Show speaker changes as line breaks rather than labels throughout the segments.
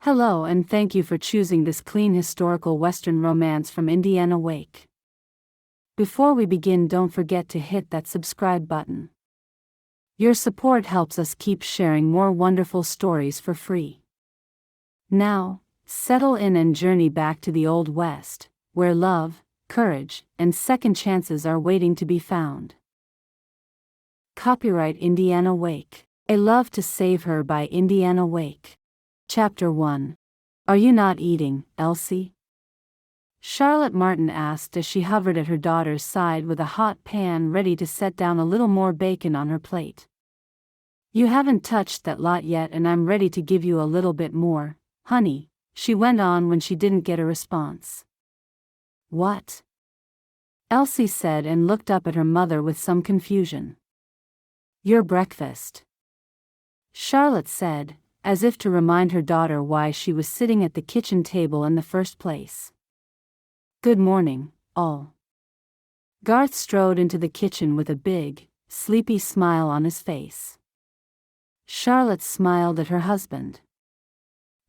Hello and thank you for choosing this clean historical Western romance from Indiana Wake. Before we begin, don't forget to hit that subscribe button. Your support helps us keep sharing more wonderful stories for free. Now, settle in and journey back to the Old West, where love, courage, and second chances are waiting to be found. Copyright Indiana Wake. A Love to Save Her by Indiana Wake. Chapter 1. Are you not eating, Elsie? Charlotte Martin asked as she hovered at her daughter's side with a hot pan ready to set down a little more bacon on her plate. You haven't touched that lot yet and I'm ready to give you a little bit more, honey, she went on when she didn't get a response. What? Elsie said and looked up at her mother with some confusion. Your breakfast. Charlotte said, as if to remind her daughter why she was sitting at the kitchen table in the first place. Good morning, all. Garth strode into the kitchen with a big, sleepy smile on his face. Charlotte smiled at her husband.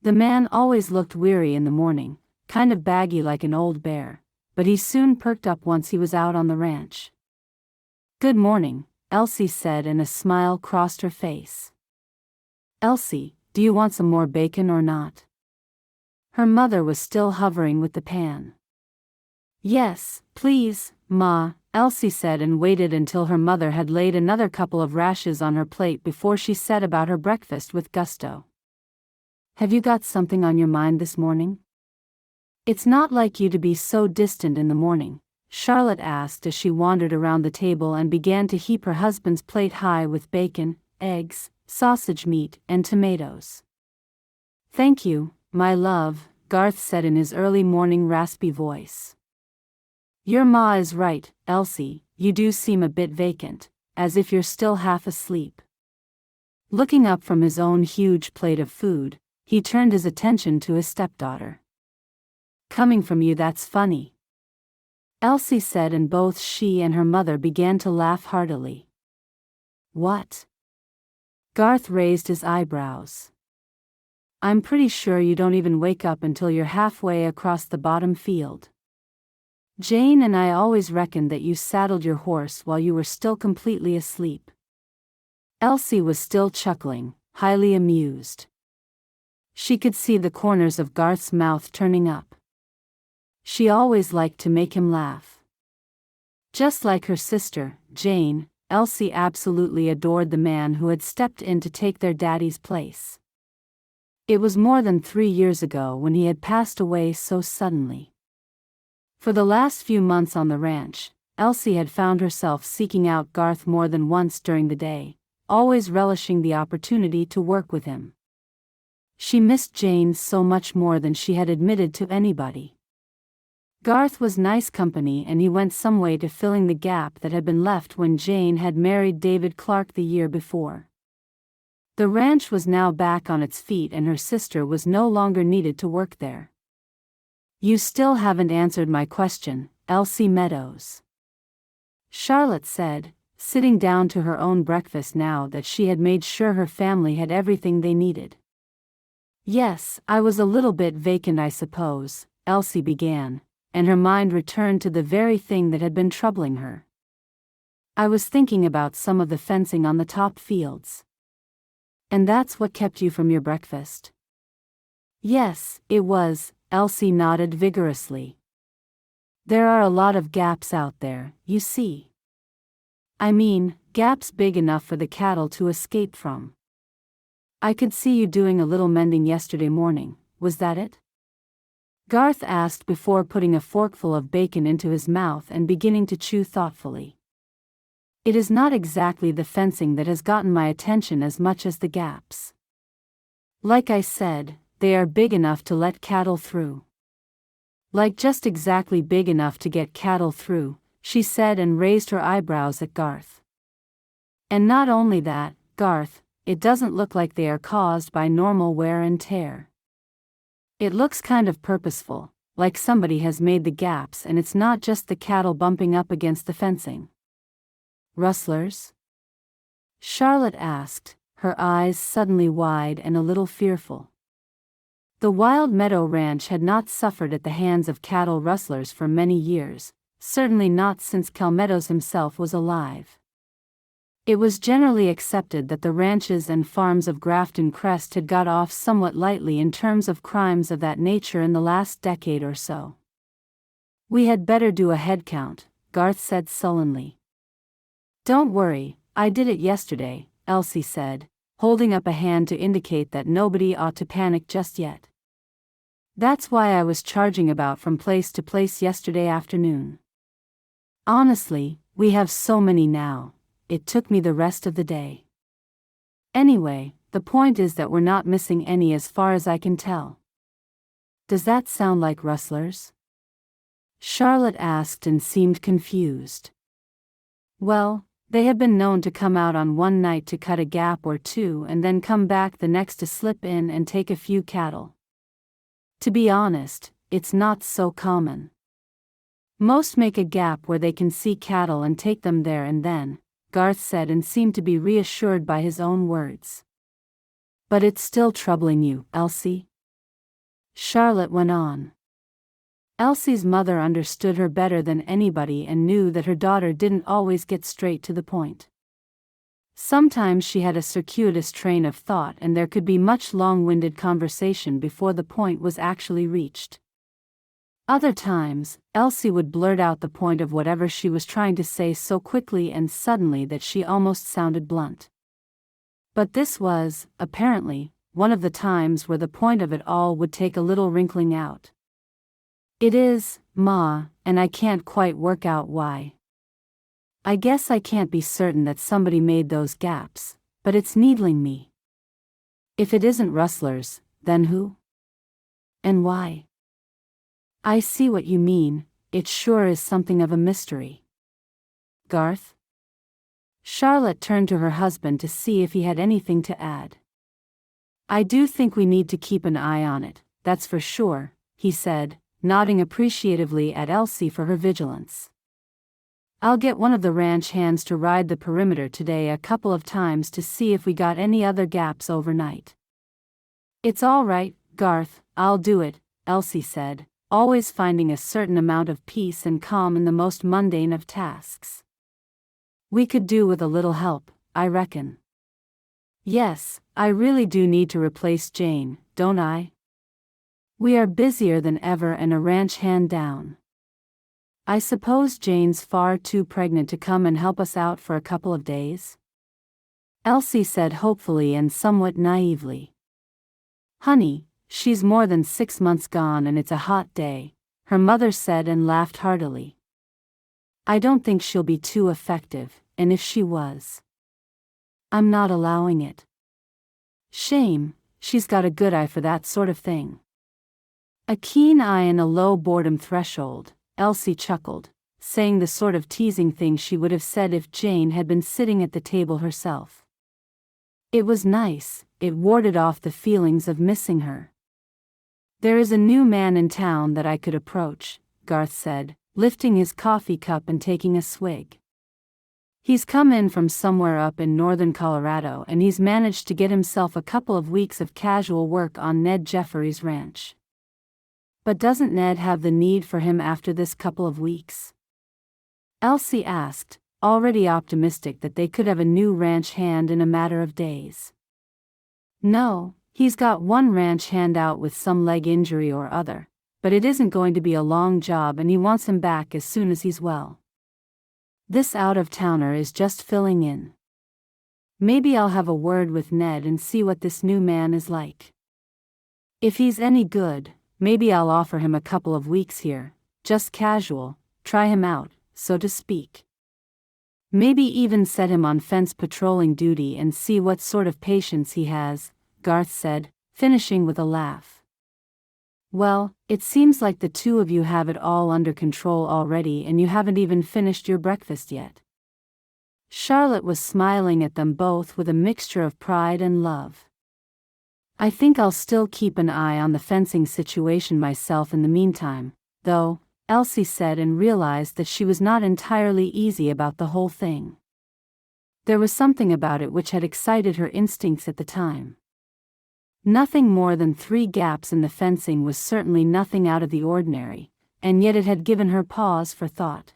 The man always looked weary in the morning, kind of baggy like an old bear, but he soon perked up once he was out on the ranch. Good morning, Elsie said, and a smile crossed her face. Elsie, do you want some more bacon or not? Her mother was still hovering with the pan. Yes, please, Ma, Elsie said and waited until her mother had laid another couple of rashers on her plate before she set about her breakfast with gusto. Have you got something on your mind this morning? It's not like you to be so distant in the morning, Charlotte asked as she wandered around the table and began to heap her husband's plate high with bacon, eggs, sausage meat, and tomatoes. Thank you, my love, Garth said in his early morning raspy voice. Your ma is right, Elsie, you do seem a bit vacant, as if you're still half asleep. Looking up from his own huge plate of food, he turned his attention to his stepdaughter. Coming from you, that's funny, Elsie said, and both she and her mother began to laugh heartily. What? Garth raised his eyebrows. I'm pretty sure you don't even wake up until you're halfway across the bottom field. Jane and I always reckoned that you saddled your horse while you were still completely asleep. Elsie was still chuckling, highly amused. She could see the corners of Garth's mouth turning up. She always liked to make him laugh. Just like her sister, Jane, Elsie absolutely adored the man who had stepped in to take their daddy's place. It was more than 3 years ago when he had passed away so suddenly. For the last few months on the ranch, Elsie had found herself seeking out Garth more than once during the day, always relishing the opportunity to work with him. She missed Jane so much more than she had admitted to anybody. Garth was nice company and he went some way to filling the gap that had been left when Jane had married David Clark the year before. The ranch was now back on its feet and her sister was no longer needed to work there. You still haven't answered my question, Elsie Meadows, Charlotte said, sitting down to her own breakfast now that she had made sure her family had everything they needed. Yes, I was a little bit vacant, I suppose, Elsie began, and her mind returned to the very thing that had been troubling her. I was thinking about some of the fencing on the top fields. And that's what kept you from your breakfast? Yes, it was, Elsie nodded vigorously. There are a lot of gaps out there, you see. I mean, gaps big enough for the cattle to escape from. I could see you doing a little mending yesterday morning, was that it? Garth asked before putting a forkful of bacon into his mouth and beginning to chew thoughtfully. It is not exactly the fencing that has gotten my attention as much as the gaps. Like I said, they are big enough to let cattle through. Like just exactly big enough to get cattle through, she said and raised her eyebrows at Garth. And not only that, Garth, it doesn't look like they are caused by normal wear and tear. It looks kind of purposeful, like somebody has made the gaps and it's not just the cattle bumping up against the fencing. Rustlers? Charlotte asked, her eyes suddenly wide and a little fearful. The Wild Meadow Ranch had not suffered at the hands of cattle rustlers for many years, certainly not since Cal Meadows himself was alive. It was generally accepted that the ranches and farms of Grafton Crest had got off somewhat lightly in terms of crimes of that nature in the last decade or so. "We had better do a head count," Garth said sullenly. "Don't worry, I did it yesterday," Elsie said, holding up a hand to indicate that nobody ought to panic just yet. "That's why I was charging about from place to place yesterday afternoon. Honestly, we have so many now, it took me the rest of the day. Anyway, the point is that we're not missing any as far as I can tell." "Does that sound like rustlers?" Charlotte asked and seemed confused. "Well, they have been known to come out on one night to cut a gap or two and then come back the next to slip in and take a few cattle. To be honest, it's not so common. Most make a gap where they can see cattle and take them there and then," Garth said, and seemed to be reassured by his own words. "But it's still troubling you, Elsie?" Charlotte went on. Elsie's mother understood her better than anybody and knew that her daughter didn't always get straight to the point. Sometimes she had a circuitous train of thought and there could be much long-winded conversation before the point was actually reached. Other times, Elsie would blurt out the point of whatever she was trying to say so quickly and suddenly that she almost sounded blunt. But this was, apparently, one of the times where the point of it all would take a little wrinkling out. "It is, Ma, and I can't quite work out why. I guess I can't be certain that somebody made those gaps, but it's needling me. If it isn't rustlers, then who? And why?" "I see what you mean, it sure is something of a mystery." "Garth?" Charlotte turned to her husband to see if he had anything to add. "I do think we need to keep an eye on it, that's for sure," he said, nodding appreciatively at Elsie for her vigilance. "I'll get one of the ranch hands to ride the perimeter today a couple of times to see if we got any other gaps overnight." "It's all right, Garth, I'll do it," Elsie said, always finding a certain amount of peace and calm in the most mundane of tasks. "We could do with a little help, I reckon." "Yes, I really do need to replace Jane, don't I? We are busier than ever and a ranch hand down. I suppose Jane's far too pregnant to come and help us out for a couple of days?" Elsie said hopefully and somewhat naively. "Honey, she's more than 6 months gone and it's a hot day," her mother said and laughed heartily. "I don't think she'll be too effective, and if she was, I'm not allowing it." "Shame, she's got a good eye for that sort of thing." "A keen eye and a low boredom threshold," Elsie chuckled, saying the sort of teasing thing she would have said if Jane had been sitting at the table herself. It was nice, it warded off the feelings of missing her. "There is a new man in town that I could approach," Garth said, lifting his coffee cup and taking a swig. "He's come in from somewhere up in northern Colorado and he's managed to get himself a couple of weeks of casual work on Ned Jefferies' ranch." "But doesn't Ned have the need for him after this couple of weeks?" Elsie asked, already optimistic that they could have a new ranch hand in a matter of days. "No, he's got one ranch hand out with some leg injury or other, but it isn't going to be a long job and he wants him back as soon as he's well. This out-of-towner is just filling in. Maybe I'll have a word with Ned and see what this new man is like. If he's any good, maybe I'll offer him a couple of weeks here, just casual, try him out, so to speak. Maybe even set him on fence patrolling duty and see what sort of patience he has," Garth said, finishing with a laugh. "Well, it seems like the two of you have it all under control already and you haven't even finished your breakfast yet." Charlotte was smiling at them both with a mixture of pride and love. "I think I'll still keep an eye on the fencing situation myself in the meantime, though," Elsie said and realized that she was not entirely easy about the whole thing. There was something about it which had excited her instincts at the time. Nothing more than 3 gaps in the fencing was certainly nothing out of the ordinary, and yet it had given her pause for thought.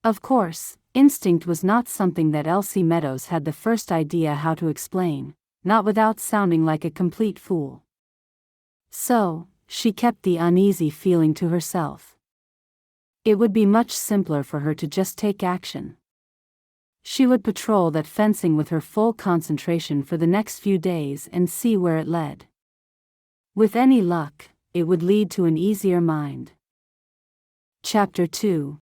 Of course, instinct was not something that Elsie Meadows had the first idea how to explain, not without sounding like a complete fool. So, she kept the uneasy feeling to herself. It would be much simpler for her to just take action. She would patrol that fencing with her full concentration for the next few days and see where it led. With any luck, it would lead to an easier mind. Chapter 2.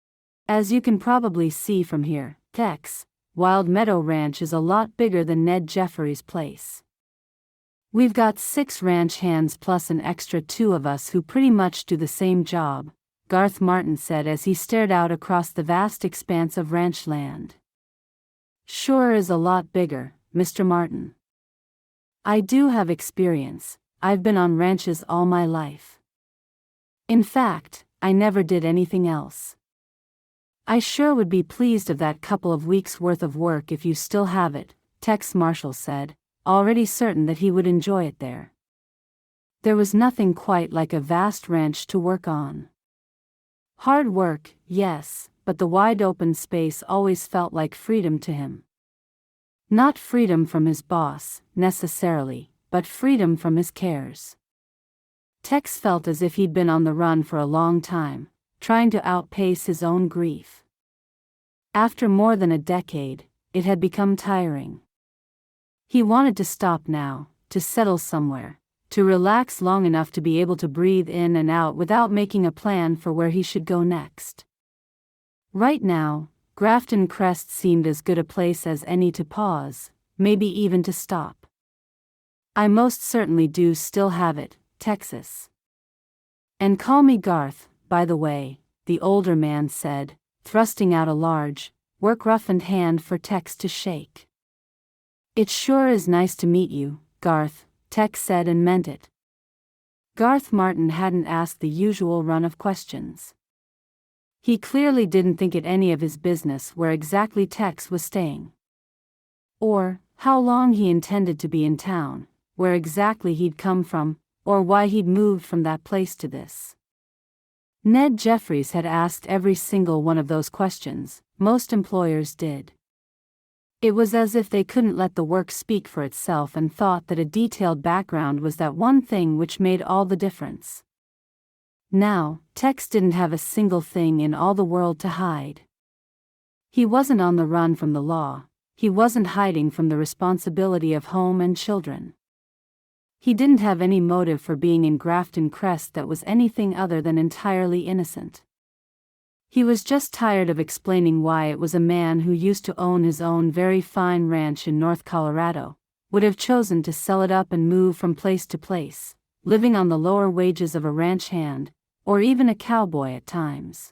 As you can probably see from here, Tex, Wild Meadow Ranch is a lot bigger than Ned Jeffrey's place. We've got 6 ranch hands plus an extra 2 of us who pretty much do the same job, Garth Martin said as he stared out across the vast expanse of ranch land. Sure is a lot bigger, Mr. Martin. I do have experience. I've been on ranches all my life. In fact, I never did anything else. I sure would be pleased of that couple of weeks' worth of work if you still have it, Tex Marshall said, already certain that he would enjoy it there. There was nothing quite like a vast ranch to work on. Hard work, yes, but the wide open space always felt like freedom to him. Not freedom from his boss, necessarily, but freedom from his cares. Tex felt as if he'd been on the run for a long time, trying to outpace his own grief. After more than a decade, it had become tiring. He wanted to stop now, to settle somewhere, to relax long enough to be able to breathe in and out without making a plan for where he should go next. Right now, Grafton Crest seemed as good a place as any to pause, maybe even to stop. I most certainly do still have it, Texas. And call me Garth, by the way, the older man said, thrusting out a large, work-roughened hand for Tex to shake. It sure is nice to meet you, Garth, Tex said and meant it. Garth Martin hadn't asked the usual run of questions. He clearly didn't think it any of his business where exactly Tex was staying. Or, how long he intended to be in town, where exactly he'd come from, or why he'd moved from that place to this. Ned Jeffries had asked every single one of those questions, most employers did. It was as if they couldn't let the work speak for itself and thought that a detailed background was that one thing which made all the difference. Now, Tex didn't have a single thing in all the world to hide. He wasn't on the run from the law, he wasn't hiding from the responsibility of home and children. He didn't have any motive for being in Grafton Crest that was anything other than entirely innocent. He was just tired of explaining why it was a man who used to own his own very fine ranch in North Colorado, would have chosen to sell it up and move from place to place, living on the lower wages of a ranch hand, or even a cowboy at times.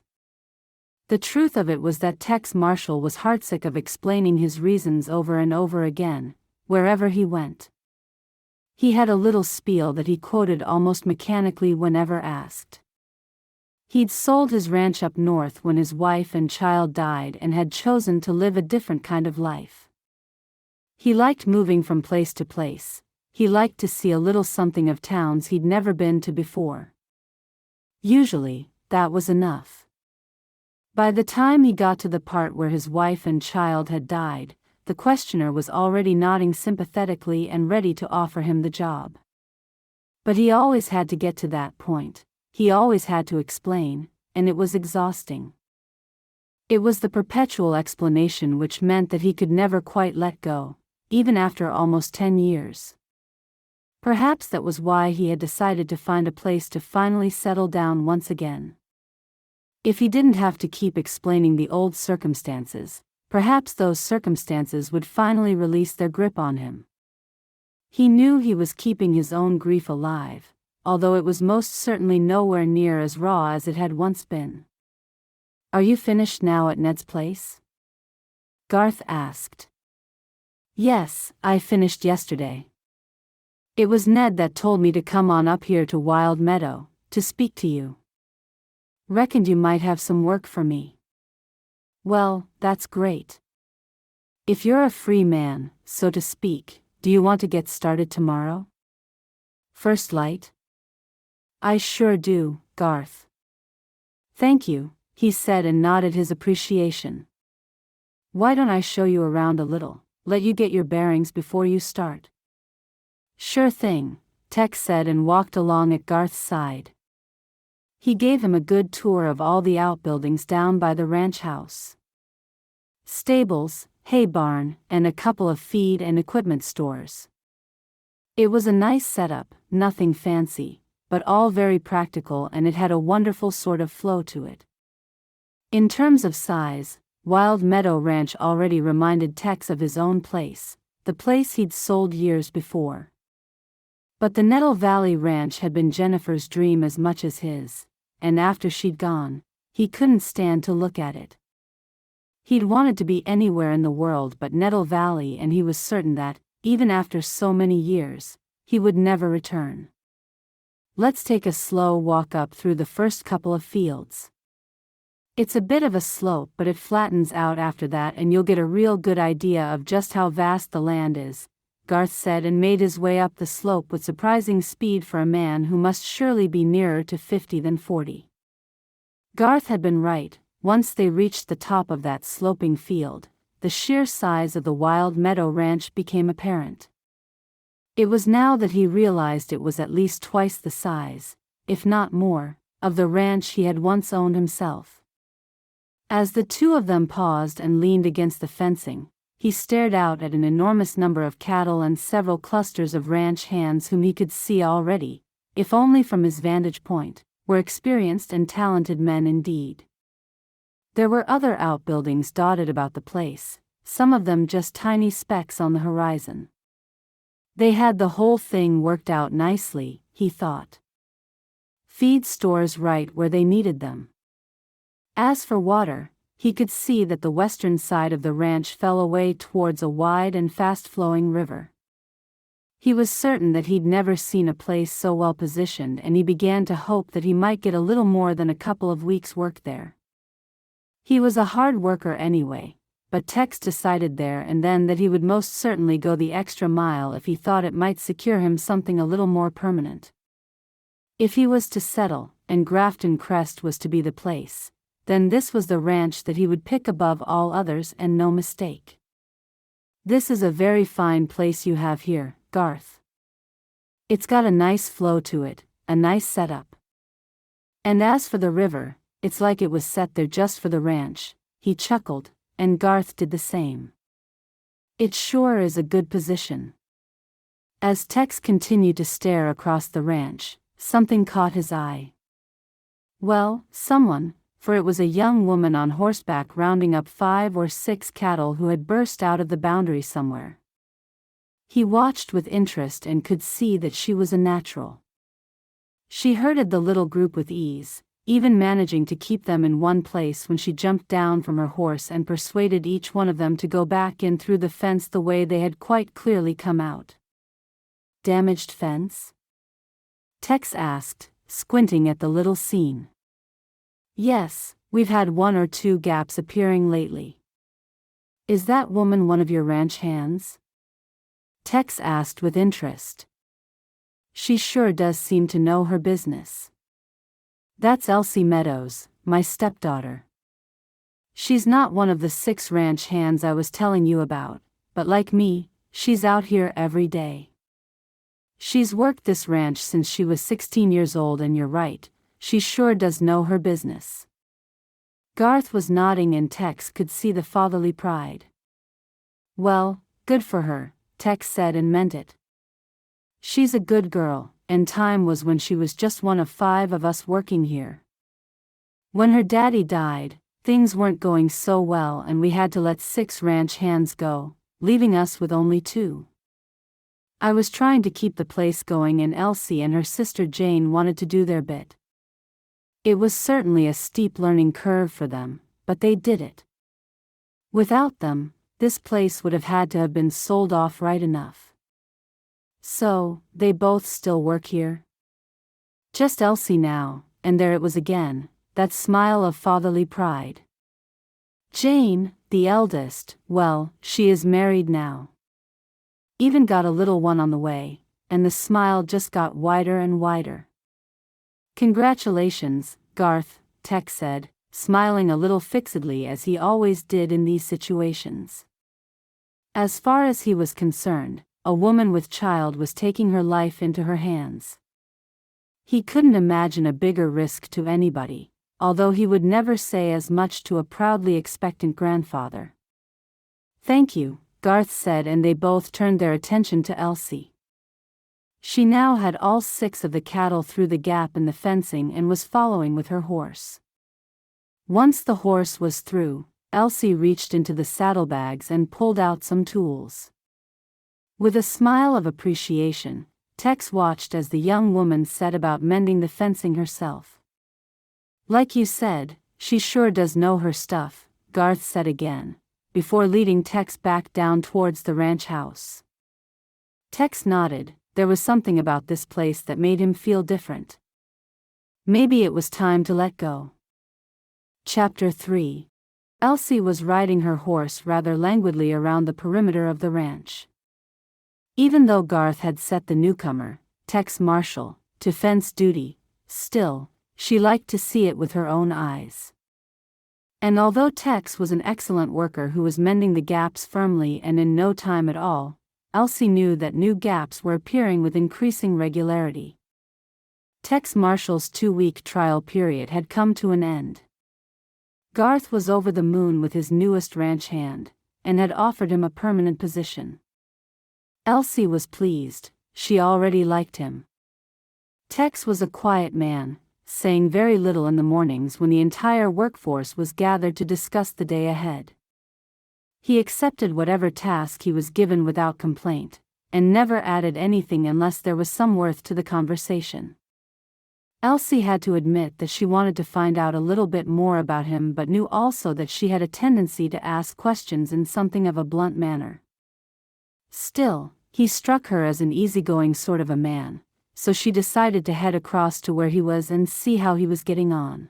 The truth of it was that Tex Marshall was heartsick of explaining his reasons over and over again, wherever he went. He had a little spiel that he quoted almost mechanically whenever asked. He'd sold his ranch up north when his wife and child died and had chosen to live a different kind of life. He liked moving from place to place. He liked to see a little something of towns he'd never been to before. Usually, that was enough. By the time he got to the part where his wife and child had died, the questioner was already nodding sympathetically and ready to offer him the job. But he always had to get to that point. He always had to explain, and it was exhausting. It was the perpetual explanation which meant that he could never quite let go, even after almost 10 years. Perhaps that was why he had decided to find a place to finally settle down once again. If he didn't have to keep explaining the old circumstances, perhaps those circumstances would finally release their grip on him. He knew he was keeping his own grief alive, although it was most certainly nowhere near as raw as it had once been. "Are you finished now at Ned's place?" Garth asked. "Yes, I finished yesterday. It was Ned that told me to come on up here to Wild Meadow, to speak to you. Reckoned you might have some work for me." "Well, that's great. If you're a free man, so to speak, do you want to get started tomorrow?" First Light? I sure do, Garth. Thank you, he said and nodded his appreciation. Why don't I show you around a little, let you get your bearings before you start? Sure thing, Tex said and walked along at Garth's side. He gave him a good tour of all the outbuildings down by the ranch house. Stables, hay barn, and a couple of feed and equipment stores. It was a nice setup, nothing fancy, but all very practical, and it had a wonderful sort of flow to it. In terms of size, Wild Meadow Ranch already reminded Tex of his own place, the place he'd sold years before. But the Nettle Valley Ranch had been Jennifer's dream as much as his, and after she'd gone, he couldn't stand to look at it. He'd wanted to be anywhere in the world but Nettle Valley, and he was certain that, even after so many years, he would never return. Let's take a slow walk up through the first couple of fields. It's a bit of a slope, but it flattens out after that and you'll get a real good idea of just how vast the land is, Garth said, and made his way up the slope with surprising speed for a man who must surely be nearer to 50 than 40. Garth had been right. Once they reached the top of that sloping field, the sheer size of the Wild Meadow Ranch became apparent. It was now that he realized it was at least twice the size, if not more, of the ranch he had once owned himself. As the two of them paused and leaned against the fencing, he stared out at an enormous number of cattle and several clusters of ranch hands whom he could see already, if only from his vantage point, were experienced and talented men indeed. There were other outbuildings dotted about the place, some of them just tiny specks on the horizon. They had the whole thing worked out nicely, he thought. Feed stores right where they needed them. As for water, he could see that the western side of the ranch fell away towards a wide and fast-flowing river. He was certain that he'd never seen a place so well positioned, and he began to hope that he might get a little more than a couple of weeks' work there. He was a hard worker anyway, but Tex decided there and then that he would most certainly go the extra mile if he thought it might secure him something a little more permanent. If he was to settle, and Grafton Crest was to be the place, then this was the ranch that he would pick above all others, and no mistake. This is a very fine place you have here, Garth. It's got a nice flow to it, a nice setup. And as for the river, it's like it was set there just for the ranch, he chuckled, and Garth did the same. It sure is a good position. As Tex continued to stare across the ranch, something caught his eye. Well, someone, for it was a young woman on horseback rounding up 5 or 6 cattle who had burst out of the boundary somewhere. He watched with interest and could see that she was a natural. She herded the little group with ease, even managing to keep them in one place when she jumped down from her horse and persuaded each one of them to go back in through the fence the way they had quite clearly come out. Damaged fence? Tex asked, squinting at the little scene. Yes, we've had 1 or 2 gaps appearing lately. Is that woman one of your ranch hands? Tex asked with interest. She sure does seem to know her business. That's Elsie Meadows, my stepdaughter. She's not one of the 6 ranch hands I was telling you about, but like me, she's out here every day. She's worked this ranch since she was 16 years old, and you're right, she sure does know her business. Garth was nodding and Tex could see the fatherly pride. Well, good for her, Tex said, and meant it. She's a good girl, and time was when she was just one of 5 of us working here. When her daddy died, things weren't going so well and we had to let 6 ranch hands go, leaving us with only 2. I was trying to keep the place going, and Elsie and her sister Jane wanted to do their bit. It was certainly a steep learning curve for them, but they did it. Without them, this place would have had to have been sold off right enough. So, they both still work here? Just Elsie now, and there it was again, that smile of fatherly pride. Jane, the eldest, well, she is married now. Even got a little one on the way, and the smile just got wider and wider. "Congratulations, Garth," Tex said, smiling a little fixedly as he always did in these situations. As far as he was concerned, a woman with child was taking her life into her hands. He couldn't imagine a bigger risk to anybody, although he would never say as much to a proudly expectant grandfather. "Thank you," Garth said, and they both turned their attention to Elsie. She now had all 6 of the cattle through the gap in the fencing and was following with her horse. Once the horse was through, Elsie reached into the saddlebags and pulled out some tools. With a smile of appreciation, Tex watched as the young woman set about mending the fencing herself. "Like you said, she sure does know her stuff," Garth said again, before leading Tex back down towards the ranch house. Tex nodded. There was something about this place that made him feel different. Maybe it was time to let go. Chapter 3. Elsie was riding her horse rather languidly around the perimeter of the ranch. Even though Garth had set the newcomer, Tex Marshall, to fence duty, still, she liked to see it with her own eyes. And although Tex was an excellent worker who was mending the gaps firmly and in no time at all, Elsie knew that new gaps were appearing with increasing regularity. Tex Marshall's 2-week trial period had come to an end. Garth was over the moon with his newest ranch hand, and had offered him a permanent position. Elsie was pleased. She already liked him. Tex was a quiet man, saying very little in the mornings when the entire workforce was gathered to discuss the day ahead. He accepted whatever task he was given without complaint, and never added anything unless there was some worth to the conversation. Elsie had to admit that she wanted to find out a little bit more about him, but knew also that she had a tendency to ask questions in something of a blunt manner. Still, he struck her as an easygoing sort of a man, so she decided to head across to where he was and see how he was getting on.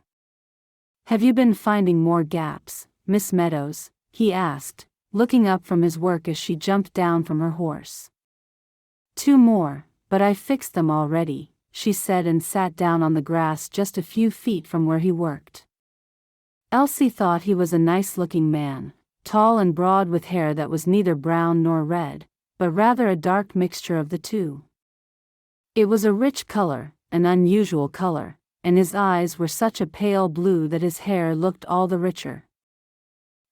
"Have you been finding more gaps, Miss Meadows?" he asked, looking up from his work as she jumped down from her horse. "2 more, but I fixed them already," she said, and sat down on the grass just a few feet from where he worked. Elsie thought he was a nice-looking man, tall and broad with hair that was neither brown nor red, but rather a dark mixture of the two. It was a rich color, an unusual color, and his eyes were such a pale blue that his hair looked all the richer.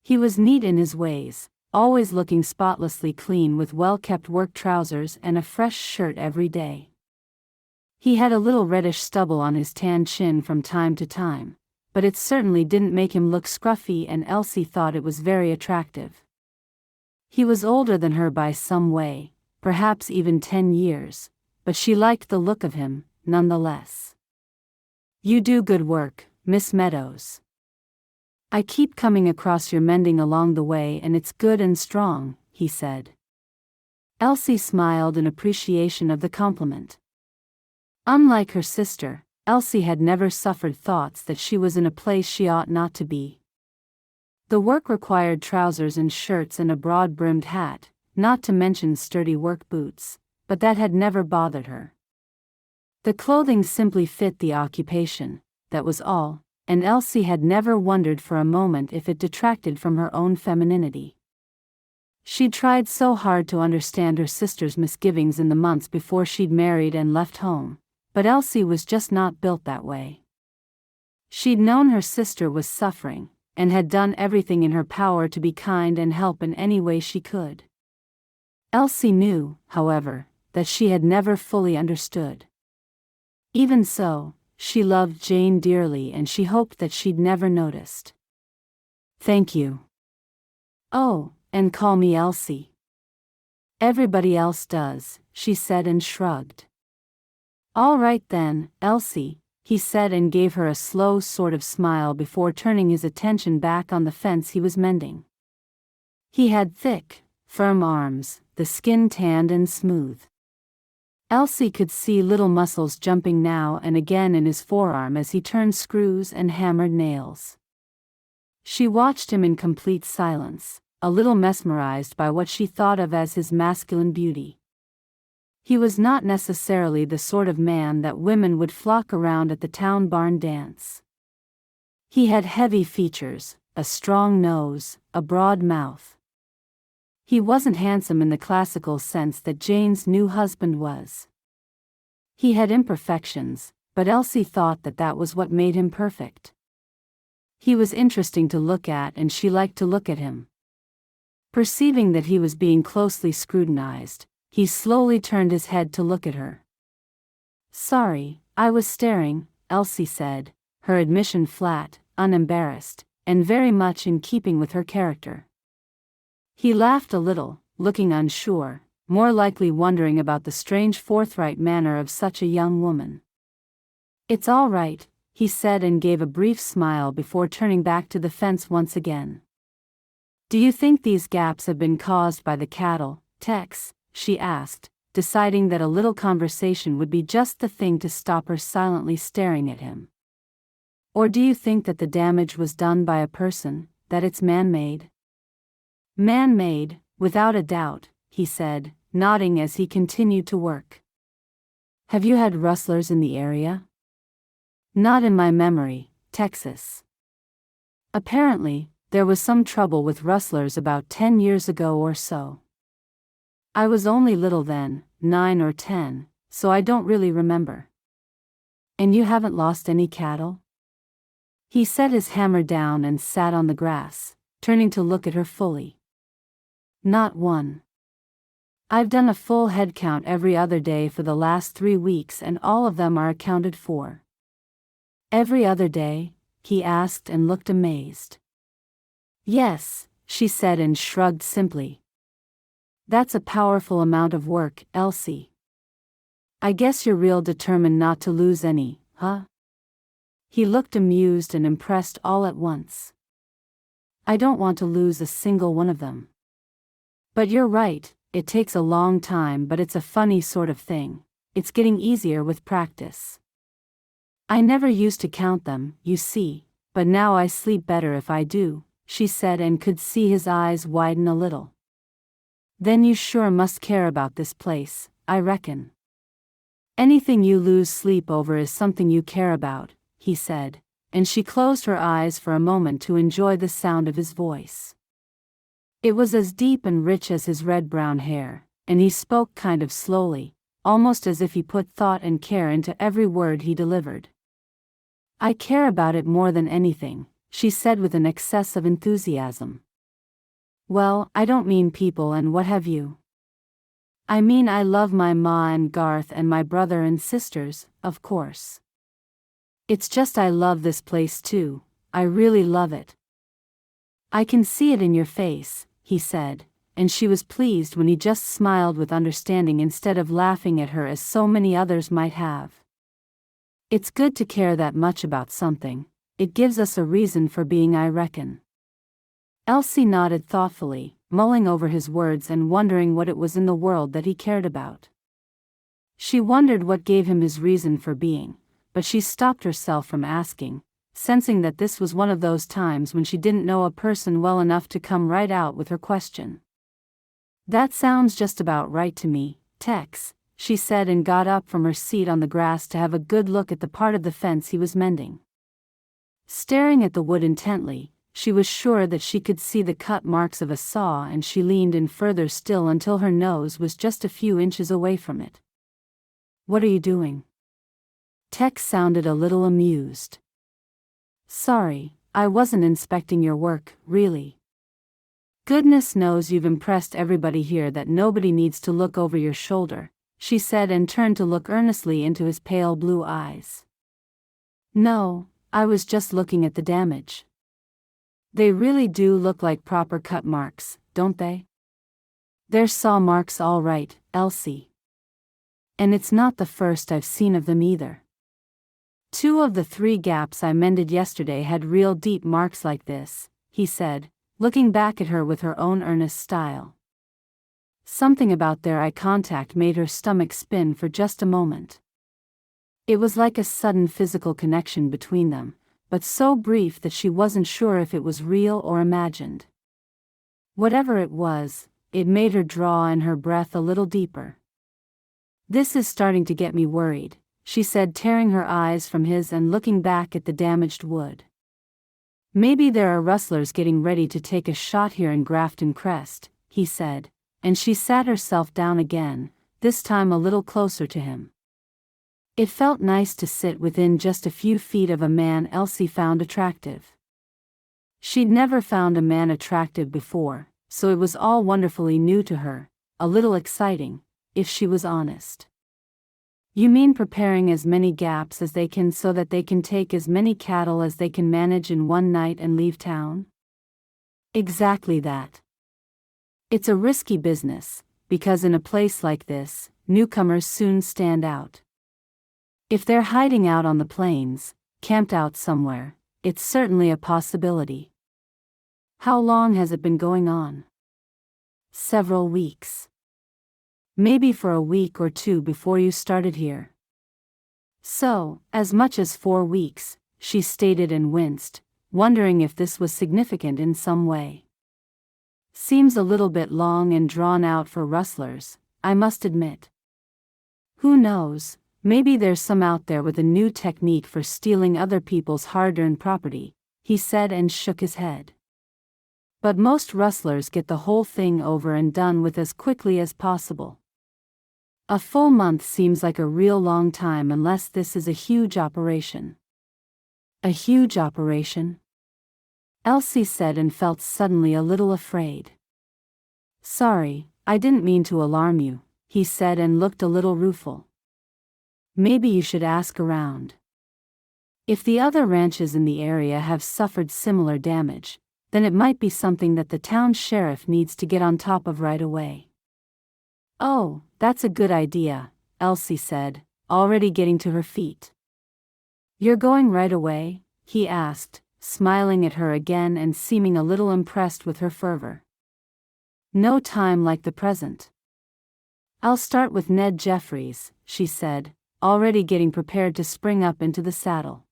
He was neat in his ways, always looking spotlessly clean with well-kept work trousers and a fresh shirt every day. He had a little reddish stubble on his tan chin from time to time, but it certainly didn't make him look scruffy, and Elsie thought it was very attractive. He was older than her by some way, perhaps even 10 years, but she liked the look of him, nonetheless. "You do good work, Miss Meadows. I keep coming across your mending along the way, and it's good and strong," he said. Elsie smiled in appreciation of the compliment. Unlike her sister, Elsie had never suffered thoughts that she was in a place she ought not to be. The work required trousers and shirts and a broad-brimmed hat, not to mention sturdy work boots, but that had never bothered her. The clothing simply fit the occupation, that was all, and Elsie had never wondered for a moment if it detracted from her own femininity. She'd tried so hard to understand her sister's misgivings in the months before she'd married and left home, but Elsie was just not built that way. She'd known her sister was suffering, and had done everything in her power to be kind and help in any way she could. Elsie knew, however, that she had never fully understood. Even so, she loved Jane dearly, and she hoped that she'd never noticed. "Thank you." "Oh, and call me Elsie." "Everybody else does," she said and shrugged. "All right then, Elsie," he said, and gave her a slow sort of smile before turning his attention back on the fence he was mending. He had thick, firm arms, the skin tanned and smooth. Elsie could see little muscles jumping now and again in his forearm as he turned screws and hammered nails. She watched him in complete silence, a little mesmerized by what she thought of as his masculine beauty. He was not necessarily the sort of man that women would flock around at the town barn dance. He had heavy features, a strong nose, a broad mouth. He wasn't handsome in the classical sense that Jane's new husband was. He had imperfections, but Elsie thought that that was what made him perfect. He was interesting to look at and she liked to look at him. Perceiving that he was being closely scrutinized, he slowly turned his head to look at her. "Sorry, I was staring," Elsie said, her admission flat, unembarrassed, and very much in keeping with her character. He laughed a little, looking unsure, more likely wondering about the strange forthright manner of such a young woman. "It's all right," he said and gave a brief smile before turning back to the fence once again. "Do you think these gaps have been caused by the cattle, Tex?" she asked, deciding that a little conversation would be just the thing to stop her silently staring at him. "Or do you think that the damage was done by a person, that it's man-made?" "Man-made, without a doubt," he said, nodding as he continued to work. "Have you had rustlers in the area?" "Not in my memory, Texas. Apparently, there was some trouble with rustlers about 10 years ago or so. I was only little then, 9 or 10, so I don't really remember." "And you haven't lost any cattle?" He set his hammer down and sat on the grass, turning to look at her fully. "Not one. I've done a full head count every other day for the last 3 weeks and all of them are accounted for." "Every other day?" he asked and looked amazed. "Yes," she said and shrugged simply. "That's a powerful amount of work, Elsie. I guess you're real determined not to lose any, huh?" He looked amused and impressed all at once. "I don't want to lose a single one of them. But you're right, it takes a long time, but it's a funny sort of thing. It's getting easier with practice. I never used to count them, you see, but now I sleep better if I do," she said and could see his eyes widen a little. "Then you sure must care about this place, I reckon. Anything you lose sleep over is something you care about," he said, and she closed her eyes for a moment to enjoy the sound of his voice. It was as deep and rich as his red-brown hair, and he spoke kind of slowly, almost as if he put thought and care into every word he delivered. "I care about it more than anything," she said with an excess of enthusiasm. "Well, I don't mean people and what have you. I mean I love my ma and Garth and my brother and sisters, of course. It's just I love this place too, I really love it." "I can see it in your face," he said, and she was pleased when he just smiled with understanding instead of laughing at her as so many others might have. "It's good to care that much about something, it gives us a reason for being, I reckon." Elsie nodded thoughtfully, mulling over his words and wondering what it was in the world that he cared about. She wondered what gave him his reason for being, but she stopped herself from asking, sensing that this was one of those times when she didn't know a person well enough to come right out with her question. "That sounds just about right to me, Tex," she said and got up from her seat on the grass to have a good look at the part of the fence he was mending. Staring at the wood intently, she was sure that she could see the cut marks of a saw and she leaned in further still until her nose was just a few inches away from it. "What are you doing?" Tex sounded a little amused. "Sorry, I wasn't inspecting your work, really. Goodness knows you've impressed everybody here that nobody needs to look over your shoulder," she said and turned to look earnestly into his pale blue eyes. "No, I was just looking at the damage. They really do look like proper cut marks, don't they? They're saw marks all right, Elsie. And it's not the first I've seen of them either. 2 of the 3 gaps I mended yesterday had real deep marks like this," he said, looking back at her with her own earnest style. Something about their eye contact made her stomach spin for just a moment. It was like a sudden physical connection between them, but so brief that she wasn't sure if it was real or imagined. Whatever it was, it made her draw in her breath a little deeper. This is starting to get me worried, she said, tearing her eyes from his and looking back at the damaged wood. Maybe there are rustlers getting ready to take a shot here in Grafton Crest, he said, and she sat herself down again, this time a little closer to him. It felt nice to sit within just a few feet of a man Elsie found attractive. She'd never found a man attractive before, so it was all wonderfully new to her, a little exciting, if she was honest. You mean preparing as many gaps as they can so that they can take as many cattle as they can manage in one night and leave town? Exactly that. It's a risky business, because in a place like this, newcomers soon stand out. If they're hiding out on the plains, camped out somewhere, it's certainly a possibility. How long has it been going on? Several weeks. Maybe for a week or two before you started here. So, as much as 4 weeks, she stated and winced, wondering if this was significant in some way. Seems a little bit long and drawn out for rustlers, I must admit. Who knows, maybe there's some out there with a new technique for stealing other people's hard-earned property, he said and shook his head. But most rustlers get the whole thing over and done with as quickly as possible. A full month seems like a real long time unless this is a huge operation. A huge operation? Elsie said and felt suddenly a little afraid. Sorry, I didn't mean to alarm you, he said and looked a little rueful. Maybe you should ask around. If the other ranches in the area have suffered similar damage, then it might be something that the town sheriff needs to get on top of right away. Oh, that's a good idea, Elsie said, already getting to her feet. You're going right away? He asked, smiling at her again and seeming a little impressed with her fervor. No time like the present. I'll start with Ned Jeffries, she said, already getting prepared to spring up into the saddle.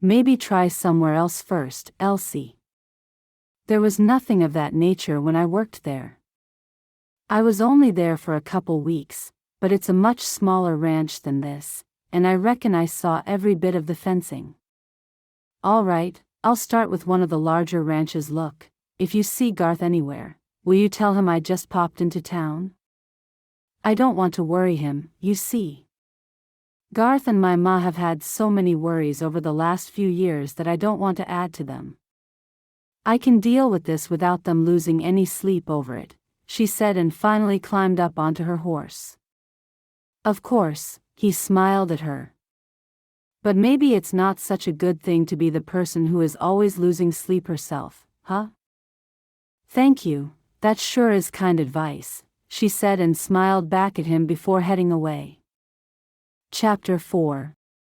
Maybe try somewhere else first, Elsie. There was nothing of that nature when I worked there. I was only there for a couple weeks, but it's a much smaller ranch than this, and I reckon I saw every bit of the fencing. All right, I'll start with one of the larger ranches. Look, if you see Garth anywhere, will you tell him I just popped into town? I don't want to worry him, you see. Garth and my ma have had so many worries over the last few years that I don't want to add to them. I can deal with this without them losing any sleep over it, she said and finally climbed up onto her horse. Of course, he smiled at her. But maybe it's not such a good thing to be the person who is always losing sleep herself, huh? Thank you, that sure is kind advice, she said and smiled back at him before heading away. Chapter 4.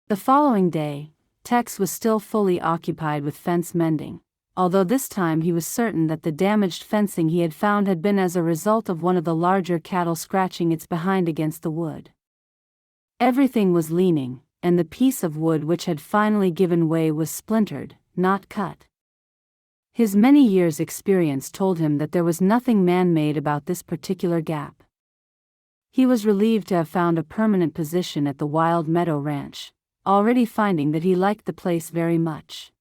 The following day, Tex was still fully occupied with fence mending, although this time he was certain that the damaged fencing he had found had been as a result of one of the larger cattle scratching its behind against the wood. Everything was leaning, and the piece of wood which had finally given way was splintered, not cut. His many years' experience told him that there was nothing man-made about this particular gap. He was relieved to have found a permanent position at the Wild Meadow Ranch, already finding that he liked the place very much.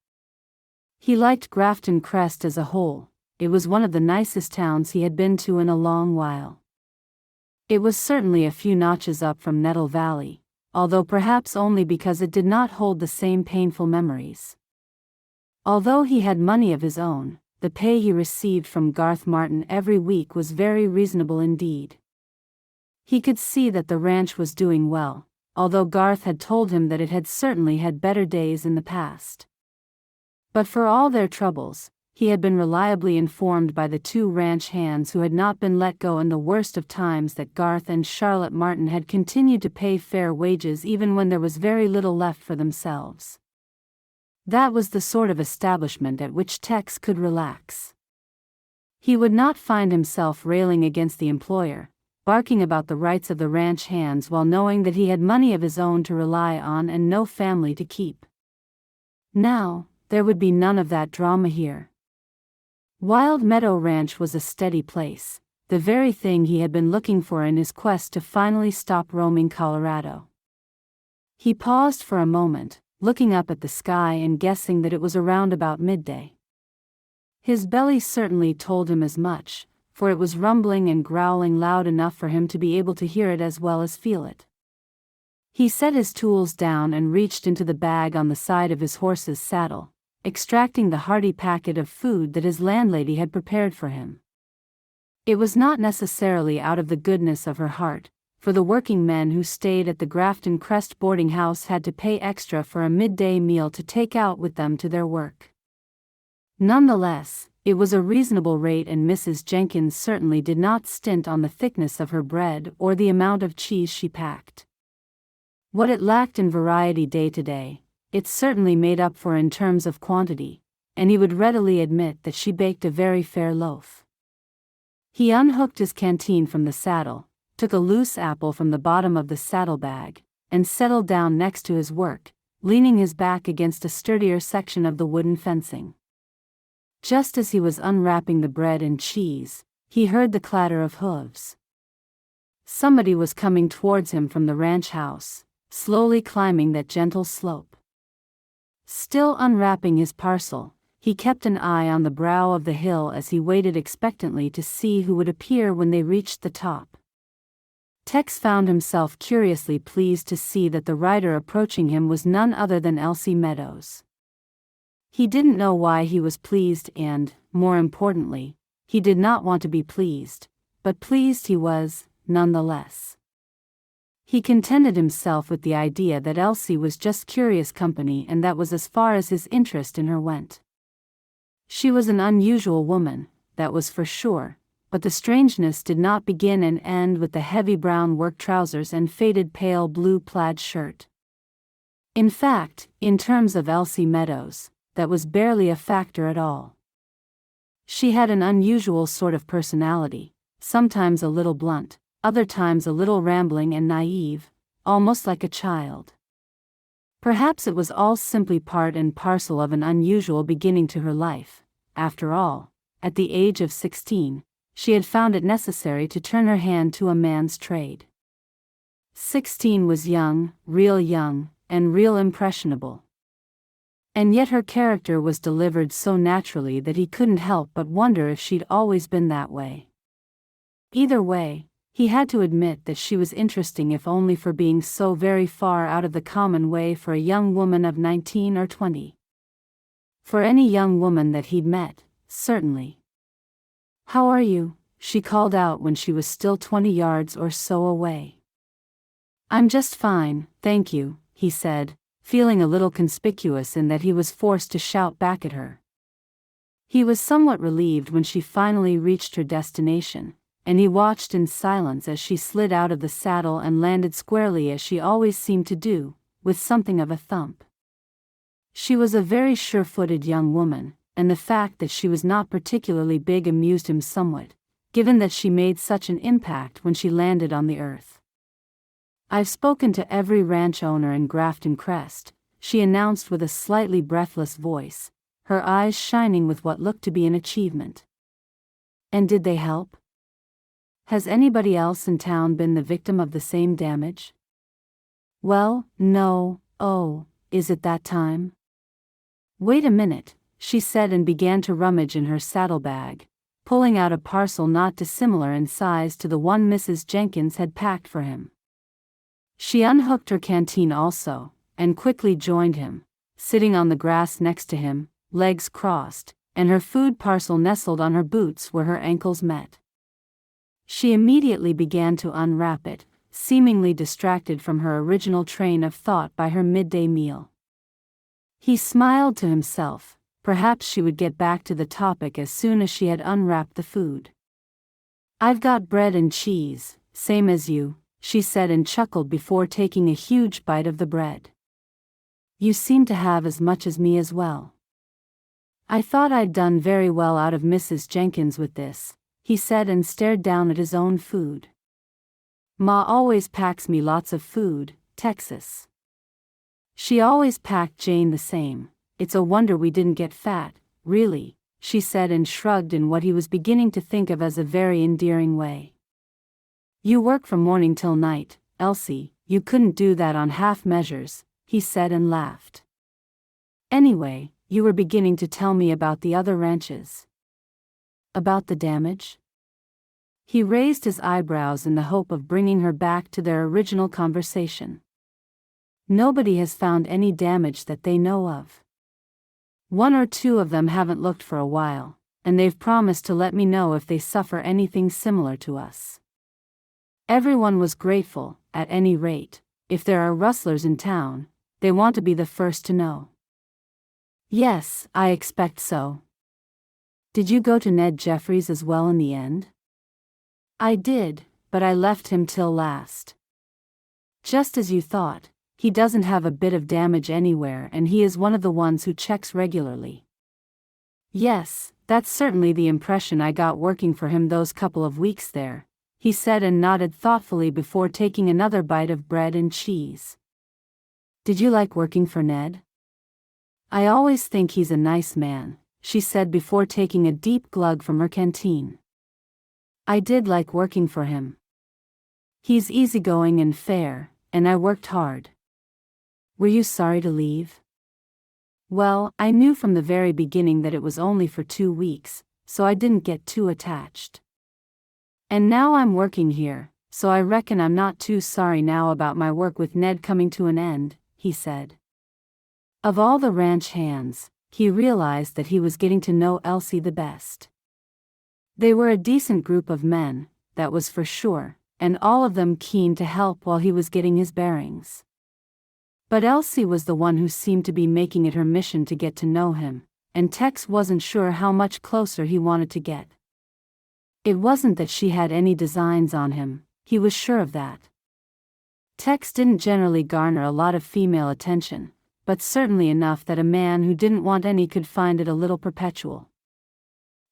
He liked Grafton Crest as a whole. It was one of the nicest towns he had been to in a long while. It was certainly a few notches up from Nettle Valley, although perhaps only because it did not hold the same painful memories. Although he had money of his own, the pay he received from Garth Martin every week was very reasonable indeed. He could see that the ranch was doing well, although Garth had told him that it had certainly had better days in the past. But for all their troubles, he had been reliably informed by the 2 ranch hands who had not been let go in the worst of times that Garth and Charlotte Martin had continued to pay fair wages even when there was very little left for themselves. That was the sort of establishment at which Tex could relax. He would not find himself railing against the employer, barking about the rights of the ranch hands while knowing that he had money of his own to rely on and no family to keep. Now, there would be none of that drama here. Wild Meadow Ranch was a steady place, the very thing he had been looking for in his quest to finally stop roaming Colorado. He paused for a moment, looking up at the sky and guessing that it was around about midday. His belly certainly told him as much, for it was rumbling and growling loud enough for him to be able to hear it as well as feel it. He set his tools down and reached into the bag on the side of his horse's saddle, extracting the hearty packet of food that his landlady had prepared for him. It was not necessarily out of the goodness of her heart, for the working men who stayed at the Grafton Crest boarding house had to pay extra for a midday meal to take out with them to their work. Nonetheless, it was a reasonable rate, and Mrs. Jenkins certainly did not stint on the thickness of her bread or the amount of cheese she packed. What it lacked in variety day to day, it certainly made up for in terms of quantity, and he would readily admit that she baked a very fair loaf. He unhooked his canteen from the saddle, took a loose apple from the bottom of the saddlebag, and settled down next to his work, leaning his back against a sturdier section of the wooden fencing. Just as he was unwrapping the bread and cheese, he heard the clatter of hooves. Somebody was coming towards him from the ranch house, slowly climbing that gentle slope. Still unwrapping his parcel, he kept an eye on the brow of the hill as he waited expectantly to see who would appear when they reached the top. Tex found himself curiously pleased to see that the rider approaching him was none other than Elsie Meadows. He didn't know why he was pleased and, more importantly, he did not want to be pleased, but pleased he was, nonetheless. He contented himself with the idea that Elsie was just curious company, and that was as far as his interest in her went. She was an unusual woman, that was for sure, but the strangeness did not begin and end with the heavy brown work trousers and faded pale blue plaid shirt. In fact, in terms of Elsie Meadows, that was barely a factor at all. She had an unusual sort of personality, sometimes a little blunt, other times a little rambling and naive, almost like a child. Perhaps it was all simply part and parcel of an unusual beginning to her life. After all, at the age of 16, she had found it necessary to turn her hand to a man's trade. 16 was young, and real impressionable. And yet her character was delivered so naturally that he couldn't help but wonder if she'd always been that way. Either way, he had to admit that she was interesting, if only for being so very far out of the common way for a young woman of 19 or 20. For any young woman that he'd met, certainly. "How are you?" she called out when she was still 20 yards or so away. "I'm just fine, thank you," he said, feeling a little conspicuous in that he was forced to shout back at her. He was somewhat relieved when she finally reached her destination, and he watched in silence as she slid out of the saddle and landed squarely as she always seemed to do, with something of a thump. She was a very sure-footed young woman, and the fact that she was not particularly big amused him somewhat, given that she made such an impact when she landed on the earth. "I've spoken to every ranch owner in Grafton Crest," she announced with a slightly breathless voice, her eyes shining with what looked to be an achievement. "And did they help? Has anybody else in town been the victim of the same damage?" "Well, no. Oh, is it that time?" "Wait a minute," she said, and began to rummage in her saddlebag, pulling out a parcel not dissimilar in size to the one Mrs. Jenkins had packed for him. She unhooked her canteen also, and quickly joined him, sitting on the grass next to him, legs crossed, and her food parcel nestled on her boots where her ankles met. She immediately began to unwrap it, seemingly distracted from her original train of thought by her midday meal. He smiled to himself. Perhaps she would get back to the topic as soon as she had unwrapped the food. "I've got bread and cheese, same as you," she said, and chuckled before taking a huge bite of the bread. "You seem to have as much as me as well." "I thought I'd done very well out of Mrs. Jenkins with this," he said, and stared down at his own food. "Ma always packs me lots of food, Texas. She always packed Jane the same. It's a wonder we didn't get fat, really," she said, and shrugged in what he was beginning to think of as a very endearing way. You work from morning till night, Elsie, you couldn't do that on half measures, he said and laughed. Anyway, you were beginning to tell me about the other ranches. About the damage? He raised his eyebrows in the hope of bringing her back to their original conversation. Nobody has found any damage that they know of. One or two of them haven't looked for a while, and they've promised to let me know if they suffer anything similar to us. Everyone was grateful, at any rate. If there are rustlers in town, they want to be the first to know. Yes, I expect so. Did you go to Ned Jeffries as well in the end? I did, but I left him till last. Just as you thought. He doesn't have a bit of damage anywhere, and he is one of the ones who checks regularly. Yes, that's certainly the impression I got working for him those couple of weeks there, he said and nodded thoughtfully before taking another bite of bread and cheese. Did you like working for Ned? I always think he's a nice man, she said before taking a deep glug from her canteen. I did like working for him. He's easygoing and fair, and I worked hard. Were you sorry to leave? Well, I knew from the very beginning that it was only for 2 weeks, so I didn't get too attached. And now I'm working here, so I reckon I'm not too sorry now about my work with Ned coming to an end, he said. Of all the ranch hands, he realized that he was getting to know Elsie the best. They were a decent group of men, that was for sure, and all of them keen to help while he was getting his bearings. But Elsie was the one who seemed to be making it her mission to get to know him, and Tex wasn't sure how much closer he wanted to get. It wasn't that she had any designs on him, he was sure of that. Tex didn't generally garner a lot of female attention, but certainly enough that a man who didn't want any could find it a little perpetual.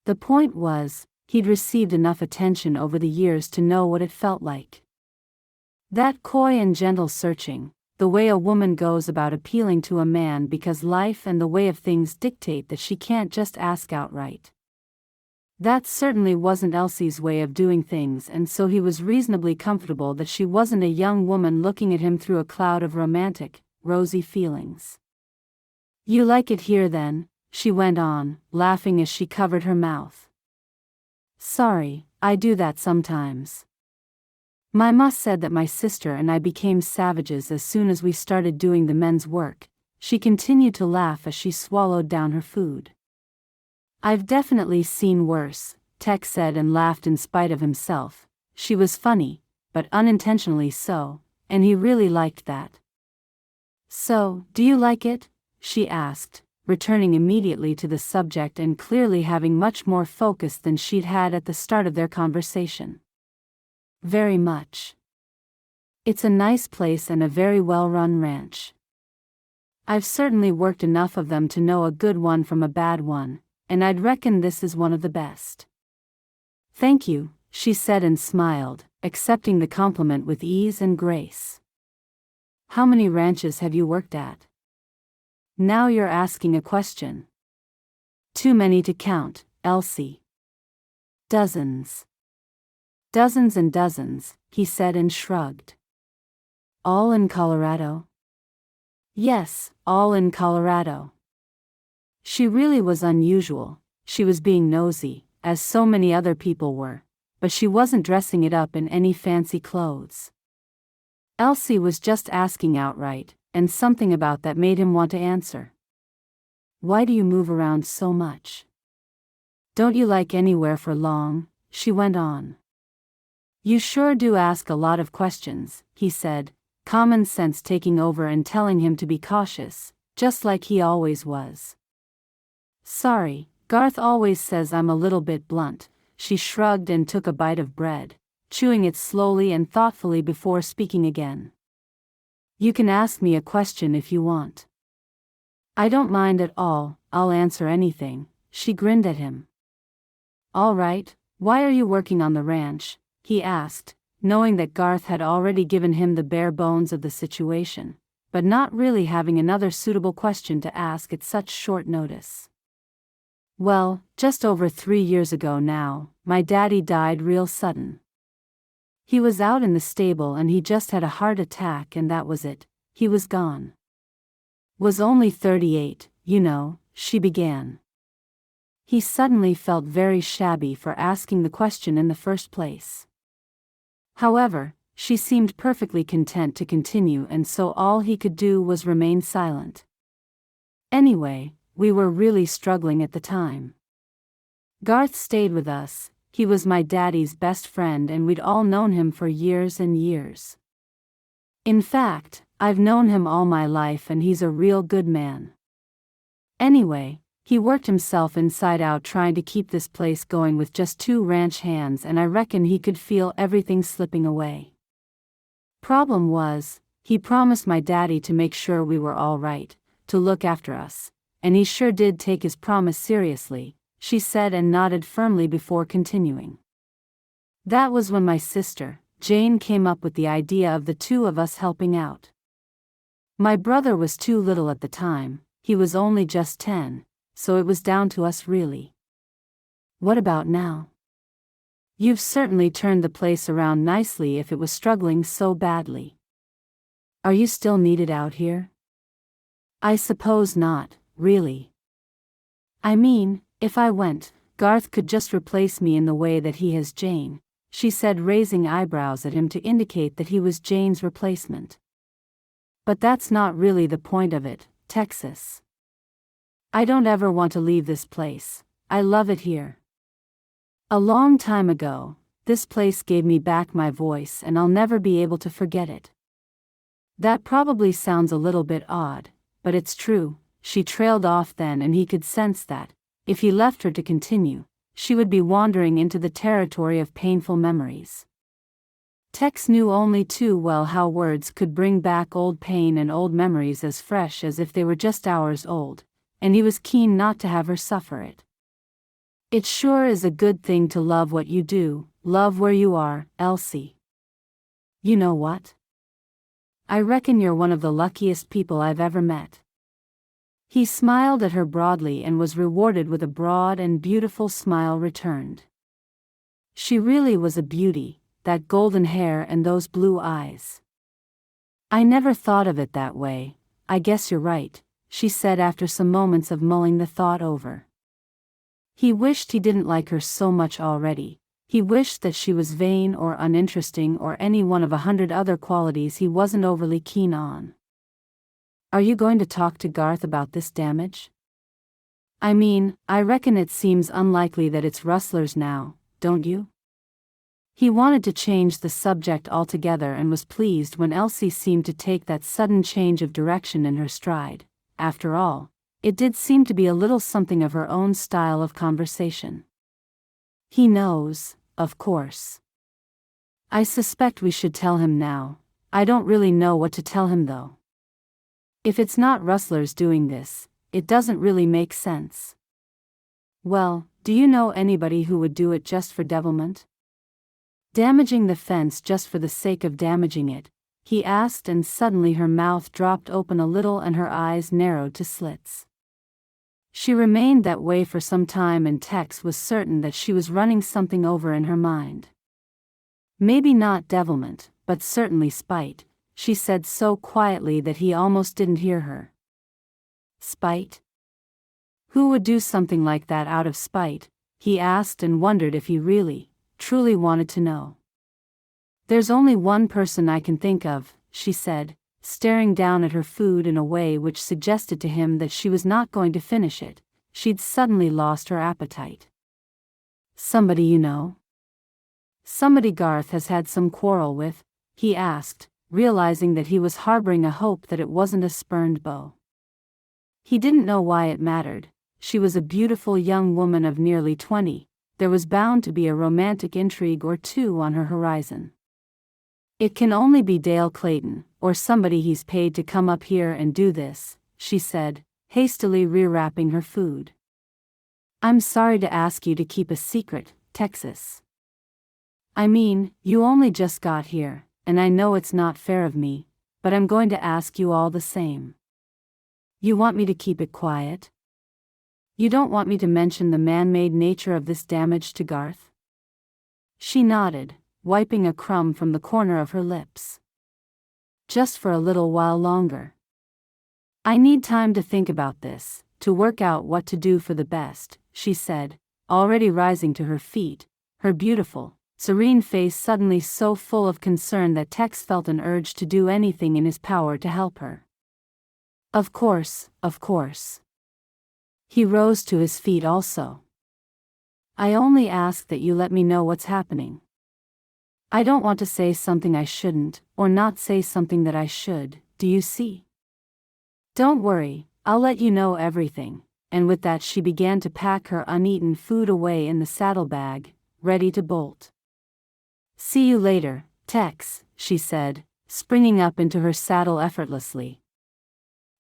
The point was, he'd received enough attention over the years to know what it felt like. That coy and gentle searching, the way a woman goes about appealing to a man because life and the way of things dictate that she can't just ask outright. That certainly wasn't Elsie's way of doing things, and so he was reasonably comfortable that she wasn't a young woman looking at him through a cloud of romantic, rosy feelings. You like it here then, she went on, laughing as she covered her mouth. Sorry, I do that sometimes. My ma said that my sister and I became savages as soon as we started doing the men's work. She continued to laugh as she swallowed down her food. I've definitely seen worse, Tex said and laughed in spite of himself. She was funny, but unintentionally so, and he really liked that. So, do you like it? She asked, returning immediately to the subject and clearly having much more focus than she'd had at the start of their conversation. Very much. It's a nice place and a very well-run ranch. I've certainly worked enough of them to know a good one from a bad one, and I'd reckon this is one of the best. Thank you, she said and smiled, accepting the compliment with ease and grace. How many ranches have you worked at? Now you're asking a question. Too many to count, Elsie. Dozens. Dozens and dozens, he said and shrugged. All in Colorado? Yes, all in Colorado. She really was unusual. She was being nosy, as so many other people were, but she wasn't dressing it up in any fancy clothes. Elsie was just asking outright, and something about that made him want to answer. Why do you move around so much? Don't you like anywhere for long? She went on. You sure do ask a lot of questions, he said, common sense taking over and telling him to be cautious, just like he always was. Sorry, Garth always says I'm a little bit blunt. She shrugged and took a bite of bread, chewing it slowly and thoughtfully before speaking again. You can ask me a question if you want. I don't mind at all, I'll answer anything, she grinned at him. All right, why are you working on the ranch? He asked, knowing that Garth had already given him the bare bones of the situation, but not really having another suitable question to ask at such short notice. Well, just over 3 years ago now, my daddy died real sudden. He was out in the stable and he just had a heart attack and that was it, he was gone. Was only 38, you know, she began. He suddenly felt very shabby for asking the question in the first place. However, she seemed perfectly content to continue and so all he could do was remain silent. Anyway, we were really struggling at the time. Garth stayed with us, he was my daddy's best friend and we'd all known him for years and years. In fact, I've known him all my life and he's a real good man. Anyway, he worked himself inside out trying to keep this place going with just 2 ranch hands and I reckon he could feel everything slipping away. Problem was, he promised my daddy to make sure we were all right, to look after us, and he sure did take his promise seriously, she said and nodded firmly before continuing. That was when my sister, Jane, came up with the idea of the 2 of us helping out. My brother was too little at the time, he was only just 10, so it was down to us really. What about now? You've certainly turned the place around nicely if it was struggling so badly. Are you still needed out here? I suppose not, really. I mean, if I went, Garth could just replace me in the way that he has Jane, she said, raising eyebrows at him to indicate that he was Jane's replacement. But that's not really the point of it, Texas. I don't ever want to leave this place, I love it here. A long time ago, this place gave me back my voice and I'll never be able to forget it. That probably sounds a little bit odd, but it's true, she trailed off then and he could sense that, if he left her to continue, she would be wandering into the territory of painful memories. Tex knew only too well how words could bring back old pain and old memories as fresh as if they were just hours old, and he was keen not to have her suffer it. It sure is a good thing to love what you do, love where you are, Elsie. You know what? I reckon you're one of the luckiest people I've ever met. He smiled at her broadly and was rewarded with a broad and beautiful smile returned. She really was a beauty, that golden hair and those blue eyes. I never thought of it that way, I guess you're right, she said after some moments of mulling the thought over. He wished he didn't like her so much already, he wished that she was vain or uninteresting or any one of 100 other qualities he wasn't overly keen on. Are you going to talk to Garth about this damage? I mean, I reckon it seems unlikely that it's rustlers now, don't you? He wanted to change the subject altogether and was pleased when Elsie seemed to take that sudden change of direction in her stride. After all, it did seem to be a little something of her own style of conversation. He knows, of course. I suspect we should tell him now. I don't really know what to tell him though. If it's not rustlers doing this, it doesn't really make sense. Well, do you know anybody who would do it just for devilment? Damaging the fence just for the sake of damaging it, he asked, and suddenly her mouth dropped open a little and her eyes narrowed to slits. She remained that way for some time and Tex was certain that she was running something over in her mind. Maybe not devilment, but certainly spite, she said so quietly that he almost didn't hear her. Spite? Who would do something like that out of spite? He asked and wondered if he really, truly wanted to know. There's only one person I can think of, she said, staring down at her food in a way which suggested to him that she was not going to finish it. She'd suddenly lost her appetite. Somebody you know? Somebody Garth has had some quarrel with? He asked, realizing that he was harboring a hope that it wasn't a spurned beau. He didn't know why it mattered. She was a beautiful young woman of nearly 20, there was bound to be a romantic intrigue or two on her horizon. It can only be Dale Clayton, or somebody he's paid to come up here and do this, she said, hastily rewrapping her food. I'm sorry to ask you to keep a secret, Texas. I mean, you only just got here, and I know it's not fair of me, but I'm going to ask you all the same. You want me to keep it quiet? You don't want me to mention the man-made nature of this damage to Garth? She nodded, wiping a crumb from the corner of her lips. Just for a little while longer. I need time to think about this, to work out what to do for the best, she said, already rising to her feet, her beautiful, serene face suddenly so full of concern that Tex felt an urge to do anything in his power to help her. Of course, of course. He rose to his feet also. I only ask that you let me know what's happening. I don't want to say something I shouldn't, or not say something that I should, do you see? Don't worry, I'll let you know everything, and with that she began to pack her uneaten food away in the saddlebag, ready to bolt. See you later, Tex, she said, springing up into her saddle effortlessly.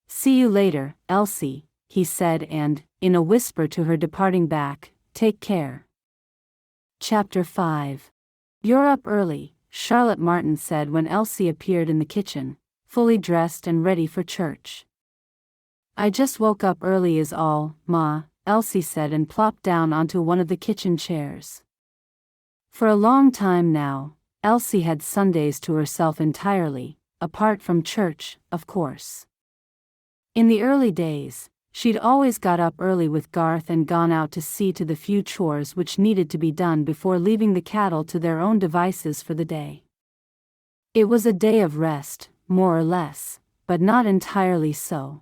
See you later, Elsie, he said and, in a whisper to her departing back, take care. Chapter 5. You're up early, Charlotte Martin said when Elsie appeared in the kitchen, fully dressed and ready for church. I just woke up early is all, Ma, Elsie said and plopped down onto one of the kitchen chairs. For a long time now, Elsie had Sundays to herself entirely, apart from church, of course. In the early days, she'd always got up early with Garth and gone out to see to the few chores which needed to be done before leaving the cattle to their own devices for the day. It was a day of rest, more or less, but not entirely so.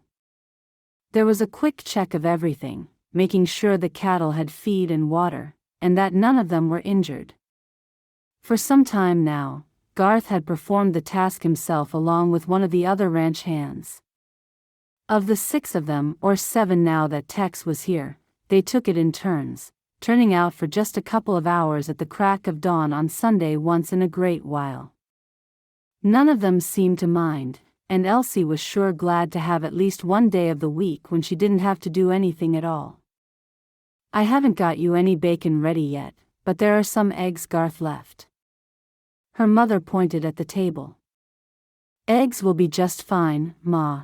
There was a quick check of everything, making sure the cattle had feed and water, and that none of them were injured. For some time now, Garth had performed the task himself along with one of the other ranch hands. Of the 6 of them, or 7 now that Tex was here, they took it in turns, turning out for just a couple of hours at the crack of dawn on Sunday once in a great while. None of them seemed to mind, and Elsie was sure glad to have at least one day of the week when she didn't have to do anything at all. I haven't got you any bacon ready yet, but there are some eggs Garth left. Her mother pointed at the table. Eggs will be just fine, Ma.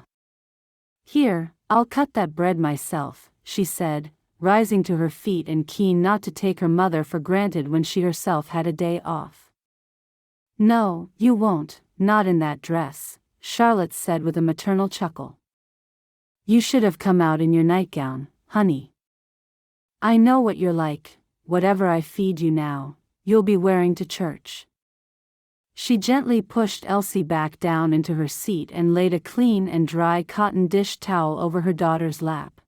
Here, I'll cut that bread myself, she said, rising to her feet and keen not to take her mother for granted when she herself had a day off. No, you won't, not in that dress, Charlotte said with a maternal chuckle. You should have come out in your nightgown, honey. I know what you're like, whatever I feed you now, you'll be wearing to church. She gently pushed Elsie back down into her seat and laid a clean and dry cotton dish towel over her daughter's lap.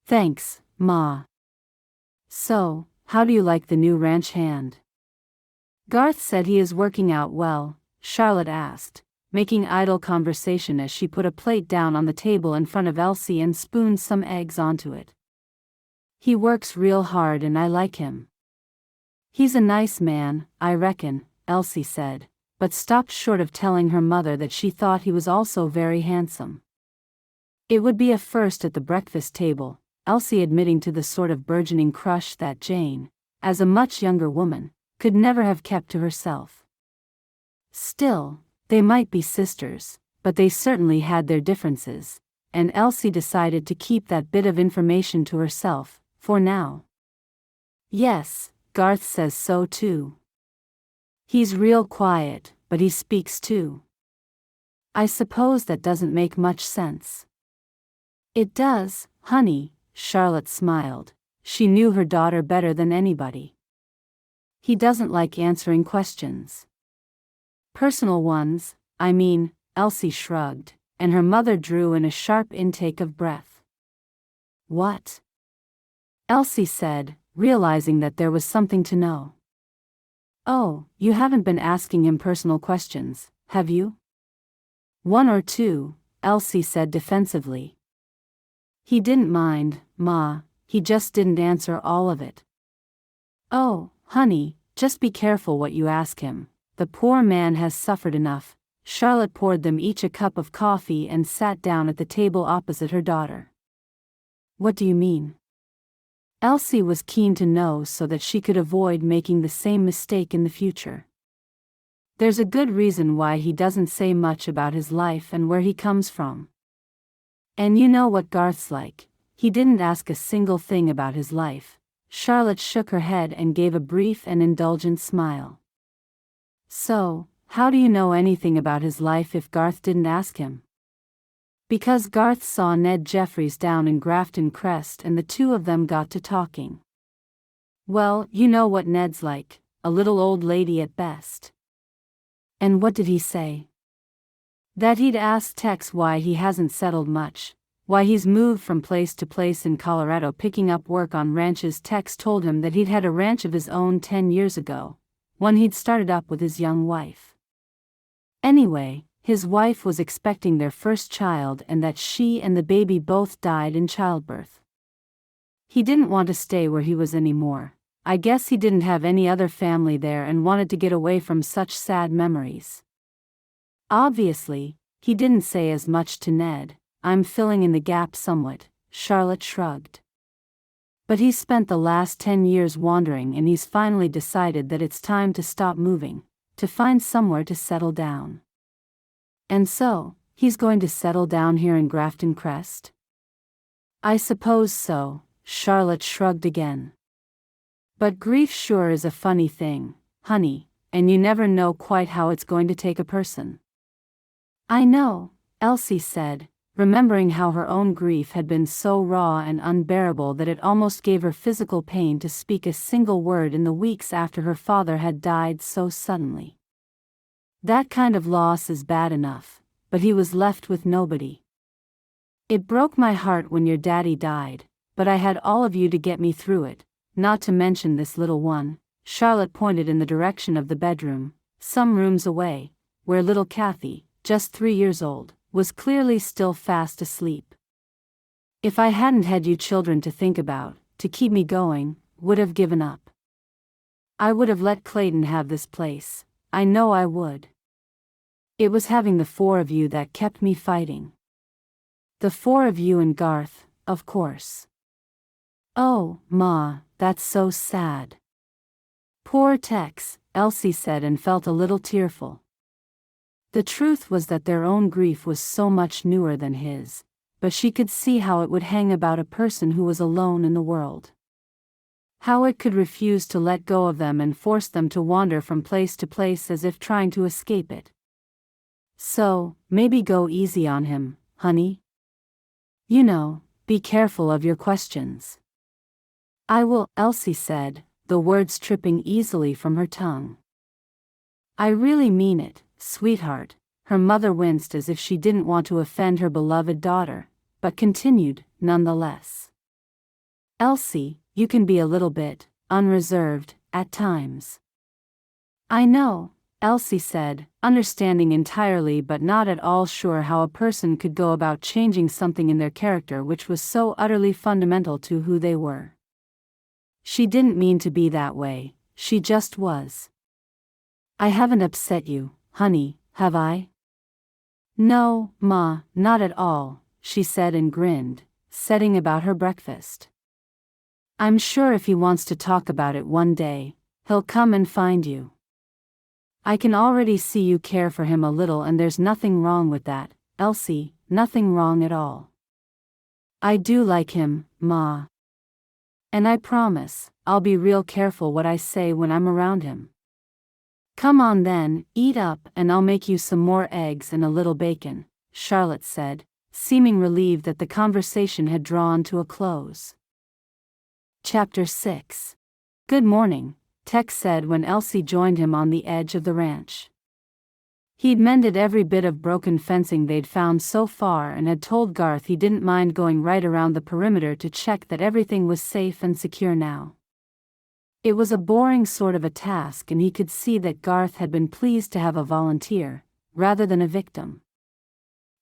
Thanks, Ma. So, how do you like the new ranch hand? Garth said he is working out well, Charlotte asked, making idle conversation as she put a plate down on the table in front of Elsie and spooned some eggs onto it. He works real hard and I like him. He's a nice man, I reckon, Elsie said, but stopped short of telling her mother that she thought he was also very handsome. It would be a first at the breakfast table, Elsie admitting to the sort of burgeoning crush that Jane, as a much younger woman, could never have kept to herself. Still, they might be sisters, but they certainly had their differences, and Elsie decided to keep that bit of information to herself, for now. Yes, Garth says so too. He's real quiet, but he speaks too. I suppose that doesn't make much sense. It does, honey, Charlotte smiled. She knew her daughter better than anybody. He doesn't like answering questions. Personal ones, I mean, Elsie shrugged, and her mother drew in a sharp intake of breath. What? Elsie said, realizing that there was something to know. Oh, you haven't been asking him personal questions, have you? 1 or 2, Elsie said defensively. He didn't mind, Ma, he just didn't answer all of it. Oh, honey, just be careful what you ask him. The poor man has suffered enough. Charlotte poured them each a cup of coffee and sat down at the table opposite her daughter. What do you mean? Elsie was keen to know so that she could avoid making the same mistake in the future. There's a good reason why he doesn't say much about his life and where he comes from. And you know what Garth's like, he didn't ask a single thing about his life. Charlotte shook her head and gave a brief and indulgent smile. So, how do you know anything about his life if Garth didn't ask him? Because Garth saw Ned Jeffries down in Grafton Crest and the two of them got to talking. Well, you know what Ned's like, a little old lady at best. And what did he say? That he'd asked Tex why he hasn't settled much, why he's moved from place to place in Colorado picking up work on ranches. Tex told him that he'd had a ranch of his own 10 years ago, one he'd started up with his young wife. Anyway, his wife was expecting their first child and that she and the baby both died in childbirth. He didn't want to stay where he was anymore. I guess he didn't have any other family there and wanted to get away from such sad memories. Obviously, he didn't say as much to Ned. I'm filling in the gap somewhat, Charlotte shrugged. But he's spent the last 10 years wandering and he's finally decided that it's time to stop moving, to find somewhere to settle down. And so, he's going to settle down here in Grafton Crest? I suppose so, Charlotte shrugged again. But grief sure is a funny thing, honey, and you never know quite how it's going to take a person. I know, Elsie said, remembering how her own grief had been so raw and unbearable that it almost gave her physical pain to speak a single word in the weeks after her father had died so suddenly. That kind of loss is bad enough, but he was left with nobody. It broke my heart when your daddy died, but I had all of you to get me through it, not to mention this little one. Charlotte pointed in the direction of the bedroom, some rooms away, where little Kathy, just 3 years old, was clearly still fast asleep. If I hadn't had you children to think about, to keep me going, would have given up. I would have let Clayton have this place, I know I would. It was having the 4 of you that kept me fighting. The 4 of you and Garth, of course. Oh, Ma, that's so sad. Poor Tex, Elsie said and felt a little tearful. The truth was that their own grief was so much newer than his, but she could see how it would hang about a person who was alone in the world. How it could refuse to let go of them and force them to wander from place to place as if trying to escape it. So, maybe go easy on him, honey. You know, be careful of your questions. I will, Elsie said, the words tripping easily from her tongue. I really mean it, sweetheart. Her mother winced as if she didn't want to offend her beloved daughter, but continued, nonetheless. Elsie, you can be a little bit unreserved at times. I know, Elsie said, understanding entirely but not at all sure how a person could go about changing something in their character which was so utterly fundamental to who they were. She didn't mean to be that way, she just was. I haven't upset you, honey, have I? No, Ma, not at all, she said and grinned, setting about her breakfast. I'm sure if he wants to talk about it one day, he'll come and find you. I can already see you care for him a little and there's nothing wrong with that, Elsie, nothing wrong at all. I do like him, Ma. And I promise, I'll be real careful what I say when I'm around him. Come on then, eat up and I'll make you some more eggs and a little bacon, Charlotte said, seeming relieved that the conversation had drawn to a close. Chapter 6. Good morning, Tex said when Elsie joined him on the edge of the ranch. He'd mended every bit of broken fencing they'd found so far and had told Garth he didn't mind going right around the perimeter to check that everything was safe and secure now. It was a boring sort of a task and he could see that Garth had been pleased to have a volunteer, rather than a victim.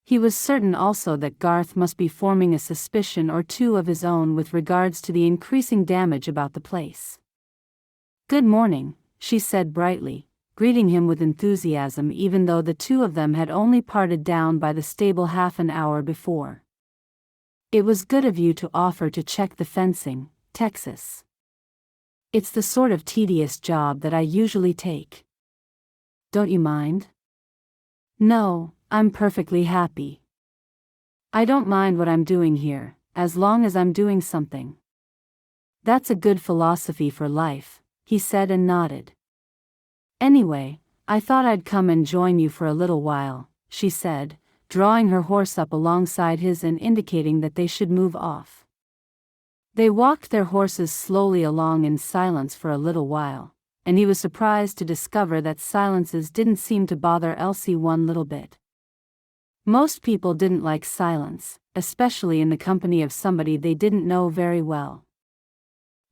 He was certain also that Garth must be forming a suspicion or two of his own with regards to the increasing damage about the place. Good morning, she said brightly, greeting him with enthusiasm even though the two of them had only parted down by the stable half an hour before. It was good of you to offer to check the fencing, Texas. It's the sort of tedious job that I usually take. Don't you mind? No, I'm perfectly happy. I don't mind what I'm doing here, as long as I'm doing something. That's a good philosophy for life, he said and nodded. Anyway, I thought I'd come and join you for a little while, she said, drawing her horse up alongside his and indicating that they should move off. They walked their horses slowly along in silence for a little while, and he was surprised to discover that silences didn't seem to bother Elsie one little bit. Most people didn't like silence, especially in the company of somebody they didn't know very well.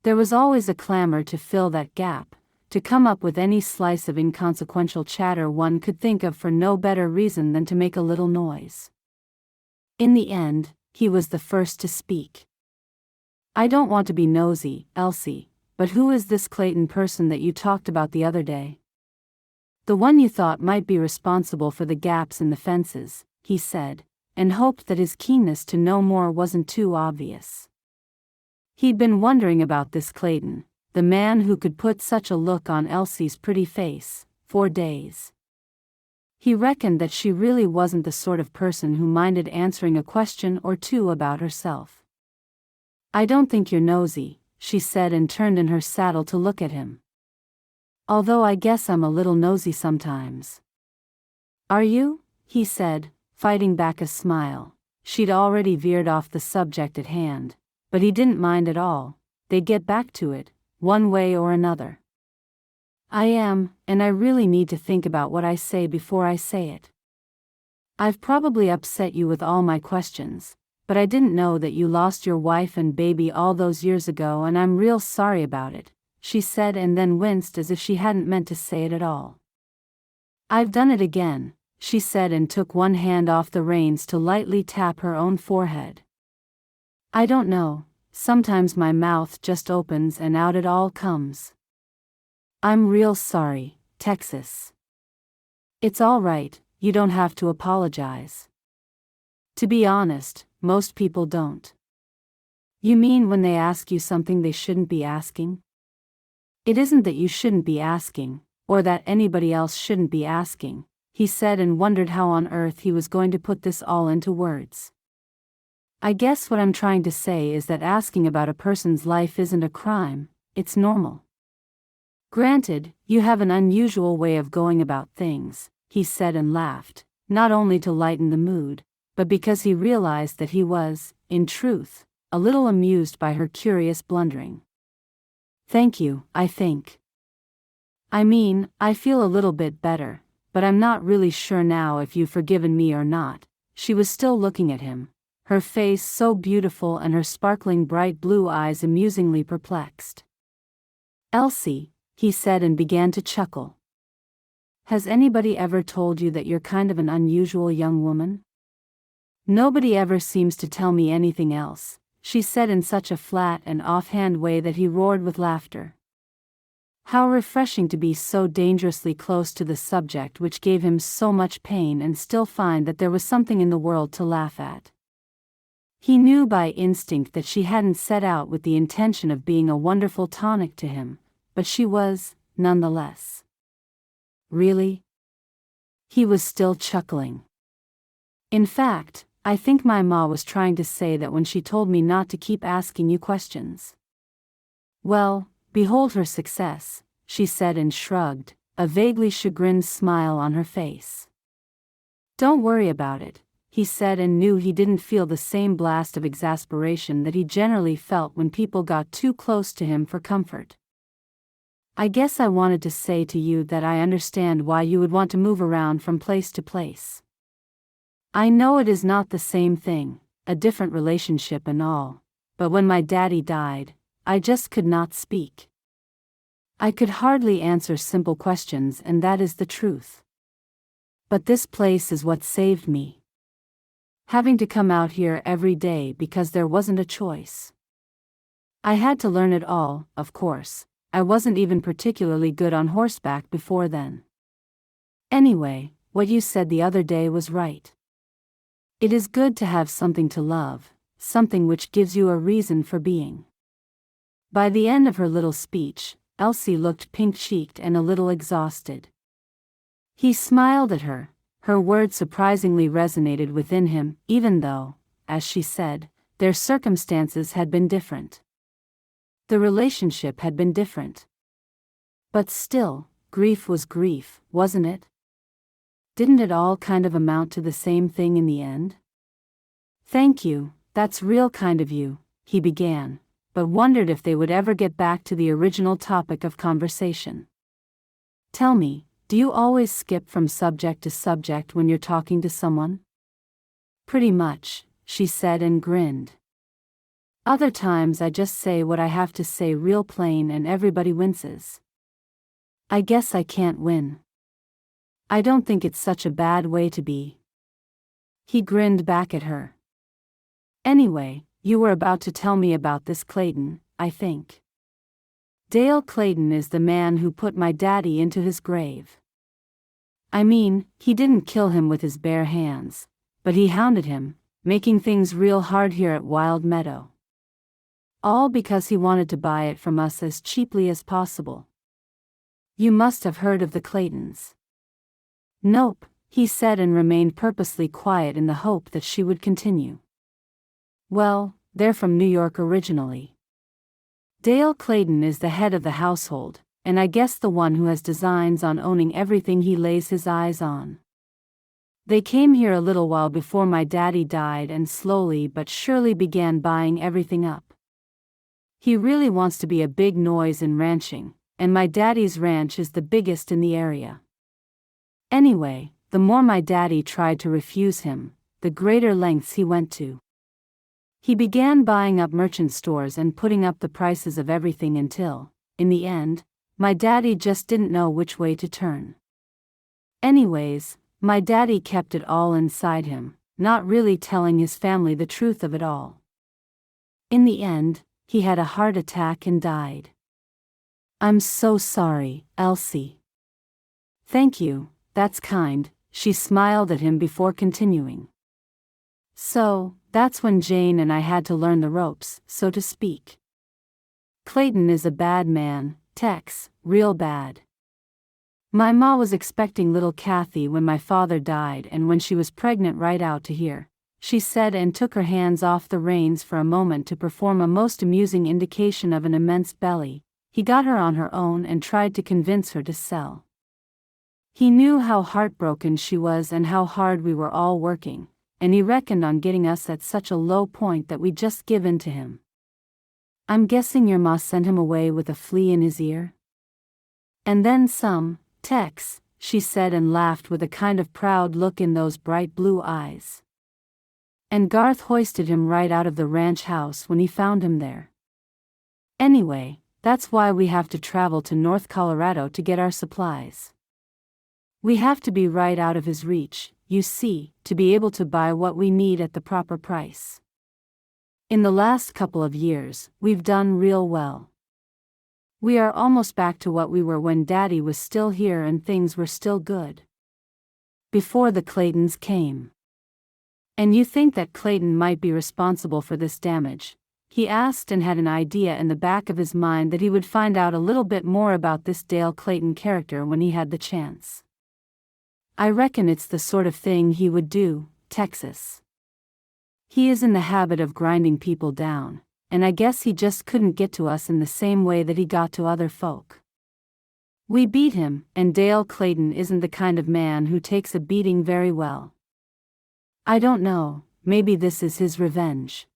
There was always a clamor to fill that gap, to come up with any slice of inconsequential chatter one could think of for no better reason than to make a little noise. In the end, he was the first to speak. I don't want to be nosy, Elsie, but who is this Clayton person that you talked about the other day? The one you thought might be responsible for the gaps in the fences, he said, and hoped that his keenness to know more wasn't too obvious. He'd been wondering about this Clayton, the man who could put such a look on Elsie's pretty face, for days. He reckoned that she really wasn't the sort of person who minded answering a question or two about herself. I don't think you're nosy, she said and turned in her saddle to look at him. Although I guess I'm a little nosy sometimes. Are you? He said, fighting back a smile. She'd already veered off the subject at hand, but he didn't mind at all. They'd get back to it, one way or another. I am, and I really need to think about what I say before I say it. I've probably upset you with all my questions, but I didn't know that you lost your wife and baby all those years ago, and I'm real sorry about it, she said and then winced as if she hadn't meant to say it at all. I've done it again, she said and took one hand off the reins to lightly tap her own forehead. I don't know, sometimes my mouth just opens and out it all comes. I'm real sorry, Texas. It's all right, you don't have to apologize. To be honest, most people don't. You mean when they ask you something they shouldn't be asking? It isn't that you shouldn't be asking, or that anybody else shouldn't be asking, he said and wondered how on earth he was going to put this all into words. I guess what I'm trying to say is that asking about a person's life isn't a crime, it's normal. Granted, you have an unusual way of going about things, he said and laughed, not only to lighten the mood, but because he realized that he was, in truth, a little amused by her curious blundering. Thank you, I think. I mean, I feel a little bit better, but I'm not really sure now if you've forgiven me or not. She was still looking at him, her face so beautiful and her sparkling bright blue eyes amusingly perplexed. Elsie, he said and began to chuckle. Has anybody ever told you that you're kind of an unusual young woman? Nobody ever seems to tell me anything else, she said in such a flat and offhand way that he roared with laughter. How refreshing to be so dangerously close to the subject which gave him so much pain and still find that there was something in the world to laugh at. He knew by instinct that she hadn't set out with the intention of being a wonderful tonic to him, but she was, nonetheless. Really? He was still chuckling. In fact, I think my ma was trying to say that when she told me not to keep asking you questions. Well, behold her success, she said and shrugged, a vaguely chagrined smile on her face. Don't worry about it, he said and knew he didn't feel the same blast of exasperation that he generally felt when people got too close to him for comfort. I guess I wanted to say to you that I understand why you would want to move around from place to place. I know it is not the same thing, a different relationship and all, but when my daddy died, I just could not speak. I could hardly answer simple questions, and that is the truth. But this place is what saved me. Having to come out here every day because there wasn't a choice. I had to learn it all, of course. I wasn't even particularly good on horseback before then. Anyway, what you said the other day was right. It is good to have something to love, something which gives you a reason for being. By the end of her little speech, Elsie looked pink-cheeked and a little exhausted. He smiled at her. Her words surprisingly resonated within him, even though, as she said, their circumstances had been different. The relationship had been different. But still, grief was grief, wasn't it? Didn't it all kind of amount to the same thing in the end? "Thank you, that's real kind of you," he began, but wondered if they would ever get back to the original topic of conversation. "Tell me, do you always skip from subject to subject when you're talking to someone?" "Pretty much," she said and grinned. "Other times I just say what I have to say real plain and everybody winces. I guess I can't win. I don't think it's such a bad way to be." He grinned back at her. "Anyway, you were about to tell me about this Clayton, I think." "Dale Clayton is the man who put my daddy into his grave. I mean, he didn't kill him with his bare hands, but he hounded him, making things real hard here at Wild Meadow. All because he wanted to buy it from us as cheaply as possible. You must have heard of the Claytons." "Nope," he said and remained purposely quiet in the hope that she would continue. "Well, they're from New York originally. Dale Clayton is the head of the household, and I guess the one who has designs on owning everything he lays his eyes on. They came here a little while before my daddy died and slowly but surely began buying everything up. He really wants to be a big noise in ranching, and my daddy's ranch is the biggest in the area. Anyway, the more my daddy tried to refuse him, the greater lengths he went to. He began buying up merchant stores and putting up the prices of everything until, in the end, my daddy just didn't know which way to turn. Anyways, my daddy kept it all inside him, not really telling his family the truth of it all. In the end, he had a heart attack and died." "I'm so sorry, Elsie." "Thank you, that's kind," she smiled at him before continuing. "So, that's when Jane and I had to learn the ropes, so to speak. Clayton is a bad man, Tex, real bad. My ma was expecting little Kathy when my father died, and when she was pregnant right out to here," she said and took her hands off the reins for a moment to perform a most amusing indication of an immense belly. He got her on her own and tried to convince her to sell. He knew how heartbroken she was and how hard we were all working, and he reckoned on getting us at such a low point that we'd just give in to him. "I'm guessing your ma sent him away with a flea in his ear?" "And then some, Tex," she said and laughed with a kind of proud look in those bright blue eyes. "And Garth hoisted him right out of the ranch house when he found him there. Anyway, that's why we have to travel to North Colorado to get our supplies. We have to be right out of his reach, you see, to be able to buy what we need at the proper price. In the last couple of years, we've done real well. We are almost back to what we were when Daddy was still here and things were still good. Before the Claytons came." "And you think that Clayton might be responsible for this damage?" he asked, and had an idea in the back of his mind that he would find out a little bit more about this Dale Clayton character when he had the chance. "I reckon it's the sort of thing he would do, Texas. He is in the habit of grinding people down, and I guess he just couldn't get to us in the same way that he got to other folk. We beat him, and Dale Clayton isn't the kind of man who takes a beating very well. I don't know, maybe this is his revenge.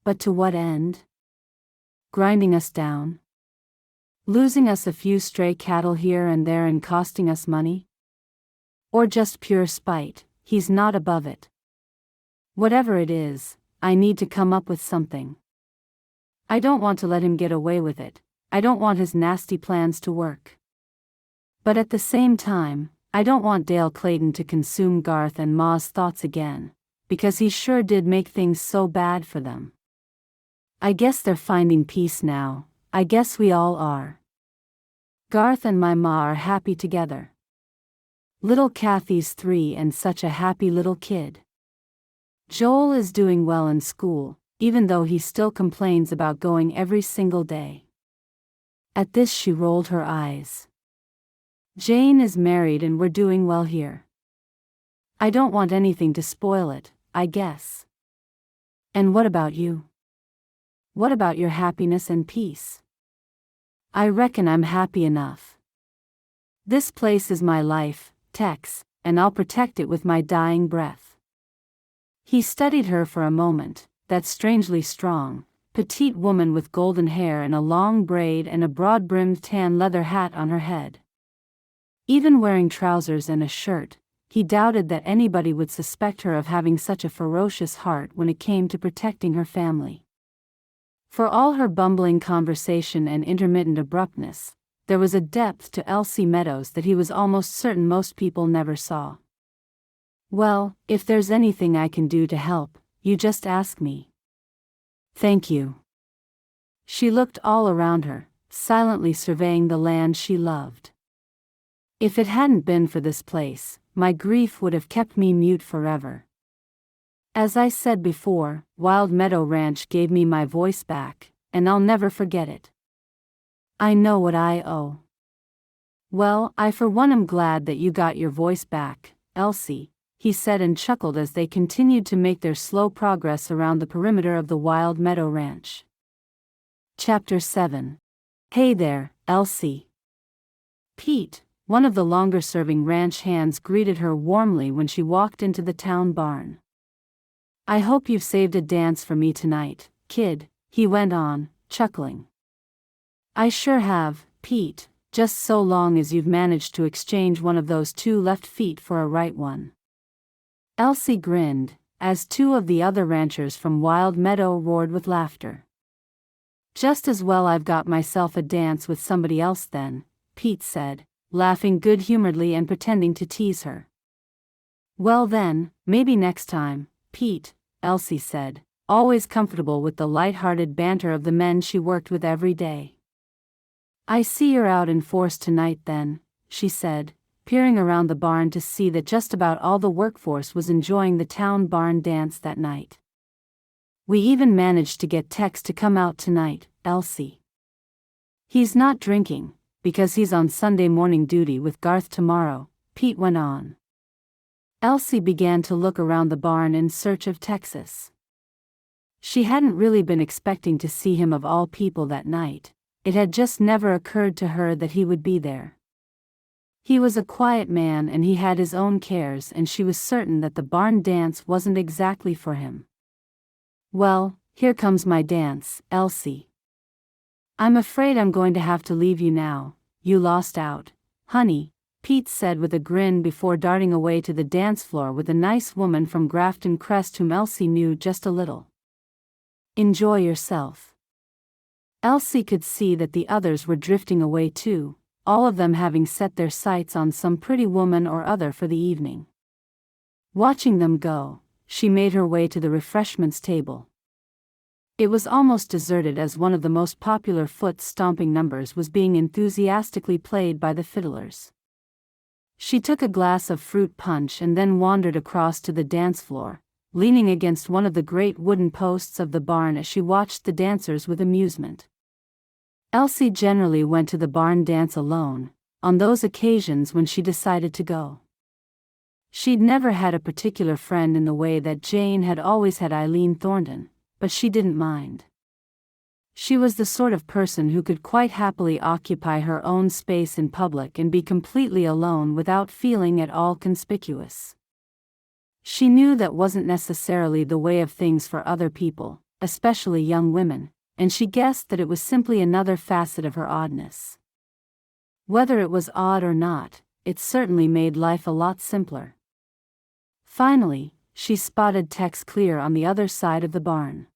But to what end? Grinding us down? Losing us a few stray cattle here and there and costing us money? Or just pure spite? He's not above it. Whatever it is, I need to come up with something. I don't want to let him get away with it. I don't want his nasty plans to work. But at the same time, I don't want Dale Clayton to consume Garth and Ma's thoughts again, because he sure did make things so bad for them. I guess they're finding peace now. I guess we all are. Garth and my ma are happy together. Little Kathy's 3 and such a happy little kid. Joel is doing well in school, even though he still complains about going every single day." At this she rolled her eyes. "Jane is married and we're doing well here. I don't want anything to spoil it, I guess. And what about you? What about your happiness and peace? I reckon I'm happy enough. This place is my life, Tex, and I'll protect it with my dying breath. He studied her for a moment, that strangely strong, petite woman with golden hair and a long braid and a broad-brimmed tan leather hat on her head. Even wearing trousers and a shirt, he doubted that anybody would suspect her of having such a ferocious heart when it came to protecting her family. For all her bumbling conversation and intermittent abruptness, there was a depth to Elsie Meadows that he was almost certain most people never saw. Well, if there's anything I can do to help, you just ask me. Thank you. She looked all around her, silently surveying the land she loved. If it hadn't been for this place, my grief would have kept me mute forever. As I said before, Wild Meadow Ranch gave me my voice back, and I'll never forget it. I know what I owe. Well, I for one am glad that you got your voice back, Elsie, he said and chuckled as they continued to make their slow progress around the perimeter of the Wild Meadow Ranch. Chapter 7. Hey there, Elsie. Pete, one of the longer-serving ranch hands, greeted her warmly when she walked into the town barn. I hope you've saved a dance for me tonight, kid, he went on, chuckling. I sure have, Pete, just so long as you've managed to exchange one of those two left feet for a right one. Elsie grinned, as two of the other ranchers from Wild Meadow roared with laughter. Just as well I've got myself a dance with somebody else then, Pete said, laughing good-humoredly and pretending to tease her. Well then, maybe next time, Pete, Elsie said, always comfortable with the light-hearted banter of the men she worked with every day. I see you're out in force tonight then, she said, peering around the barn to see that just about all the workforce was enjoying the town barn dance that night. We even managed to get Tex to come out tonight, Elsie. He's not drinking, because he's on Sunday morning duty with Garth tomorrow, Pete went on. Elsie began to look around the barn in search of Texas. She hadn't really been expecting to see him of all people that night. It had just never occurred to her that he would be there. He was a quiet man and he had his own cares, and she was certain that the barn dance wasn't exactly for him. Well, here comes my dance, Elsie. I'm afraid I'm going to have to leave you now, you lost out, honey, Pete said with a grin before darting away to the dance floor with a nice woman from Grafton Crest whom Elsie knew just a little. Enjoy yourself. Elsie could see that the others were drifting away too, all of them having set their sights on some pretty woman or other for the evening. Watching them go, she made her way to the refreshments table. It was almost deserted as one of the most popular foot-stomping numbers was being enthusiastically played by the fiddlers. She took a glass of fruit punch and then wandered across to the dance floor, leaning against one of the great wooden posts of the barn as she watched the dancers with amusement. Elsie generally went to the barn dance alone, on those occasions when she decided to go. She'd never had a particular friend in the way that Jane had always had Eileen Thornton, but she didn't mind. She was the sort of person who could quite happily occupy her own space in public and be completely alone without feeling at all conspicuous. She knew that wasn't necessarily the way of things for other people, especially young women, and she guessed that it was simply another facet of her oddness. Whether it was odd or not, it certainly made life a lot simpler. Finally, she spotted Tex clear on the other side of the barn.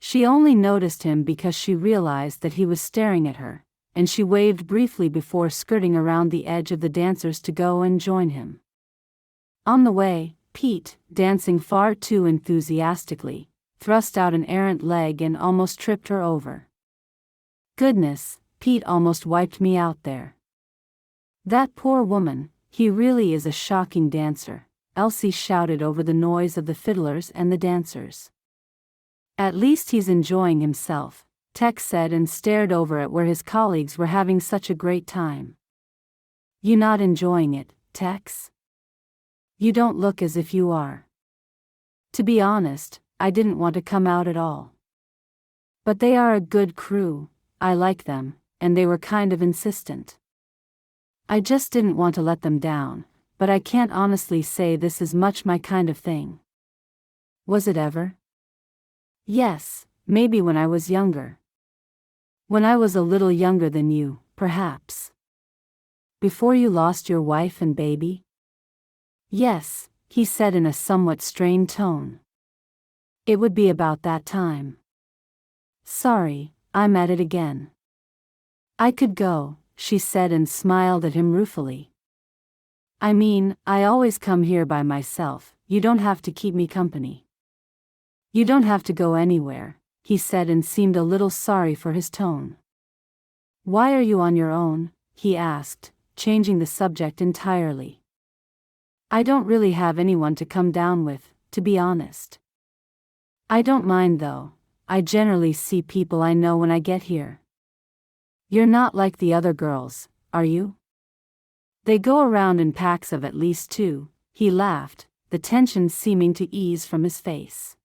She only noticed him because she realized that he was staring at her, and she waved briefly before skirting around the edge of the dancers to go and join him. On the way, Pete, dancing far too enthusiastically, thrust out an errant leg and almost tripped her over. Goodness, Pete almost wiped me out there. That poor woman, he really is a shocking dancer, Elsie shouted over the noise of the fiddlers and the dancers. At least he's enjoying himself, Tex said and stared over at where his colleagues were having such a great time. You not enjoying it, Tex? You don't look as if you are. To be honest, I didn't want to come out at all. But they are a good crew, I like them, and they were kind of insistent. I just didn't want to let them down, but I can't honestly say this is much my kind of thing. Was it ever? Yes, maybe when I was younger. When I was a little younger than you, perhaps. Before you lost your wife and baby? Yes, he said in a somewhat strained tone. It would be about that time. Sorry, I'm at it again. I could go, she said and smiled at him ruefully. I mean, I always come here by myself, you don't have to keep me company. You don't have to go anywhere, he said and seemed a little sorry for his tone. Why are you on your own? He asked, changing the subject entirely. I don't really have anyone to come down with, to be honest. I don't mind though, I generally see people I know when I get here. You're not like the other girls, are you? They go around in packs of at least 2, he laughed, the tension seeming to ease from his face.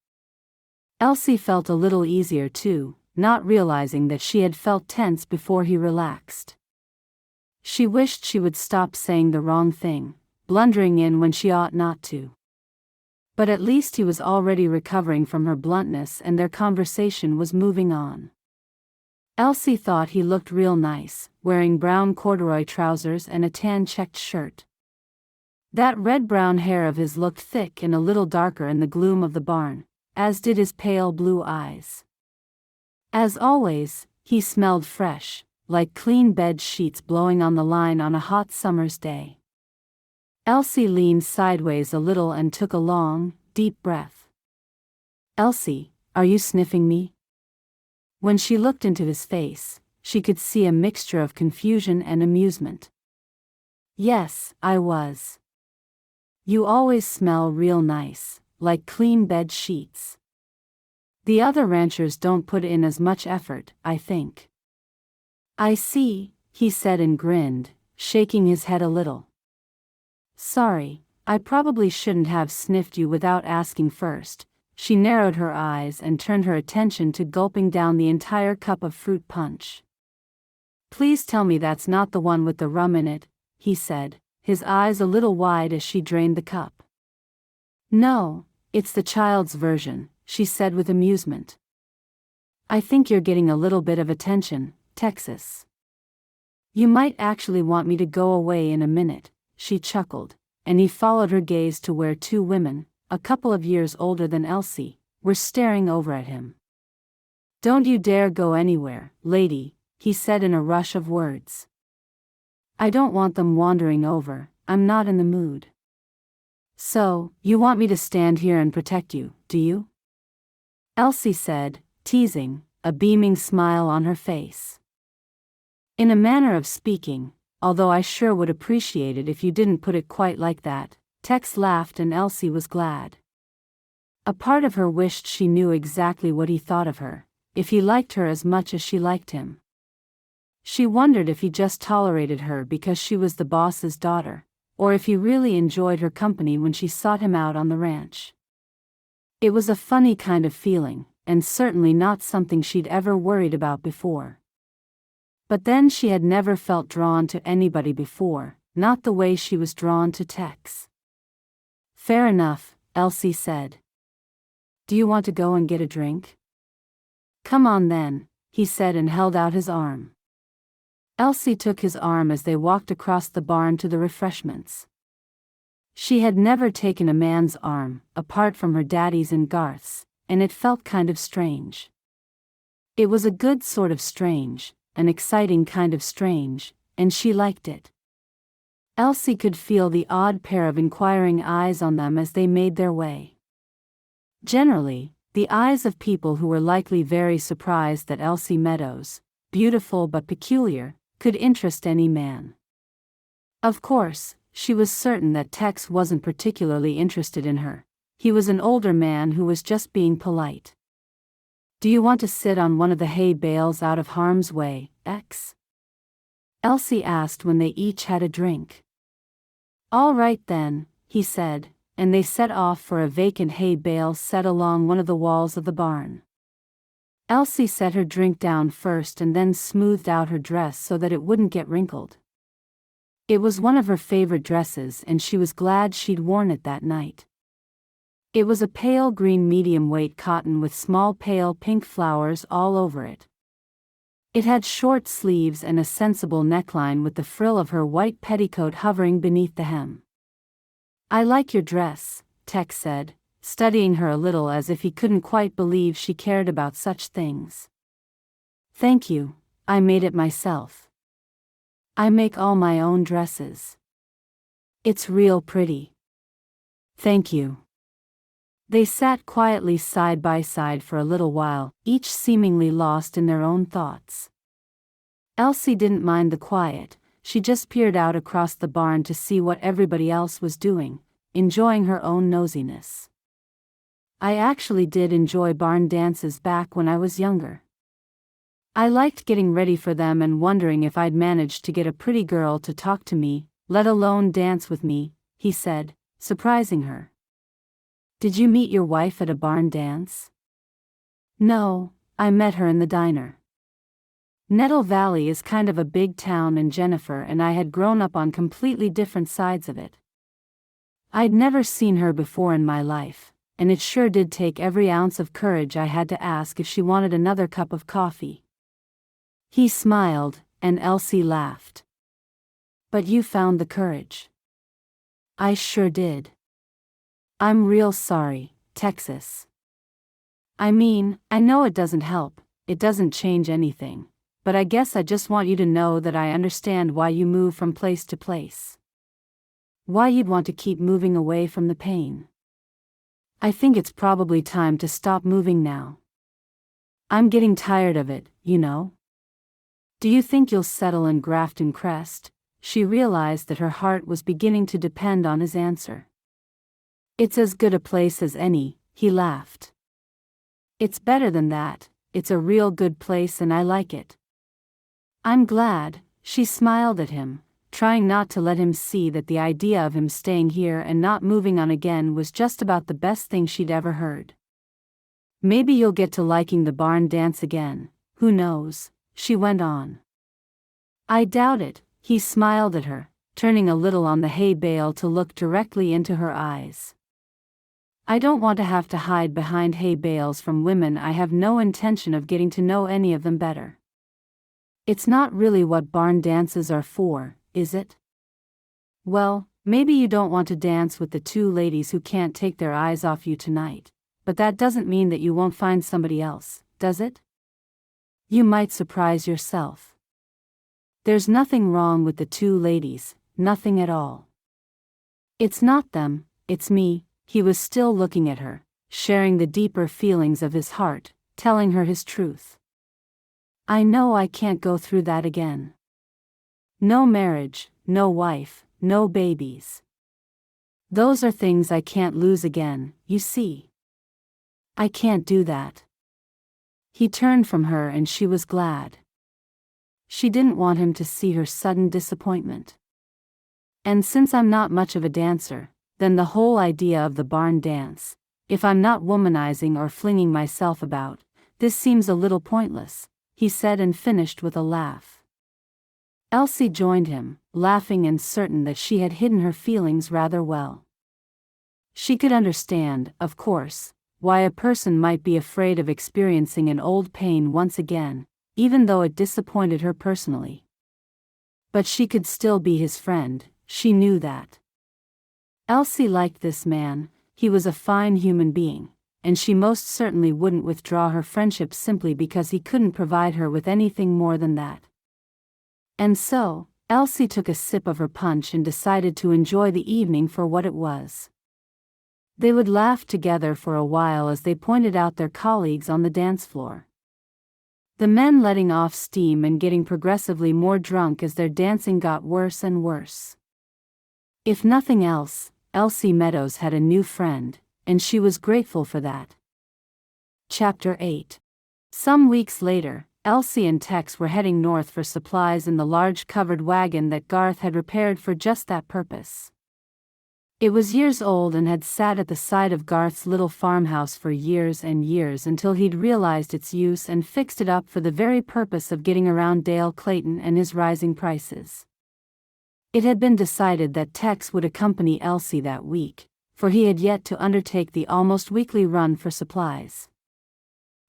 Elsie felt a little easier too, not realizing that she had felt tense before he relaxed. She wished she would stop saying the wrong thing, blundering in when she ought not to. But at least he was already recovering from her bluntness and their conversation was moving on. Elsie thought he looked real nice, wearing brown corduroy trousers and a tan checked shirt. That red-brown hair of his looked thick and a little darker in the gloom of the barn, as did his pale blue eyes. As always, he smelled fresh, like clean bed sheets blowing on the line on a hot summer's day. Elsie leaned sideways a little and took a long, deep breath. Elsie, are you sniffing me? When she looked into his face, she could see a mixture of confusion and amusement. Yes, I was. You always smell real nice, like clean bed sheets. The other ranchers don't put in as much effort, I think. I see, he said and grinned, shaking his head a little. Sorry, I probably shouldn't have sniffed you without asking first. She narrowed her eyes and turned her attention to gulping down the entire cup of fruit punch. Please tell me that's not the one with the rum in it, he said, his eyes a little wide as she drained the cup. No, it's the child's version, she said with amusement. I think you're getting a little bit of attention, Texas. You might actually want me to go away in a minute, she chuckled, and he followed her gaze to where 2 women, a couple of years older than Elsie, were staring over at him. Don't you dare go anywhere, lady, he said in a rush of words. I don't want them wandering over, I'm not in the mood. So, you want me to stand here and protect you, do you? Elsie said, teasing, a beaming smile on her face. In a manner of speaking, although I sure would appreciate it if you didn't put it quite like that, Tex laughed and Elsie was glad. A part of her wished she knew exactly what he thought of her, if he liked her as much as she liked him. She wondered if he just tolerated her because she was the boss's daughter, or if he really enjoyed her company when she sought him out on the ranch. It was a funny kind of feeling, and certainly not something she'd ever worried about before. But then she had never felt drawn to anybody before, not the way she was drawn to Tex. Fair enough, Elsie said. Do you want to go and get a drink? Come on then, he said and held out his arm. Elsie took his arm as they walked across the barn to the refreshments. She had never taken a man's arm, apart from her daddy's and Garth's, and it felt kind of strange. It was a good sort of strange, an exciting kind of strange, and she liked it. Elsie could feel the odd pair of inquiring eyes on them as they made their way. Generally, the eyes of people who were likely very surprised that Elsie Meadows, beautiful but peculiar, could interest any man. Of course, she was certain that Tex wasn't particularly interested in her. He was an older man who was just being polite. Do you want to sit on one of the hay bales out of harm's way, X? Elsie asked when they each had a drink. All right then, he said, and they set off for a vacant hay bale set along one of the walls of the barn. Elsie set her drink down first and then smoothed out her dress so that it wouldn't get wrinkled. It was one of her favorite dresses and she was glad she'd worn it that night. It was a pale green medium-weight cotton with small pale pink flowers all over it. It had short sleeves and a sensible neckline with the frill of her white petticoat hovering beneath the hem. "I like your dress," Tex said, studying her a little as if he couldn't quite believe she cared about such things. "Thank you, I made it myself. I make all my own dresses. It's real pretty." "Thank you." They sat quietly side by side for a little while, each seemingly lost in their own thoughts. Elsie didn't mind the quiet, she just peered out across the barn to see what everybody else was doing, enjoying her own nosiness. "I actually did enjoy barn dances back when I was younger. I liked getting ready for them and wondering if I'd managed to get a pretty girl to talk to me, let alone dance with me," he said, surprising her. "Did you meet your wife at a barn dance?" "No, I met her in the diner. Nettle Valley is kind of a big town and Jennifer and I had grown up on completely different sides of it. I'd never seen her before in my life, and it sure did take every ounce of courage I had to ask if she wanted another cup of coffee." He smiled, and Elsie laughed. "But you found the courage." "I sure did. I'm real sorry, Texas. I mean, I know it doesn't help, it doesn't change anything, but I guess I just want you to know that I understand why you move from place to place. Why you'd want to keep moving away from the pain. I think it's probably time to stop moving now. I'm getting tired of it, you know. Do you think you'll settle in Grafton Crest?" She realized that her heart was beginning to depend on his answer. "It's as good a place as any," he laughed. "It's better than that, it's a real good place and I like it." "I'm glad," she smiled at him, trying not to let him see that the idea of him staying here and not moving on again was just about the best thing she'd ever heard. "Maybe you'll get to liking the barn dance again, who knows," she went on. "I doubt it," he smiled at her, turning a little on the hay bale to look directly into her eyes. "I don't want to have to hide behind hay bales from women I have no intention of getting to know any of them better. It's not really what barn dances are for, is it? Well, maybe you don't want to dance with the two ladies who can't take their eyes off you tonight, but that doesn't mean that you won't find somebody else, does it? You might surprise yourself. There's nothing wrong with the two ladies, nothing at all. It's not them, it's me." He was still looking at her, sharing the deeper feelings of his heart, telling her his truth. "I know I can't go through that again. No marriage, no wife, no babies. Those are things I can't lose again, you see. I can't do that." He turned from her and she was glad. She didn't want him to see her sudden disappointment. "And since I'm not much of a dancer, then the whole idea of the barn dance, if I'm not womanizing or flinging myself about, this seems a little pointless," he said and finished with a laugh. Elsie joined him, laughing and certain that she had hidden her feelings rather well. She could understand, of course, why a person might be afraid of experiencing an old pain once again, even though it disappointed her personally. But she could still be his friend, she knew that. Elsie liked this man, he was a fine human being, and she most certainly wouldn't withdraw her friendship simply because he couldn't provide her with anything more than that. And so, Elsie took a sip of her punch and decided to enjoy the evening for what it was. They would laugh together for a while as they pointed out their colleagues on the dance floor. The men letting off steam and getting progressively more drunk as their dancing got worse and worse. If nothing else, Elsie Meadows had a new friend, and she was grateful for that. Chapter 8. Some weeks later, Elsie and Tex were heading north for supplies in the large covered wagon that Garth had repaired for just that purpose. It was years old and had sat at the side of Garth's little farmhouse for years and years until he'd realized its use and fixed it up for the very purpose of getting around Dale Clayton and his rising prices. It had been decided that Tex would accompany Elsie that week, for he had yet to undertake the almost weekly run for supplies.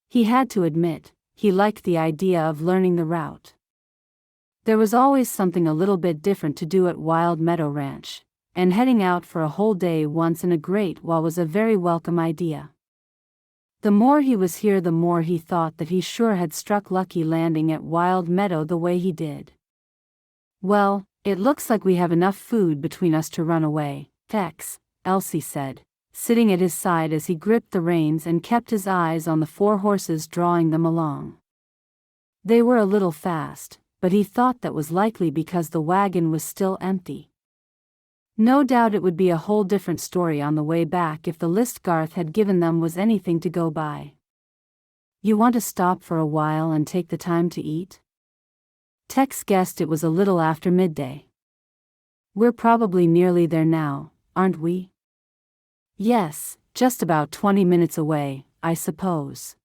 He had to admit, he liked the idea of learning the route. There was always something a little bit different to do at Wild Meadow Ranch, and heading out for a whole day once in a great while was a very welcome idea. The more he was here, the more he thought that he sure had struck lucky landing at Wild Meadow the way he did. "Well, it looks like we have enough food between us to run away, Tex," Elsie said, sitting at his side as he gripped the reins and kept his eyes on the 4 horses drawing them along. They were a little fast, but he thought that was likely because the wagon was still empty. No doubt it would be a whole different story on the way back if the list Garth had given them was anything to go by. "You want to stop for a while and take the time to eat?" Tex guessed it was a little after midday. "We're probably nearly there now, aren't we?" "Yes, just about 20 minutes away, I suppose."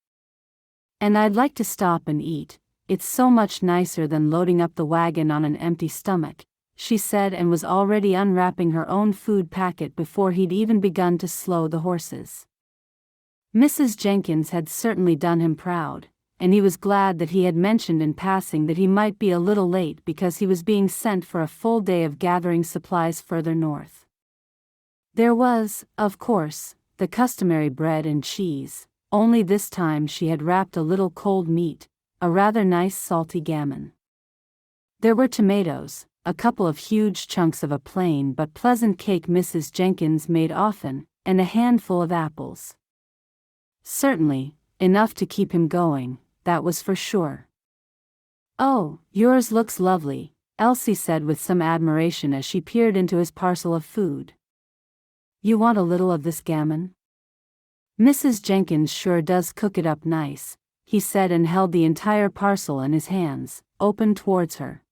"And I'd like to stop and eat. It's so much nicer than loading up the wagon on an empty stomach," she said, and was already unwrapping her own food packet before he'd even begun to slow the horses. Mrs. Jenkins had certainly done him proud, and he was glad that he had mentioned in passing that he might be a little late because he was being sent for a full day of gathering supplies further north. There was, of course, the customary bread and cheese, only this time she had wrapped a little cold meat, a rather nice salty gammon. There were tomatoes, a couple of huge chunks of a plain but pleasant cake Mrs. Jenkins made often, and a handful of apples. Certainly, enough to keep him going, that was for sure. "Oh, yours looks lovely," Elsie said with some admiration as she peered into his parcel of food. "You want a little of this gammon?" "Mrs. Jenkins sure does cook it up nice," he said, and held the entire parcel in his hands, open towards her.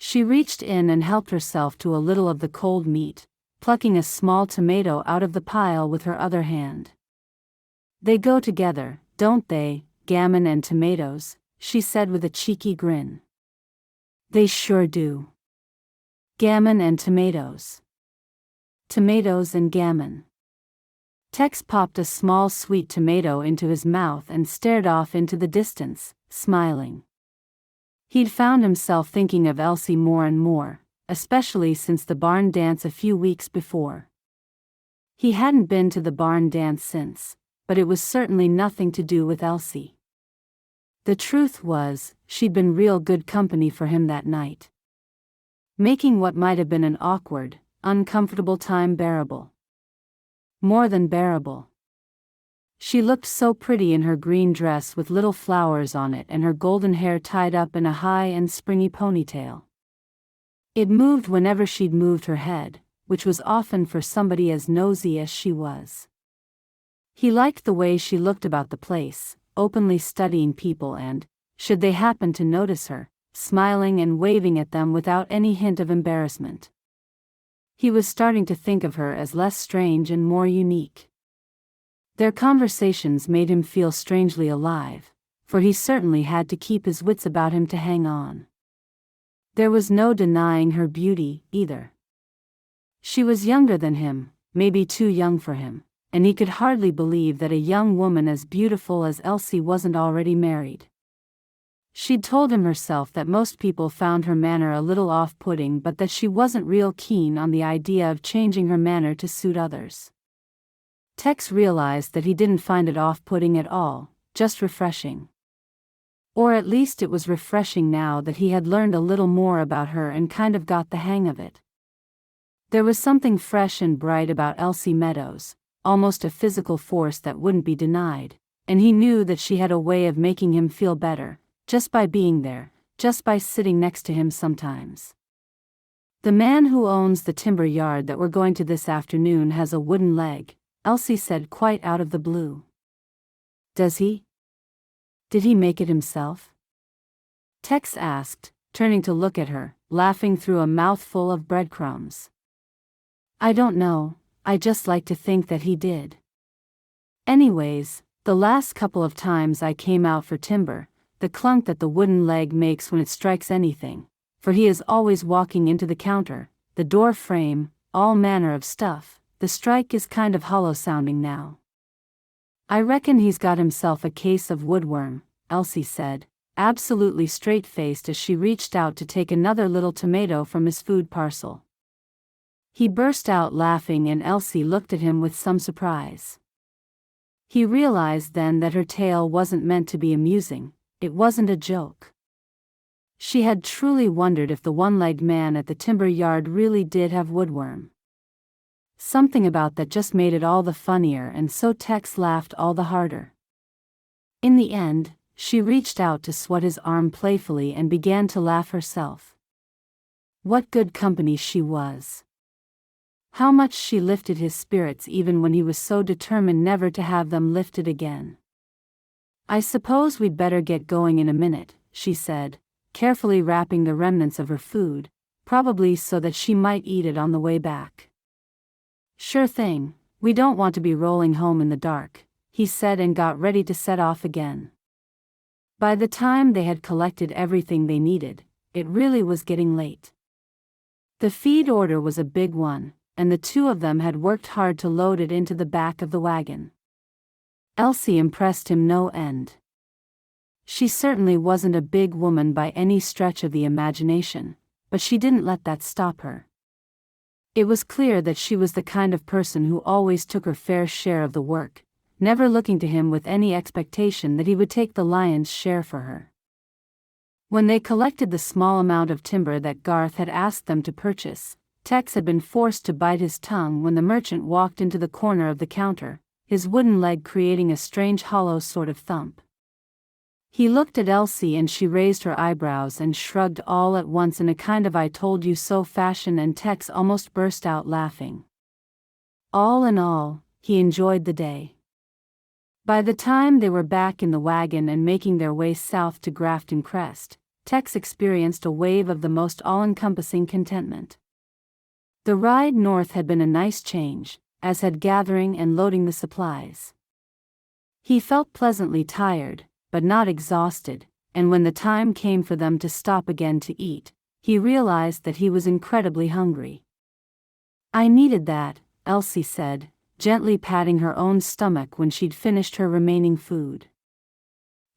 She reached in and helped herself to a little of the cold meat, plucking a small tomato out of the pile with her other hand. "They go together, don't they, gammon and tomatoes?" she said with a cheeky grin. "They sure do. Gammon and tomatoes. Tomatoes and gammon." Tex popped a small sweet tomato into his mouth and stared off into the distance, smiling. He'd found himself thinking of Elsie more and more, especially since the barn dance a few weeks before. He hadn't been to the barn dance since, but it was certainly nothing to do with Elsie. The truth was, she'd been real good company for him that night, making what might have been an awkward, uncomfortable time bearable. More than bearable. She looked so pretty in her green dress with little flowers on it and her golden hair tied up in a high and springy ponytail. It moved whenever she'd moved her head, which was often for somebody as nosy as she was. He liked the way she looked about the place, openly studying people and, should they happen to notice her, smiling and waving at them without any hint of embarrassment. He was starting to think of her as less strange and more unique. Their conversations made him feel strangely alive, for he certainly had to keep his wits about him to hang on. There was no denying her beauty, either. She was younger than him, maybe too young for him, and he could hardly believe that a young woman as beautiful as Elsie wasn't already married. She'd told him herself that most people found her manner a little off-putting, but that she wasn't real keen on the idea of changing her manner to suit others. Tex realized that he didn't find it off-putting at all, just refreshing. Or at least it was refreshing now that he had learned a little more about her and kind of got the hang of it. There was something fresh and bright about Elsie Meadows, almost a physical force that wouldn't be denied, and he knew that she had a way of making him feel better, just by being there, just by sitting next to him sometimes. "The man who owns the timber yard that we're going to this afternoon has a wooden leg," Elsie said quite out of the blue. "Does he? Did he make it himself?" Tex asked, turning to look at her, laughing through a mouthful of breadcrumbs. I don't know, I just like to think that he did. Anyways, the last couple of times I came out for timber, the clunk that the wooden leg makes when it strikes anything, for he is always walking into the counter, the door frame, all manner of stuff, the strike is kind of hollow sounding now. I reckon he's got himself a case of woodworm, Elsie said, absolutely straight-faced as she reached out to take another little tomato from his food parcel. He burst out laughing and Elsie looked at him with some surprise. He realized then that her tale wasn't meant to be amusing, it wasn't a joke. She had truly wondered if the one-legged man at the timber yard really did have woodworm. Something about that just made it all the funnier, and so Tex laughed all the harder. In the end, she reached out to swat his arm playfully and began to laugh herself. What good company she was. How much she lifted his spirits even when he was so determined never to have them lifted again. I suppose we'd better get going in a minute, she said, carefully wrapping the remnants of her food, probably so that she might eat it on the way back. Sure thing, we don't want to be rolling home in the dark, he said and got ready to set off again. By the time they had collected everything they needed, it really was getting late. The feed order was a big one, and the two of them had worked hard to load it into the back of the wagon. Elsie impressed him no end. She certainly wasn't a big woman by any stretch of the imagination, but she didn't let that stop her. It was clear that she was the kind of person who always took her fair share of the work, never looking to him with any expectation that he would take the lion's share for her. When they collected the small amount of timber that Garth had asked them to purchase, Tex had been forced to bite his tongue when the merchant walked into the corner of the counter, his wooden leg creating a strange hollow sort of thump. He looked at Elsie and she raised her eyebrows and shrugged all at once in a kind of I told you so fashion, and Tex almost burst out laughing. All in all, he enjoyed the day. By the time they were back in the wagon and making their way south to Grafton Crest, Tex experienced a wave of the most all-encompassing contentment. The ride north had been a nice change, as had gathering and loading the supplies. He felt pleasantly tired, but not exhausted, and when the time came for them to stop again to eat, he realized that he was incredibly hungry. I needed that, Elsie said, gently patting her own stomach when she'd finished her remaining food.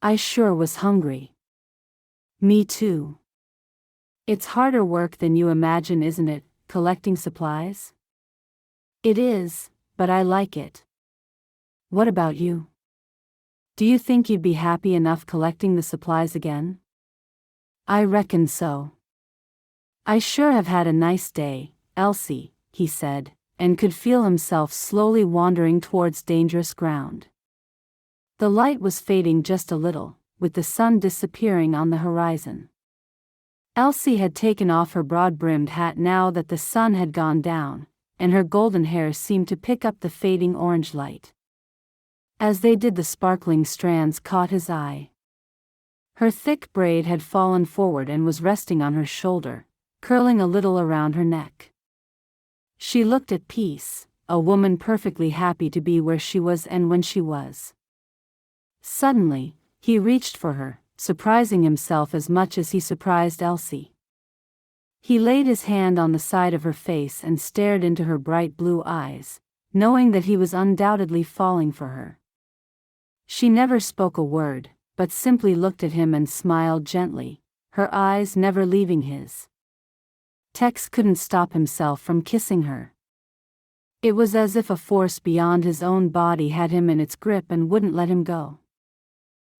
I sure was hungry. Me too. It's harder work than you imagine, isn't it, collecting supplies? It is, but I like it. What about you? Do you think you'd be happy enough collecting the supplies again? I reckon so. I sure have had a nice day, Elsie, he said, and could feel himself slowly wandering towards dangerous ground. The light was fading just a little, with the sun disappearing on the horizon. Elsie had taken off her broad-brimmed hat now that the sun had gone down, and her golden hair seemed to pick up the fading orange light. As they did, the sparkling strands caught his eye. Her thick braid had fallen forward and was resting on her shoulder, curling a little around her neck. She looked at peace, a woman perfectly happy to be where she was and when she was. Suddenly, he reached for her, surprising himself as much as he surprised Elsie. He laid his hand on the side of her face and stared into her bright blue eyes, knowing that he was undoubtedly falling for her. She never spoke a word, but simply looked at him and smiled gently, her eyes never leaving his. Tex couldn't stop himself from kissing her. It was as if a force beyond his own body had him in its grip and wouldn't let him go.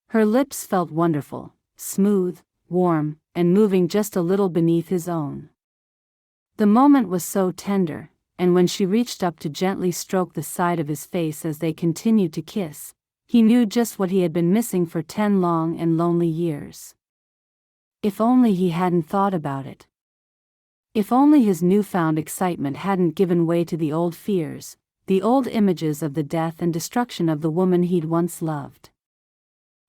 Her lips felt wonderful, smooth, warm, and moving just a little beneath his own. The moment was so tender, and when she reached up to gently stroke the side of his face as they continued to kiss, he knew just what he had been missing for 10 long and lonely years. If only he hadn't thought about it. If only his newfound excitement hadn't given way to the old fears, the old images of the death and destruction of the woman he'd once loved.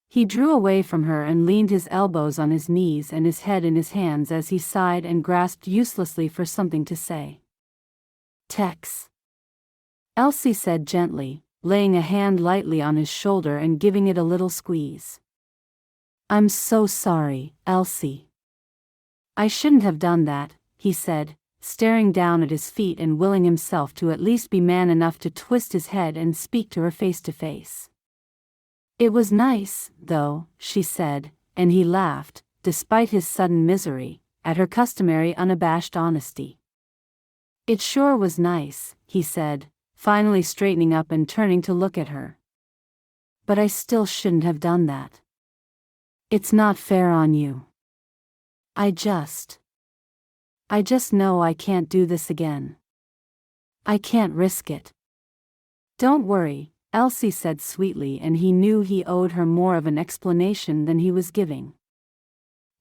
He drew away from her and leaned his elbows on his knees and his head in his hands as he sighed and grasped uselessly for something to say. Tex," Elsie said gently, laying a hand lightly on his shoulder and giving it a little squeeze. "I'm so sorry, Elsie." "I shouldn't have done that," he said, staring down at his feet and willing himself to at least be man enough to twist his head and speak to her face to face. "It was nice, though," she said, and he laughed, despite his sudden misery, at her customary unabashed honesty. "It sure was nice," he said, finally straightening up and turning to look at her. "But I still shouldn't have done that. It's not fair on you. I just know I can't do this again. I can't risk it." "Don't worry," Elsie said sweetly, and he knew he owed her more of an explanation than he was giving.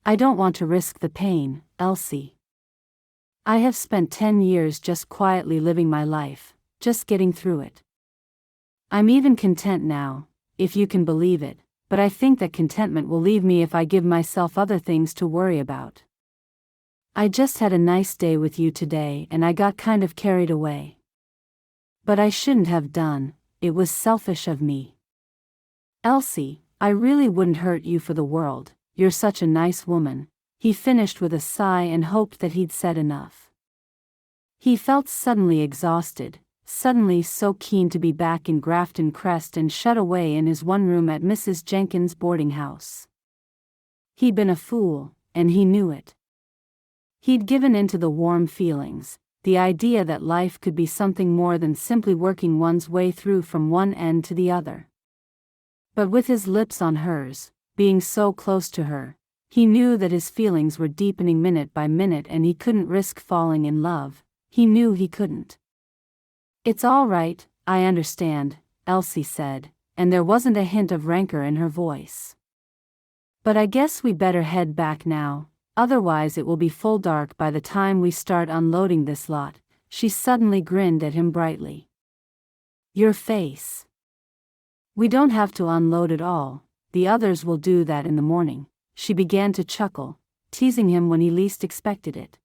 "I don't want to risk the pain, Elsie. I have spent 10 years just quietly living my life, just getting through it. I'm even content now, if you can believe it, but I think that contentment will leave me if I give myself other things to worry about. I just had a nice day with you today and I got kind of carried away. But I shouldn't have done, it was selfish of me. Elsie, I really wouldn't hurt you for the world, you're such a nice woman," he finished with a sigh and hoped that he'd said enough. He felt suddenly exhausted, suddenly so keen to be back in Grafton Crest and shut away in his one room at Mrs. Jenkins' boarding house. He'd been a fool, and he knew it. He'd given in to the warm feelings, the idea that life could be something more than simply working one's way through from one end to the other. But with his lips on hers, being so close to her, he knew that his feelings were deepening minute by minute and he couldn't risk falling in love. He knew he couldn't. "It's all right, I understand," Elsie said, and there wasn't a hint of rancor in her voice. "But I guess we better head back now. Otherwise it will be full dark by the time we start unloading this lot." She suddenly grinned at him brightly. "Your face. We don't have to unload it all, the others will do that in the morning." She began to chuckle, teasing him when he least expected it.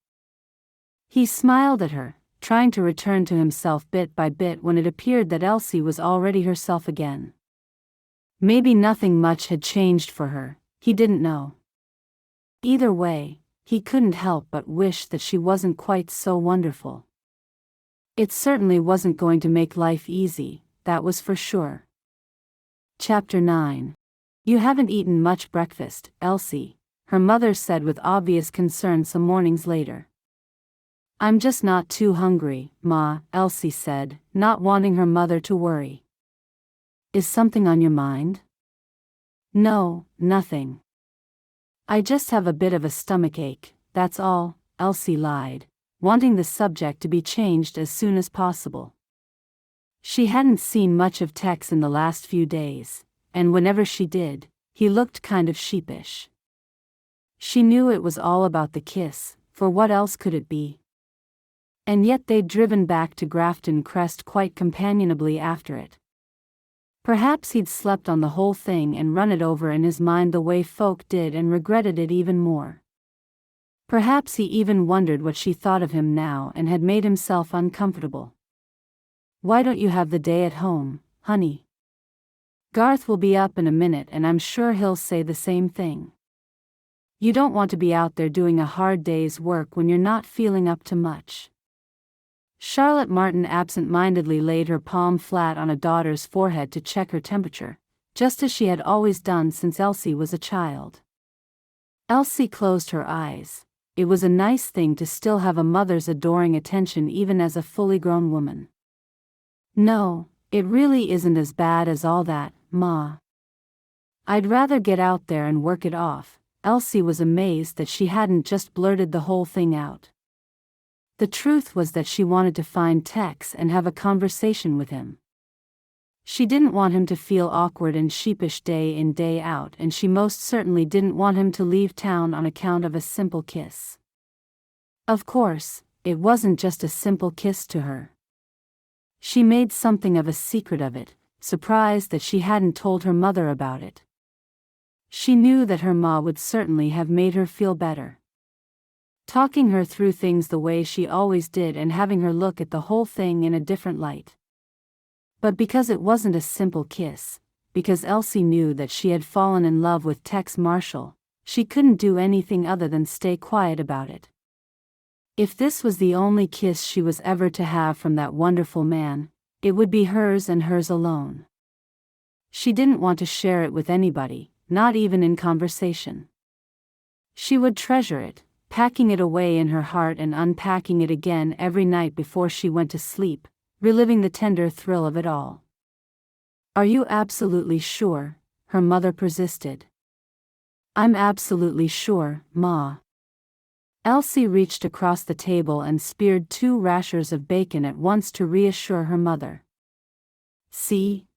He smiled at her, trying to return to himself bit by bit when it appeared that Elsie was already herself again. Maybe nothing much had changed for her, he didn't know. Either way, he couldn't help but wish that she wasn't quite so wonderful. It certainly wasn't going to make life easy, that was for sure. Chapter 9. "You haven't eaten much breakfast, Elsie," her mother said with obvious concern some mornings later. "I'm just not too hungry, Ma," Elsie said, not wanting her mother to worry. "Is something on your mind?" "No, nothing. I just have a bit of a stomachache, that's all," Elsie lied, wanting the subject to be changed as soon as possible. She hadn't seen much of Tex in the last few days, and whenever she did, he looked kind of sheepish. She knew it was all about the kiss, for what else could it be? And yet they'd driven back to Grafton Crest quite companionably after it. Perhaps he'd slept on the whole thing and run it over in his mind the way folk did and regretted it even more. Perhaps he even wondered what she thought of him now and had made himself uncomfortable. "Why don't you have the day at home, honey? Garth will be up in a minute and I'm sure he'll say the same thing. You don't want to be out there doing a hard day's work when you're not feeling up to much." Charlotte Martin absent-mindedly laid her palm flat on a daughter's forehead to check her temperature, just as she had always done since Elsie was a child. Elsie closed her eyes. It was a nice thing to still have a mother's adoring attention even as a fully grown woman. "No, it really isn't as bad as all that, Ma. I'd rather get out there and work it off." Elsie was amazed that she hadn't just blurted the whole thing out. The truth was that she wanted to find Tex and have a conversation with him. She didn't want him to feel awkward and sheepish day in day out, and she most certainly didn't want him to leave town on account of a simple kiss. Of course, it wasn't just a simple kiss to her. She made something of a secret of it, surprised that she hadn't told her mother about it. She knew that her ma would certainly have made her feel better. talking her through things the way she always did and having her look at the whole thing in a different light. But because it wasn't a simple kiss, because Elsie knew that she had fallen in love with Tex Marshall, she couldn't do anything other than stay quiet about it. If this was the only kiss she was ever to have from that wonderful man, it would be hers and hers alone. She didn't want to share it with anybody, not even in conversation. She would treasure it, packing it away in her heart and unpacking it again every night before she went to sleep, reliving the tender thrill of it all. "Are you absolutely sure?" her mother persisted. "I'm absolutely sure, Ma." Elsie reached across the table and speared 2 rashers of bacon at once to reassure her mother. "See?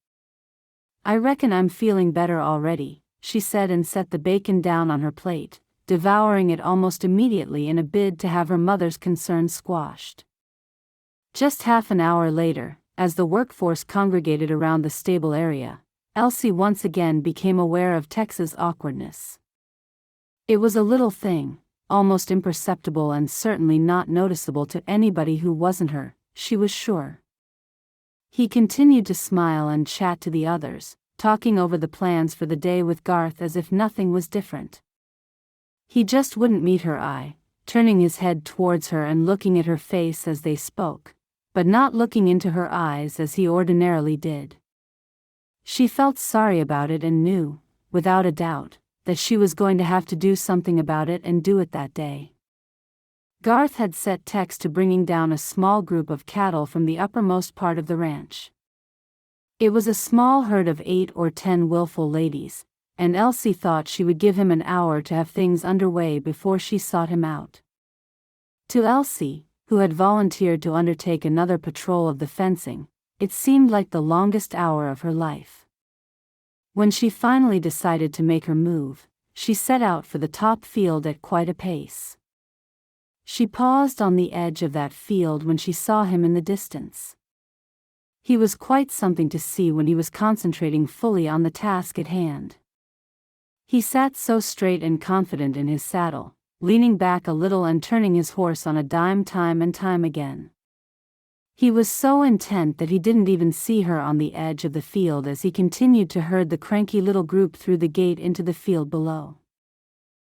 I reckon I'm feeling better already," she said and set the bacon down on her plate, devouring it almost immediately in a bid to have her mother's concerns squashed. Just half an hour later, as the workforce congregated around the stable area, Elsie once again became aware of Tex's awkwardness. It was a little thing, almost imperceptible and certainly not noticeable to anybody who wasn't her, she was sure. He continued to smile and chat to the others, talking over the plans for the day with Garth as if nothing was different. He just wouldn't meet her eye, turning his head towards her and looking at her face as they spoke, but not looking into her eyes as he ordinarily did. She felt sorry about it and knew, without a doubt, that she was going to have to do something about it and do it that day. Garth had set Tex to bringing down a small group of cattle from the uppermost part of the ranch. It was a small herd of 8 or 10 willful ladies, and Elsie thought she would give him an hour to have things underway before she sought him out. To Elsie, who had volunteered to undertake another patrol of the fencing, it seemed like the longest hour of her life. When she finally decided to make her move, she set out for the top field at quite a pace. She paused on the edge of that field when she saw him in the distance. He was quite something to see when he was concentrating fully on the task at hand. He sat so straight and confident in his saddle, leaning back a little and turning his horse on a dime time and time again. He was so intent that he didn't even see her on the edge of the field as he continued to herd the cranky little group through the gate into the field below.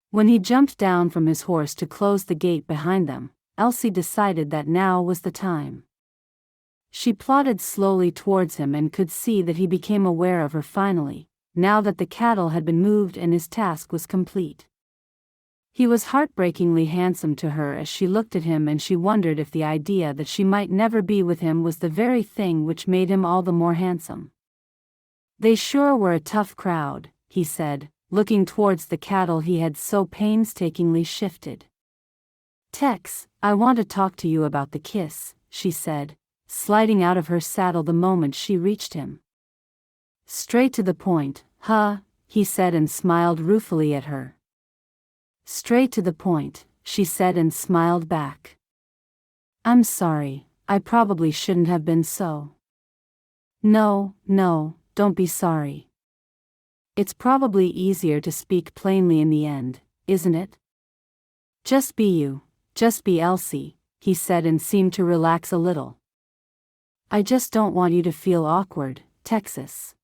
When he jumped down from his horse to close the gate behind them, Elsie decided that now was the time. She plodded slowly towards him and could see that he became aware of her finally, now that the cattle had been moved and his task was complete. He was heartbreakingly handsome to her as she looked at him, and she wondered if the idea that she might never be with him was the very thing which made him all the more handsome. "They sure were a tough crowd," he said, looking towards the cattle he had so painstakingly shifted. "Tex, I want to talk to you about the kiss," she said, sliding out of her saddle the moment she reached him. "Straight to the point, huh?" he said and smiled ruefully at her. "Straight to the point," she said and smiled back. "I'm sorry, I probably shouldn't have been so." No, don't be sorry. It's probably easier to speak plainly in the end, isn't it? Just be you, just be Elsie," he said and seemed to relax a little. "I just don't want you to feel awkward, Texas.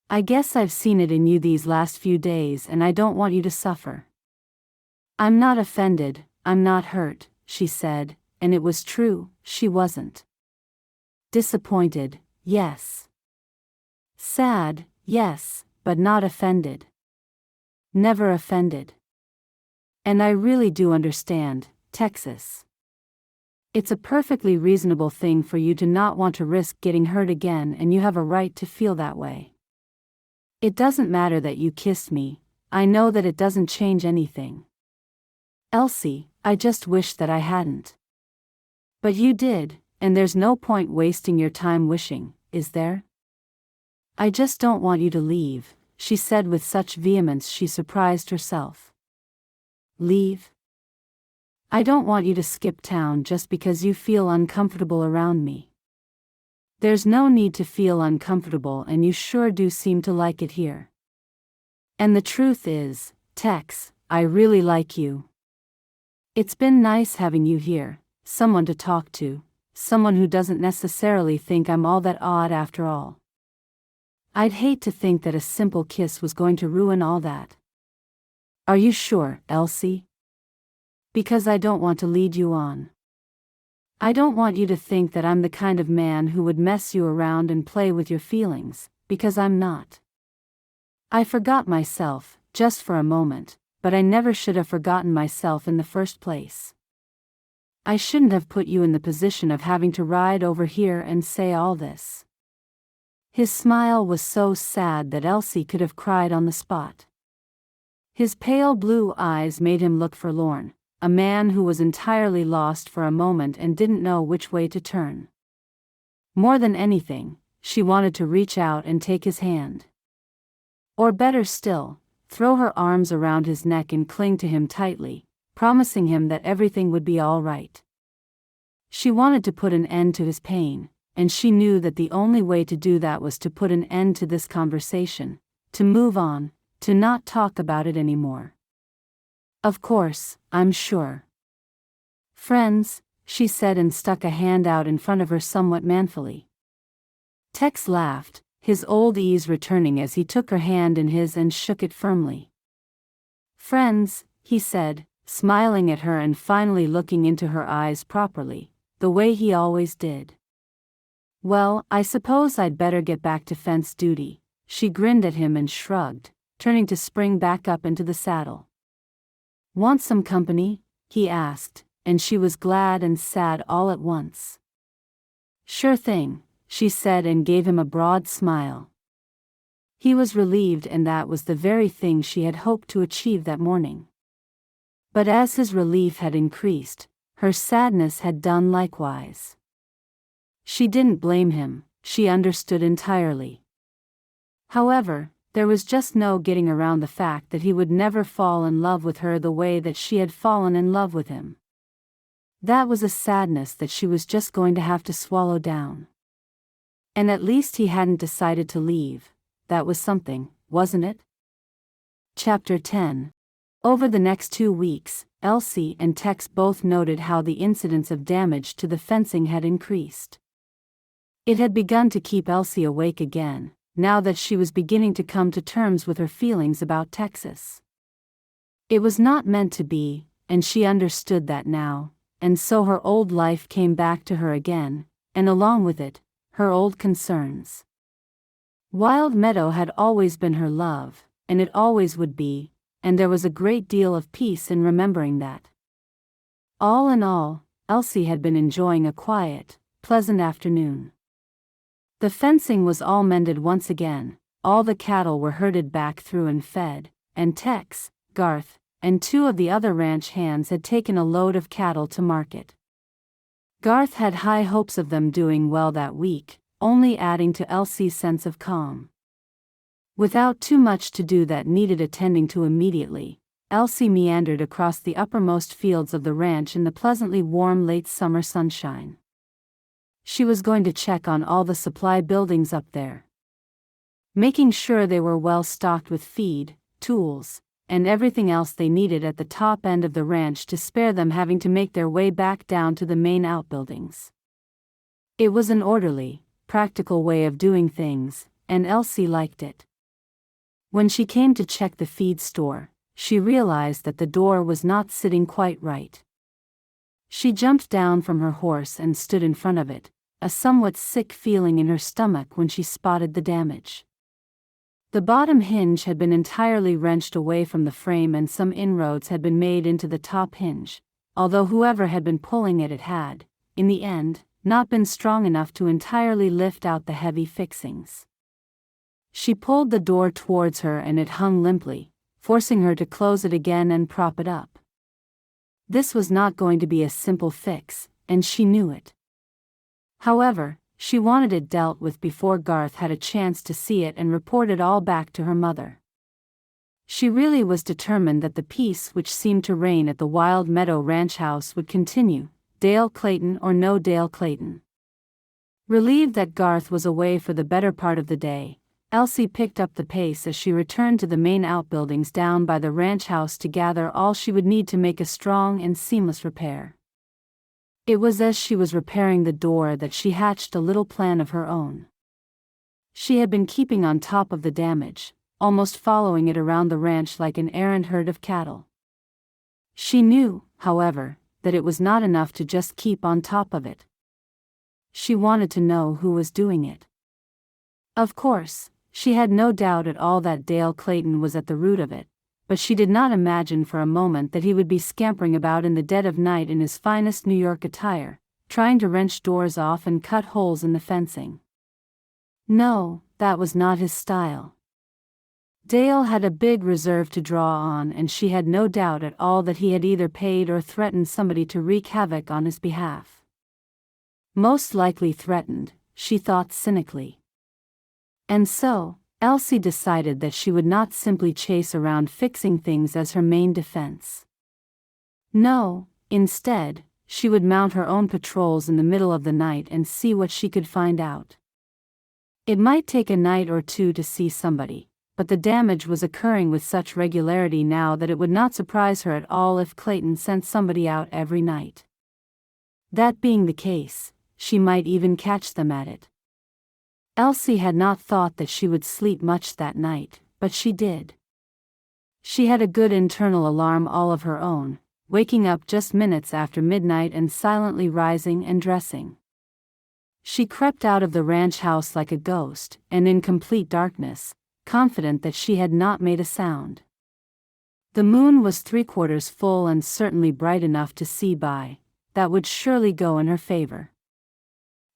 I guess I've seen it in you these last few days and I don't want you to suffer." "I'm not offended, I'm not hurt," she said, and it was true, she wasn't. Disappointed, yes. Sad, yes, but not offended. Never offended. "And I really do understand, Texas. It's a perfectly reasonable thing for you to not want to risk getting hurt again, and you have a right to feel that way. It doesn't matter that you kissed me, I know that it doesn't change anything. Elsie, I just wish that I hadn't. But you did, and there's no point wasting your time wishing, is there? I just don't want you to leave," she said with such vehemence she surprised herself. "Leave? I don't want you to skip town just because you feel uncomfortable around me. There's no need to feel uncomfortable, and you sure do seem to like it here. And the truth is, Tex, I really like you. It's been nice having you here, someone to talk to, someone who doesn't necessarily think I'm all that odd after all. I'd hate to think that a simple kiss was going to ruin all that. Are you sure, Elsie? Because I don't want to lead you on. I don't want you to think that I'm the kind of man who would mess you around and play with your feelings, because I'm not. I forgot myself, just for a moment, but I never should have forgotten myself in the first place. I shouldn't have put you in the position of having to ride over here and say all this. His smile was so sad that Elsie could have cried on the spot. His pale blue eyes made him look forlorn, a man who was entirely lost for a moment and didn't know which way to turn. More than anything, she wanted to reach out and take his hand. Or better still, throw her arms around his neck and cling to him tightly, promising him that everything would be all right. She wanted to put an end to his pain, and she knew that the only way to do that was to put an end to this conversation, to move on, to not talk about it anymore. Of course, I'm sure. Friends, she said and stuck a hand out in front of her somewhat manfully. Tex laughed, his old ease returning as he took her hand in his and shook it firmly. Friends, he said, smiling at her and finally looking into her eyes properly, the way he always did. Well, I suppose I'd better get back to fence duty, she grinned at him and shrugged, turning to spring back up into the saddle. Want some company? He asked, and she was glad and sad all at once. Sure thing, she said and gave him a broad smile. He was relieved, and that was the very thing she had hoped to achieve that morning. But as his relief had increased, her sadness had done likewise. She didn't blame him, she understood entirely. However, there was just no getting around the fact that he would never fall in love with her the way that she had fallen in love with him. That was a sadness that she was just going to have to swallow down. And at least he hadn't decided to leave. That was something, wasn't it? Chapter 10. Over the next 2 weeks, Elsie and Tex both noted how the incidence of damage to the fencing had increased. It had begun to keep Elsie awake again, now that she was beginning to come to terms with her feelings about Texas. It was not meant to be, and she understood that now, and so her old life came back to her again, and along with it, her old concerns. Wild Meadow had always been her love, and it always would be, and there was a great deal of peace in remembering that. All in all, Elsie had been enjoying a quiet, pleasant afternoon. The fencing was all mended once again, all the cattle were herded back through and fed, and Tex, Garth, and 2 of the other ranch hands had taken a load of cattle to market. Garth had high hopes of them doing well that week, only adding to Elsie's sense of calm. Without too much to do that needed attending to immediately, Elsie meandered across the uppermost fields of the ranch in the pleasantly warm late summer sunshine. She was going to check on all the supply buildings up there, making sure they were well stocked with feed, tools, and everything else they needed at the top end of the ranch to spare them having to make their way back down to the main outbuildings. It was an orderly, practical way of doing things, and Elsie liked it. When she came to check the feed store, she realized that the door was not sitting quite right. She jumped down from her horse and stood in front of it, a somewhat sick feeling in her stomach when she spotted the damage. The bottom hinge had been entirely wrenched away from the frame and some inroads had been made into the top hinge, although whoever had been pulling at it had, in the end, not been strong enough to entirely lift out the heavy fixings. She pulled the door towards her and it hung limply, forcing her to close it again and prop it up. This was not going to be a simple fix, and she knew it. However, she wanted it dealt with before Garth had a chance to see it and report it all back to her mother. She really was determined that the peace which seemed to reign at the Wild Meadow Ranch house would continue, Dale Clayton or no Dale Clayton. Relieved that Garth was away for the better part of the day, Elsie picked up the pace as she returned to the main outbuildings down by the ranch house to gather all she would need to make a strong and seamless repair. It was as she was repairing the door that she hatched a little plan of her own. She had been keeping on top of the damage, almost following it around the ranch like an errant herd of cattle. She knew, however, that it was not enough to just keep on top of it. She wanted to know who was doing it. Of course, she had no doubt at all that Dale Clayton was at the root of it, but she did not imagine for a moment that he would be scampering about in the dead of night in his finest New York attire, trying to wrench doors off and cut holes in the fencing. No, that was not his style. Dale had a big reserve to draw on, and she had no doubt at all that he had either paid or threatened somebody to wreak havoc on his behalf. Most likely threatened, she thought cynically. And so, Elsie decided that she would not simply chase around fixing things as her main defense. No, instead, she would mount her own patrols in the middle of the night and see what she could find out. It might take a night or two to see somebody, but the damage was occurring with such regularity now that it would not surprise her at all if Clayton sent somebody out every night. That being the case, she might even catch them at it. Elsie had not thought that she would sleep much that night, but she did. She had a good internal alarm all of her own, waking up just minutes after midnight and silently rising and dressing. She crept out of the ranch house like a ghost, and in complete darkness, confident that she had not made a sound. The moon was 3/4 full and certainly bright enough to see by. That would surely go in her favor.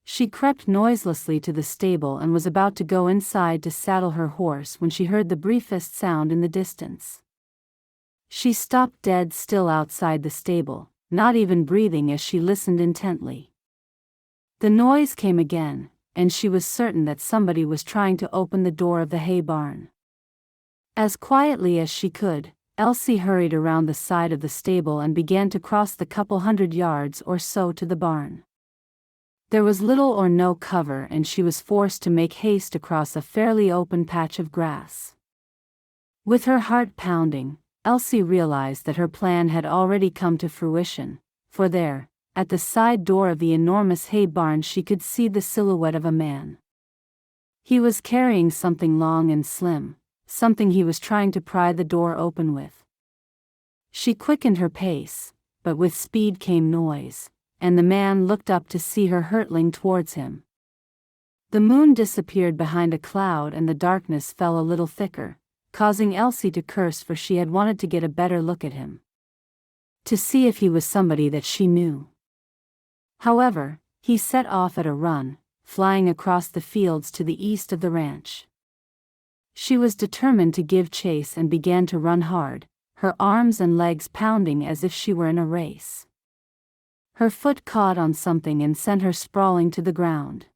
She crept noiselessly to the stable and was about to go inside to saddle her horse when she heard the briefest sound in the distance. She stopped dead still outside the stable, not even breathing as she listened intently. The noise came again, and she was certain that somebody was trying to open the door of the hay barn. As quietly as she could, Elsie hurried around the side of the stable and began to cross the couple 100 yards or so to the barn. There was little or no cover, and she was forced to make haste across a fairly open patch of grass. With her heart pounding, Elsie realized that her plan had already come to fruition, for there, at the side door of the enormous hay barn, she could see the silhouette of a man. He was carrying something long and slim, something he was trying to pry the door open with. She quickened her pace, but with speed came noise, and the man looked up to see her hurtling towards him. The moon disappeared behind a cloud and the darkness fell a little thicker, causing Elsie to curse, for she had wanted to get a better look at him. To see if he was somebody that she knew. However, he set off at a run, flying across the fields to the east of the ranch. She was determined to give chase and began to run hard, her arms and legs pounding as if she were in a race. Her foot caught on something and sent her sprawling to the ground.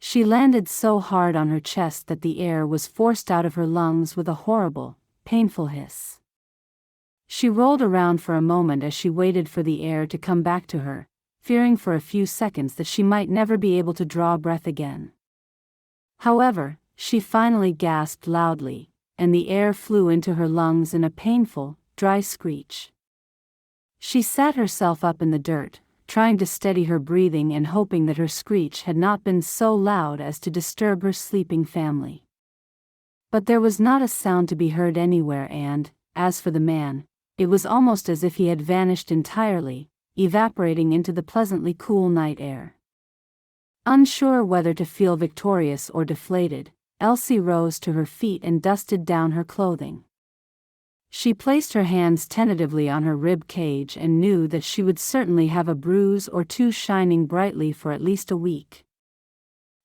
She landed so hard on her chest that the air was forced out of her lungs with a horrible, painful hiss. She rolled around for a moment as she waited for the air to come back to her, fearing for a few seconds that she might never be able to draw breath again. However, she finally gasped loudly, and the air flew into her lungs in a painful, dry screech. She sat herself up in the dirt, trying to steady her breathing and hoping that her screech had not been so loud as to disturb her sleeping family. But there was not a sound to be heard anywhere, and, as for the man, it was almost as if he had vanished entirely, evaporating into the pleasantly cool night air. Unsure whether to feel victorious or deflated, Elsie rose to her feet and dusted down her clothing. She placed her hands tentatively on her rib cage and knew that she would certainly have a bruise or two shining brightly for at least a week.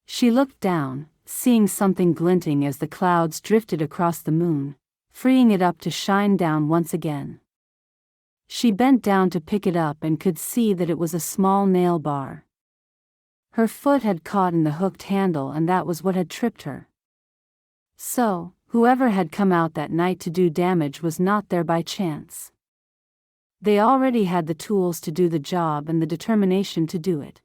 She looked down, seeing something glinting as the clouds drifted across the moon, freeing it up to shine down once again. She bent down to pick it up and could see that it was a small nail bar. Her foot had caught in the hooked handle, and that was what had tripped her. So, whoever had come out that night to do damage was not there by chance. They already had the tools to do the job and the determination to do it.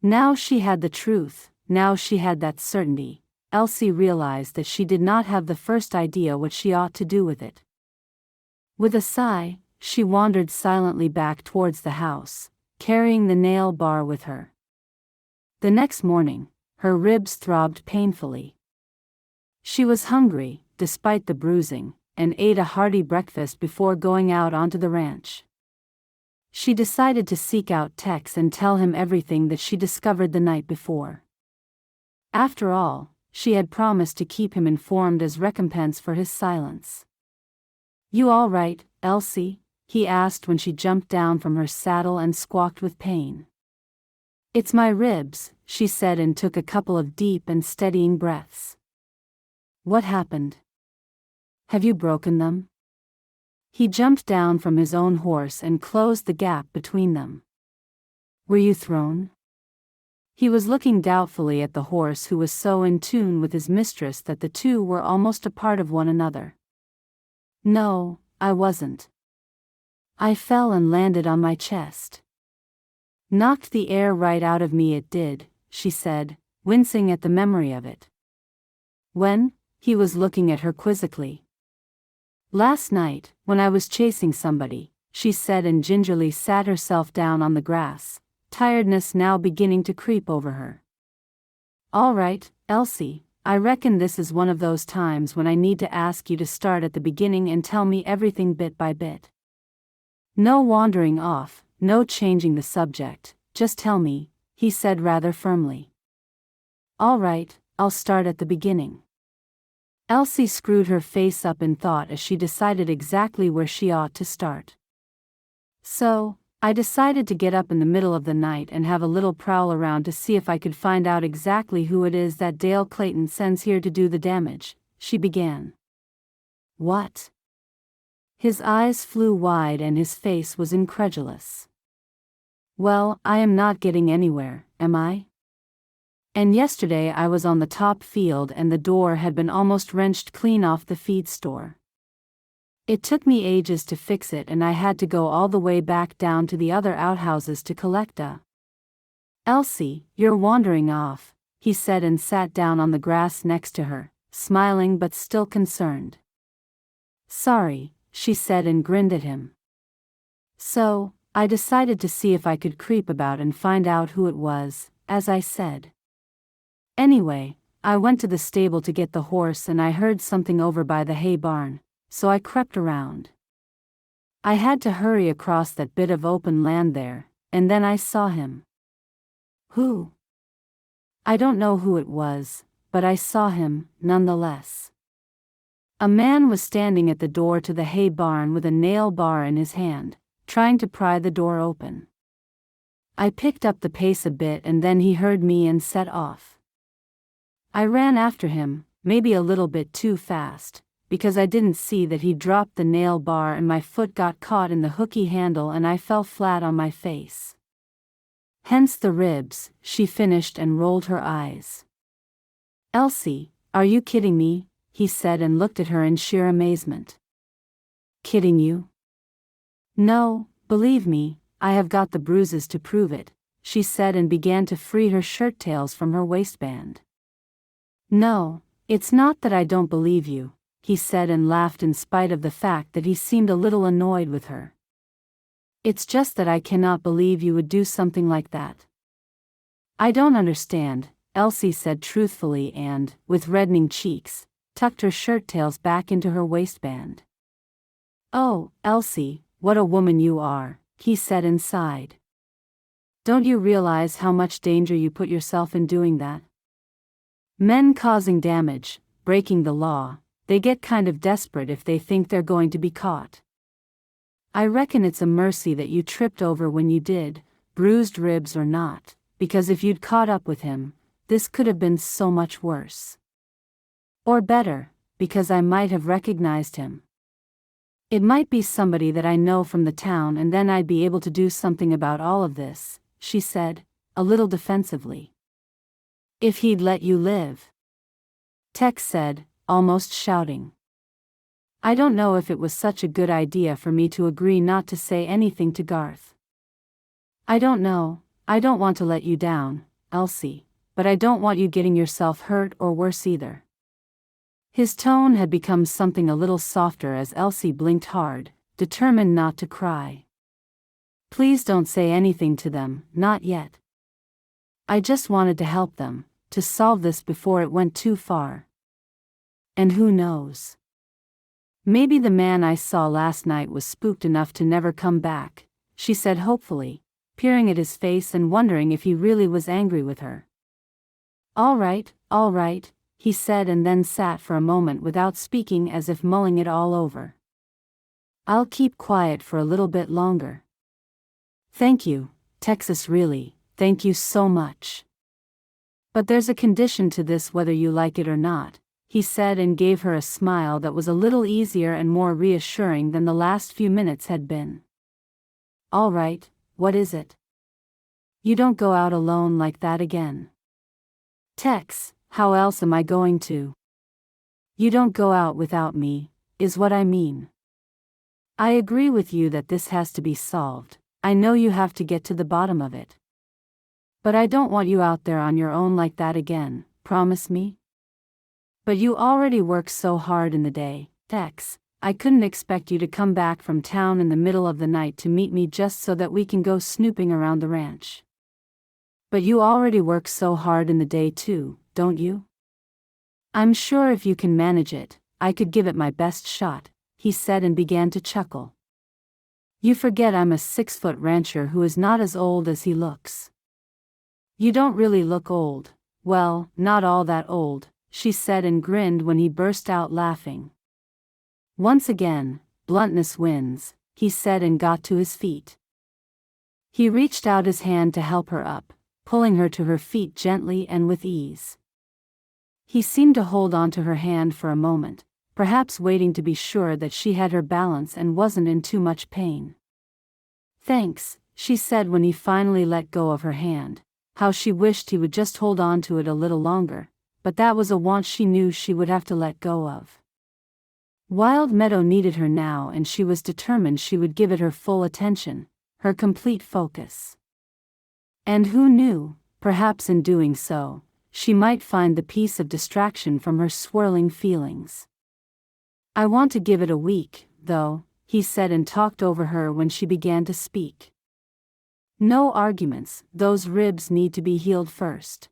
Now she had the truth, now she had that certainty, Elsie realized that she did not have the first idea what she ought to do with it. With a sigh, she wandered silently back towards the house, carrying the nail bar with her. The next morning, her ribs throbbed painfully. She was hungry, despite the bruising, and ate a hearty breakfast before going out onto the ranch. She decided to seek out Tex and tell him everything that she discovered the night before. After all, she had promised to keep him informed as recompense for his silence. "You all right, Elsie?" he asked when she jumped down from her saddle and squawked with pain. "It's my ribs," she said and took a couple of deep and steadying breaths. "What happened? Have you broken them?" He jumped down from his own horse and closed the gap between them. "Were you thrown?" He was looking doubtfully at the horse, who was so in tune with his mistress that the two were almost a part of one another. "No, I wasn't. I fell and landed on my chest. Knocked the air right out of me, it did," she said, wincing at the memory of it. "When?" He was looking at her quizzically. "Last night, when I was chasing somebody," she said, and gingerly sat herself down on the grass, tiredness now beginning to creep over her. "All right, Elsie, I reckon this is one of those times when I need to ask you to start at the beginning and tell me everything bit by bit. No wandering off, no changing the subject, just tell me," he said rather firmly. "All right, I'll start at the beginning." Elsie screwed her face up in thought as she decided exactly where she ought to start. "So, I decided to get up in the middle of the night and have a little prowl around to see if I could find out exactly who it is that Dale Clayton sends here to do the damage," she began. "What?" His eyes flew wide and his face was incredulous. "Well, I am not getting anywhere, am I? And yesterday I was on the top field and the door had been almost wrenched clean off the feed store. It took me ages to fix it and I had to go all the way back down to the other outhouses to collect a—" "Elsie, you're wandering off," he said and sat down on the grass next to her, smiling but still concerned. "Sorry," she said and grinned at him. "So, I decided to see if I could creep about and find out who it was, as I said. Anyway, I went to the stable to get the horse and I heard something over by the hay barn, so I crept around. I had to hurry across that bit of open land there, and then I saw him." "Who?" "I don't know who it was, but I saw him, nonetheless. A man was standing at the door to the hay barn with a nail bar in his hand, trying to pry the door open. I picked up the pace a bit and then he heard me and set off. I ran after him, maybe a little bit too fast, because I didn't see that he dropped the nail bar and my foot got caught in the hooky handle and I fell flat on my face. Hence the ribs," she finished and rolled her eyes. "Elsie, are you kidding me?" he said and looked at her in sheer amazement. "Kidding you? No, believe me, I have got the bruises to prove it," she said and began to free her shirt tails from her waistband. "No, it's not that I don't believe you," he said and laughed in spite of the fact that he seemed a little annoyed with her. "It's just that I cannot believe you would do something like that." "I don't understand," Elsie said truthfully and, with reddening cheeks, tucked her shirt tails back into her waistband. "Oh, Elsie, what a woman you are," he said and sighed. "Don't you realize how much danger you put yourself in doing that? Men causing damage, breaking the law, they get kind of desperate if they think they're going to be caught. I reckon it's a mercy that you tripped over when you did, bruised ribs or not, because if you'd caught up with him, this could have been so much worse. Or better, because I might have recognized him. It might be somebody that I know from the town and then I'd be able to do something about all of this," she said, a little defensively. "If he'd let you live," Tex said, almost shouting. "I don't know if it was such a good idea for me to agree not to say anything to Garth. I don't know, I don't want to let you down, Elsie, but I don't want you getting yourself hurt or worse either." His tone had become something a little softer as Elsie blinked hard, determined not to cry. "Please don't say anything to them, not yet. I just wanted to help them, to solve this before it went too far. And who knows? Maybe the man I saw last night was spooked enough to never come back," she said hopefully, peering at his face and wondering if he really was angry with her. All right," he said, and then sat for a moment without speaking, as if mulling it all over. "I'll keep quiet for a little bit longer. Thank you, Texas, really, thank you so much. But there's a condition to this, whether you like it or not," he said, and gave her a smile that was a little easier and more reassuring than the last few minutes had been. "All right, what is it? You don't go out alone like that again. Tex, how else am I going to? You don't go out without me, is what I mean. I agree with you that this has to be solved. I know you have to get to the bottom of it. But I don't want you out there on your own like that again, promise me? But you already work so hard in the day, Tex. I couldn't expect you to come back from town in the middle of the night to meet me just so that we can go snooping around the ranch. But you already work so hard in the day too, don't you? I'm sure if you can manage it, I could give it my best shot," he said, and began to chuckle. "You forget I'm a 6-foot rancher who is not as old as he looks." "You don't really look old." "Well, not all that old," she said, and grinned when he burst out laughing. Once again, bluntness wins, he said, and got to his feet. He reached out his hand to help her up, pulling her to her feet gently and with ease. He seemed to hold on to her hand for a moment, perhaps waiting to be sure that she had her balance and wasn't in too much pain. "Thanks," she said when he finally let go of her hand. How she wished he would just hold on to it a little longer, but that was a want she knew she would have to let go of. Wild Meadow needed her now, and she was determined she would give it her full attention, her complete focus. And who knew, perhaps in doing so, she might find the piece of distraction from her swirling feelings. "I want to give it a week, though," he said, and talked over her when she began to speak. "No arguments, those ribs need to be healed first.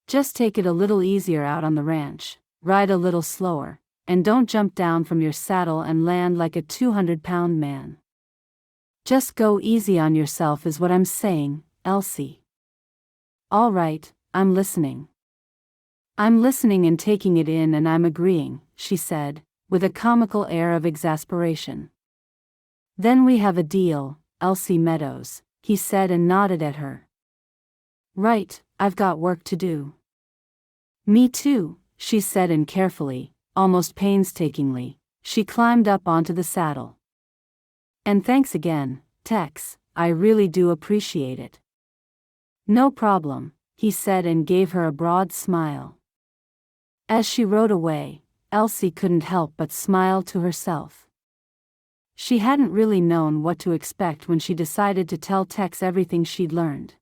Just take it a little easier out on the ranch, ride a little slower, and don't jump down from your saddle and land like a 200-pound man. Just go easy on yourself is what I'm saying, Elsie." "All right, I'm listening. I'm listening and taking it in, and I'm agreeing," she said, with a comical air of exasperation. "Then we have a deal, Elsie Meadows," he said, and nodded at her. "Right, I've got work to do." "Me too," she said, and carefully, almost painstakingly, she climbed up onto the saddle. "And thanks again, Tex, I really do appreciate it." "No problem," he said, and gave her a broad smile. As she rode away, Elsie couldn't help but smile to herself. She hadn't really known what to expect when she decided to tell Tex everything she'd learned.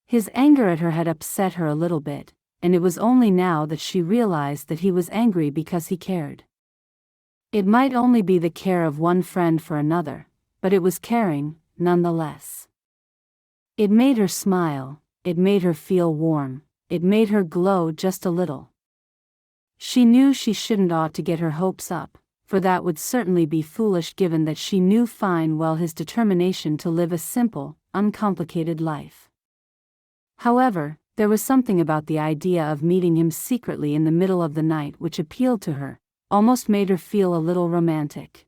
His anger at her had upset her a little bit, and it was only now that she realized that he was angry because he cared. It might only be the care of one friend for another, but it was caring, nonetheless. It made her smile, it made her feel warm, it made her glow just a little. She knew she shouldn't ought to get her hopes up, for that would certainly be foolish given that she knew fine well his determination to live a simple, uncomplicated life. However, there was something about the idea of meeting him secretly in the middle of the night which appealed to her, almost made her feel a little romantic.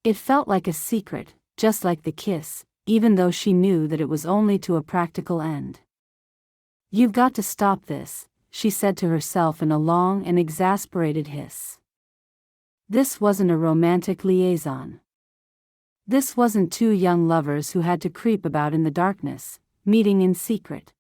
It felt like a secret, just like the kiss, even though she knew that it was only to a practical end. "You've got to stop this," she said to herself in a long and exasperated hiss. This wasn't a romantic liaison. This wasn't two young lovers who had to creep about in the darkness, meeting in secret.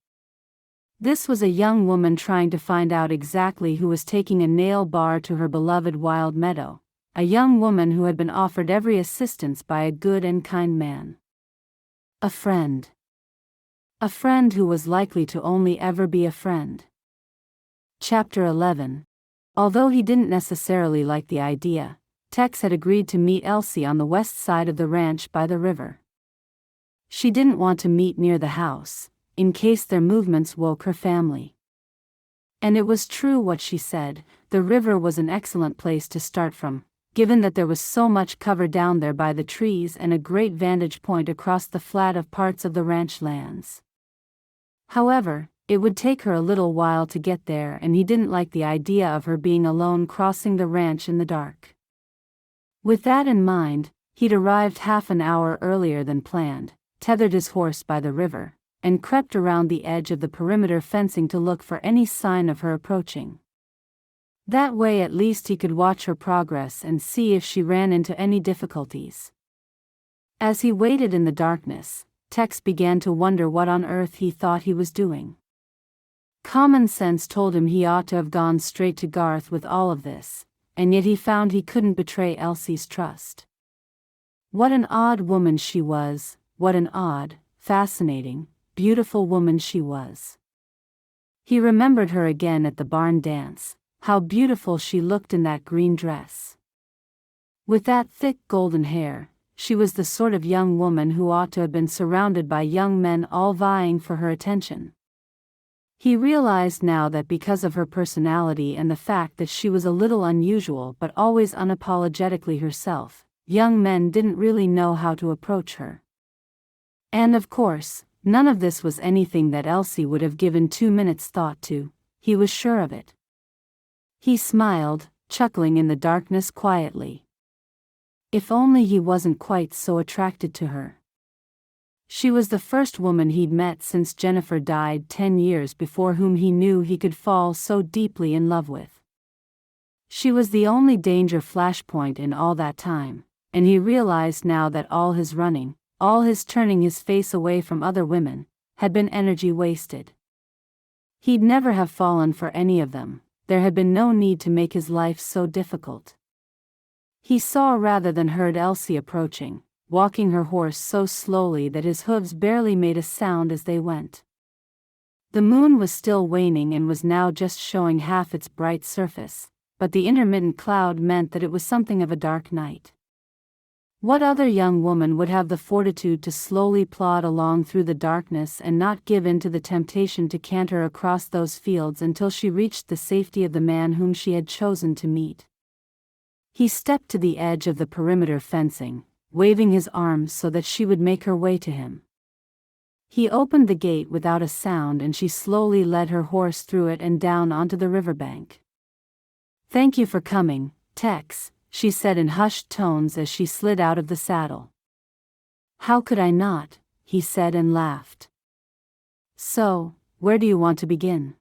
This was a young woman trying to find out exactly who was taking a nail bar to her beloved Wild Meadow, a young woman who had been offered every assistance by a good and kind man. A friend. A friend who was likely to only ever be a friend. Chapter 11. Although he didn't necessarily like the idea, Tex had agreed to meet Elsie on the west side of the ranch by the river. She didn't want to meet near the house, in case their movements woke her family. And it was true what she said, the river was an excellent place to start from, given that there was so much cover down there by the trees and a great vantage point across the flat of parts of the ranch lands. However, it would take her a little while to get there, and he didn't like the idea of her being alone crossing the ranch in the dark. With that in mind, he'd arrived half an hour earlier than planned, tethered his horse by the river, and crept around the edge of the perimeter fencing to look for any sign of her approaching. That way at least he could watch her progress and see if she ran into any difficulties. As he waited in the darkness, Tex began to wonder what on earth he thought he was doing. Common sense told him he ought to have gone straight to Garth with all of this, and yet he found he couldn't betray Elsie's trust. What an odd woman she was, what an odd, fascinating, beautiful woman she was. He remembered her again at the barn dance, how beautiful she looked in that green dress. With that thick golden hair, she was the sort of young woman who ought to have been surrounded by young men all vying for her attention. He realized now that because of her personality and the fact that she was a little unusual but always unapologetically herself, young men didn't really know how to approach her. And of course, none of this was anything that Elsie would have given 2 minutes thought to, he was sure of it. He smiled, chuckling in the darkness quietly. If only he wasn't quite so attracted to her. She was the first woman he'd met since Jennifer died 10 years before whom he knew he could fall so deeply in love with. She was the only danger flashpoint in all that time, and he realized now that all his running, all his turning his face away from other women, had been energy wasted. He'd never have fallen for any of them, there had been no need to make his life so difficult. He saw rather than heard Elsie approaching, walking her horse so slowly that his hooves barely made a sound as they went. The moon was still waning and was now just showing half its bright surface, but the intermittent cloud meant that it was something of a dark night. What other young woman would have the fortitude to slowly plod along through the darkness and not give in to the temptation to canter across those fields until she reached the safety of the man whom she had chosen to meet? He stepped to the edge of the perimeter fencing, waving his arms so that she would make her way to him. He opened the gate without a sound and she slowly led her horse through it and down onto the riverbank. "Thank you for coming, Tex," she said in hushed tones as she slid out of the saddle. "How could I not?" he said and laughed. "So, where do you want to begin?"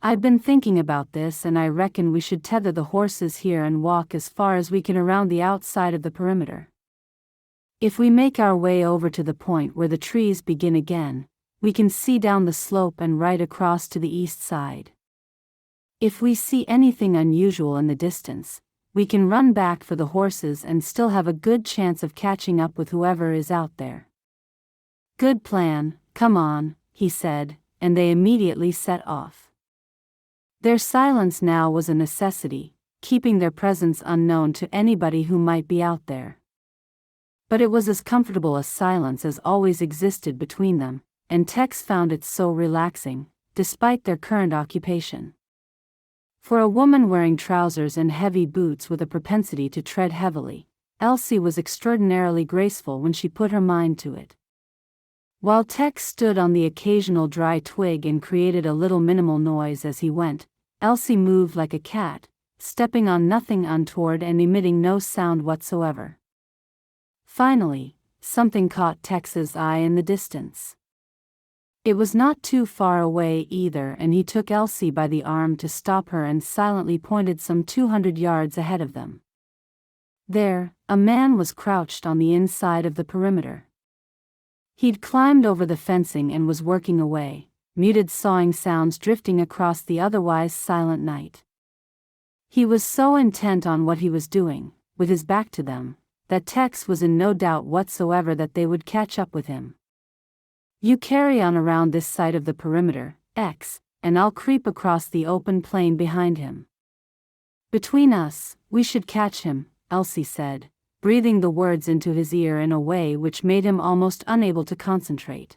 "I've been thinking about this and I reckon we should tether the horses here and walk as far as we can around the outside of the perimeter. If we make our way over to the point where the trees begin again, we can see down the slope and right across to the east side. If we see anything unusual in the distance, we can run back for the horses and still have a good chance of catching up with whoever is out there." "Good plan, come on," he said, and they immediately set off. Their silence now was a necessity, keeping their presence unknown to anybody who might be out there. But it was as comfortable a silence as always existed between them, and Tex found it so relaxing, despite their current occupation. For a woman wearing trousers and heavy boots with a propensity to tread heavily, Elsie was extraordinarily graceful when she put her mind to it. While Tex stood on the occasional dry twig and created a little minimal noise as he went, Elsie moved like a cat, stepping on nothing untoward and emitting no sound whatsoever. Finally, something caught Tex's eye in the distance. It was not too far away either, and he took Elsie by the arm to stop her and silently pointed some 200 yards ahead of them. There, a man was crouched on the inside of the perimeter. He'd climbed over the fencing and was working away, muted sawing sounds drifting across the otherwise silent night. He was so intent on what he was doing, with his back to them, that Tex was in no doubt whatsoever that they would catch up with him. You carry on around this side of the perimeter, X, and I'll creep across the open plain behind him. Between us, we should catch him, Elsie said, breathing the words into his ear in a way which made him almost unable to concentrate.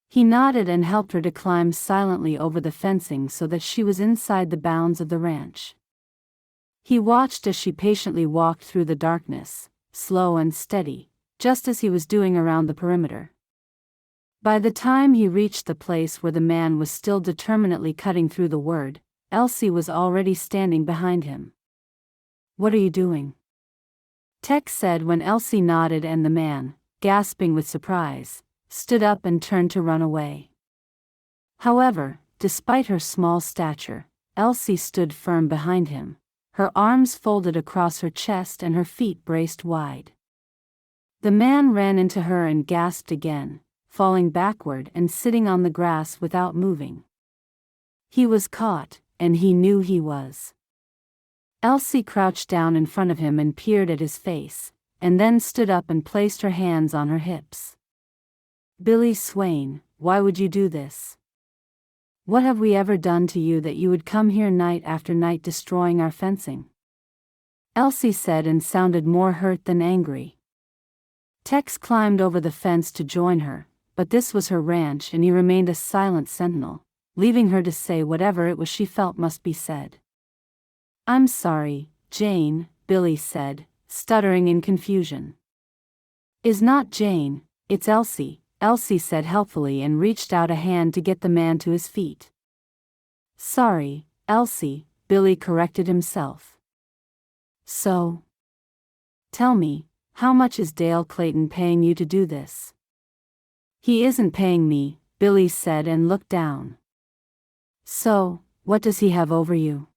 He nodded and helped her to climb silently over the fencing so that she was inside the bounds of the ranch. He watched as she patiently walked through the darkness, slow and steady, just as he was doing around the perimeter. By the time he reached the place where the man was still determinedly cutting through the word, Elsie was already standing behind him. "What are you doing?" Tex said when Elsie nodded, and the man, gasping with surprise, stood up and turned to run away. However, despite her small stature, Elsie stood firm behind him, her arms folded across her chest and her feet braced wide. The man ran into her and gasped again, falling backward and sitting on the grass without moving. He was caught, and he knew he was. Elsie crouched down in front of him and peered at his face, and then stood up and placed her hands on her hips. "Billy Swain, why would you do this? What have we ever done to you that you would come here night after night destroying our fencing?" Elsie said, and sounded more hurt than angry. Tex climbed over the fence to join her, but this was her ranch and he remained a silent sentinel, leaving her to say whatever it was she felt must be said. "I'm sorry, Jane," Billy said, stuttering in confusion. "Is not Jane, it's Elsie," Elsie said helpfully and reached out a hand to get the man to his feet. "Sorry, Elsie," Billy corrected himself. "So? Tell me, how much is Dale Clayton paying you to do this?" "He isn't paying me," Billy said and looked down. "So, what does he have over you?"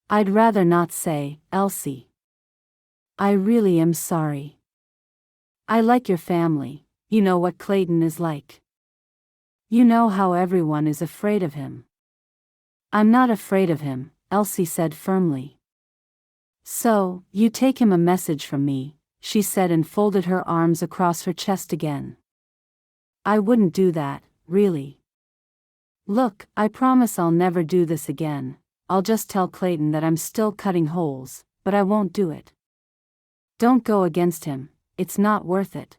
"I'd rather not say, Elsie. I really am sorry. I like your family, you know what Clayton is like. You know how everyone is afraid of him." "I'm not afraid of him," Elsie said firmly. "So, you take him a message from me," she said and folded her arms across her chest again. "I wouldn't do that, really. Look, I promise I'll never do this again. I'll just tell Clayton that I'm still cutting holes, but I won't do it. Don't go against him, it's not worth it.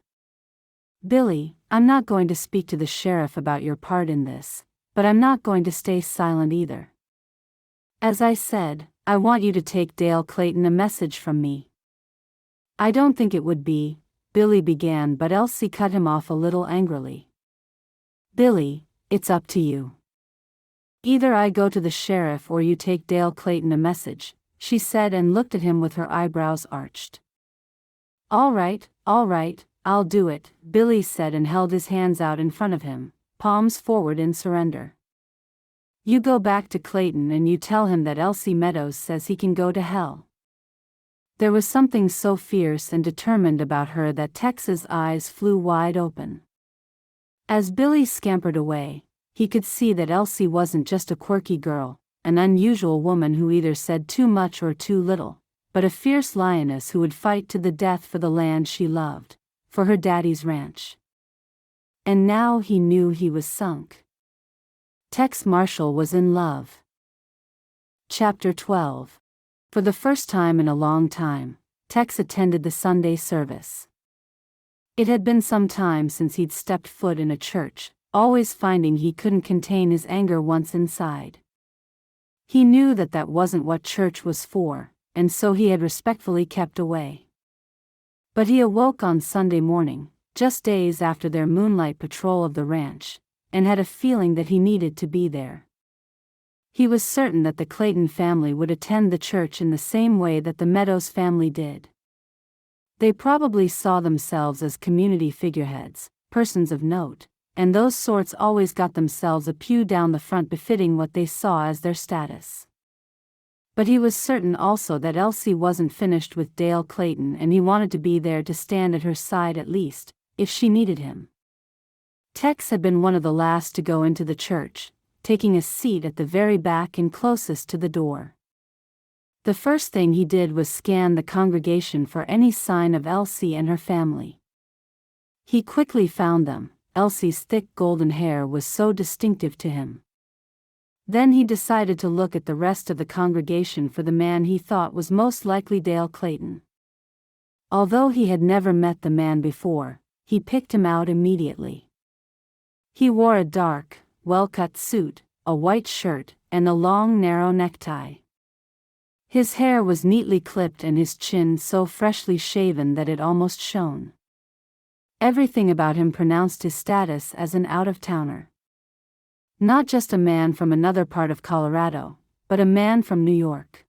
Billy, I'm not going to speak to the sheriff about your part in this, but I'm not going to stay silent either. As I said, I want you to take Dale Clayton a message from me." "I don't think it would be," Billy began, but Elsie cut him off a little angrily. "Billy, it's up to you. Either I go to the sheriff or you take Dale Clayton a message," she said and looked at him with her eyebrows arched. All right, I'll do it," Billy said and held his hands out in front of him, palms forward in surrender. "You go back to Clayton and you tell him that Elsie Meadows says he can go to hell." There was something so fierce and determined about her that Tex's eyes flew wide open. As Billy scampered away, he could see that Elsie wasn't just a quirky girl, an unusual woman who either said too much or too little, but a fierce lioness who would fight to the death for the land she loved, for her daddy's ranch. And now he knew he was sunk. Tex Marshall was in love. Chapter 12. For the first time in a long time, Tex attended the Sunday service. It had been some time since he'd stepped foot in a church, always finding he couldn't contain his anger once inside. He knew that that wasn't what church was for, and so he had respectfully kept away. But he awoke on Sunday morning, just days after their moonlight patrol of the ranch, and had a feeling that he needed to be there. He was certain that the Clayton family would attend the church in the same way that the Meadows family did. They probably saw themselves as community figureheads, persons of note, and those sorts always got themselves a pew down the front befitting what they saw as their status. But he was certain also that Elsie wasn't finished with Dale Clayton, and he wanted to be there to stand at her side at least, if she needed him. Tex had been one of the last to go into the church, taking a seat at the very back and closest to the door. The first thing he did was scan the congregation for any sign of Elsie and her family. He quickly found them, Elsie's thick golden hair was so distinctive to him. Then he decided to look at the rest of the congregation for the man he thought was most likely Dale Clayton. Although he had never met the man before, he picked him out immediately. He wore a dark, well-cut suit, a white shirt, and a long narrow necktie. His hair was neatly clipped and his chin so freshly shaven that it almost shone. Everything about him pronounced his status as an out-of-towner. Not just a man from another part of Colorado, but a man from New York.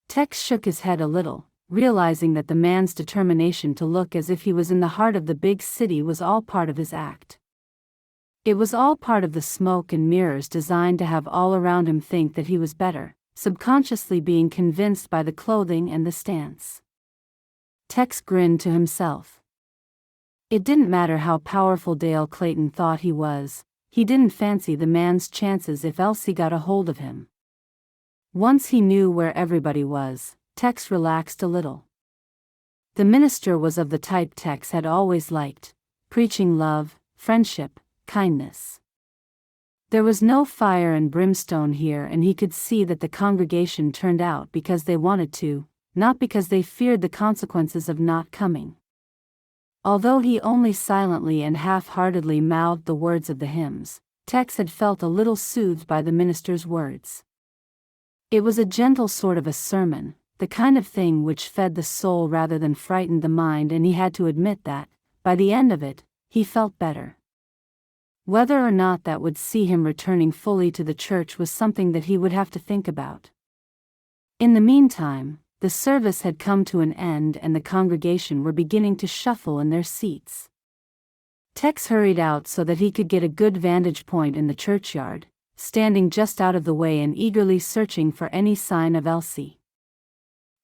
Tex shook his head a little, realizing that the man's determination to look as if he was in the heart of the big city was all part of his act. It was all part of the smoke and mirrors designed to have all around him think that he was better, subconsciously being convinced by the clothing and the stance. Tex grinned to himself. It didn't matter how powerful Dale Clayton thought he was, he didn't fancy the man's chances if Elsie got a hold of him. Once he knew where everybody was, Tex relaxed a little. The minister was of the type Tex had always liked, preaching love, friendship, kindness. There was no fire and brimstone here, and he could see that the congregation turned out because they wanted to, not because they feared the consequences of not coming. Although he only silently and half-heartedly mouthed the words of the hymns, Tex had felt a little soothed by the minister's words. It was a gentle sort of a sermon, the kind of thing which fed the soul rather than frightened the mind, and he had to admit that, by the end of it, he felt better. Whether or not that would see him returning fully to the church was something that he would have to think about. In the meantime, the service had come to an end and the congregation were beginning to shuffle in their seats. Tex hurried out so that he could get a good vantage point in the churchyard, standing just out of the way and eagerly searching for any sign of Elsie.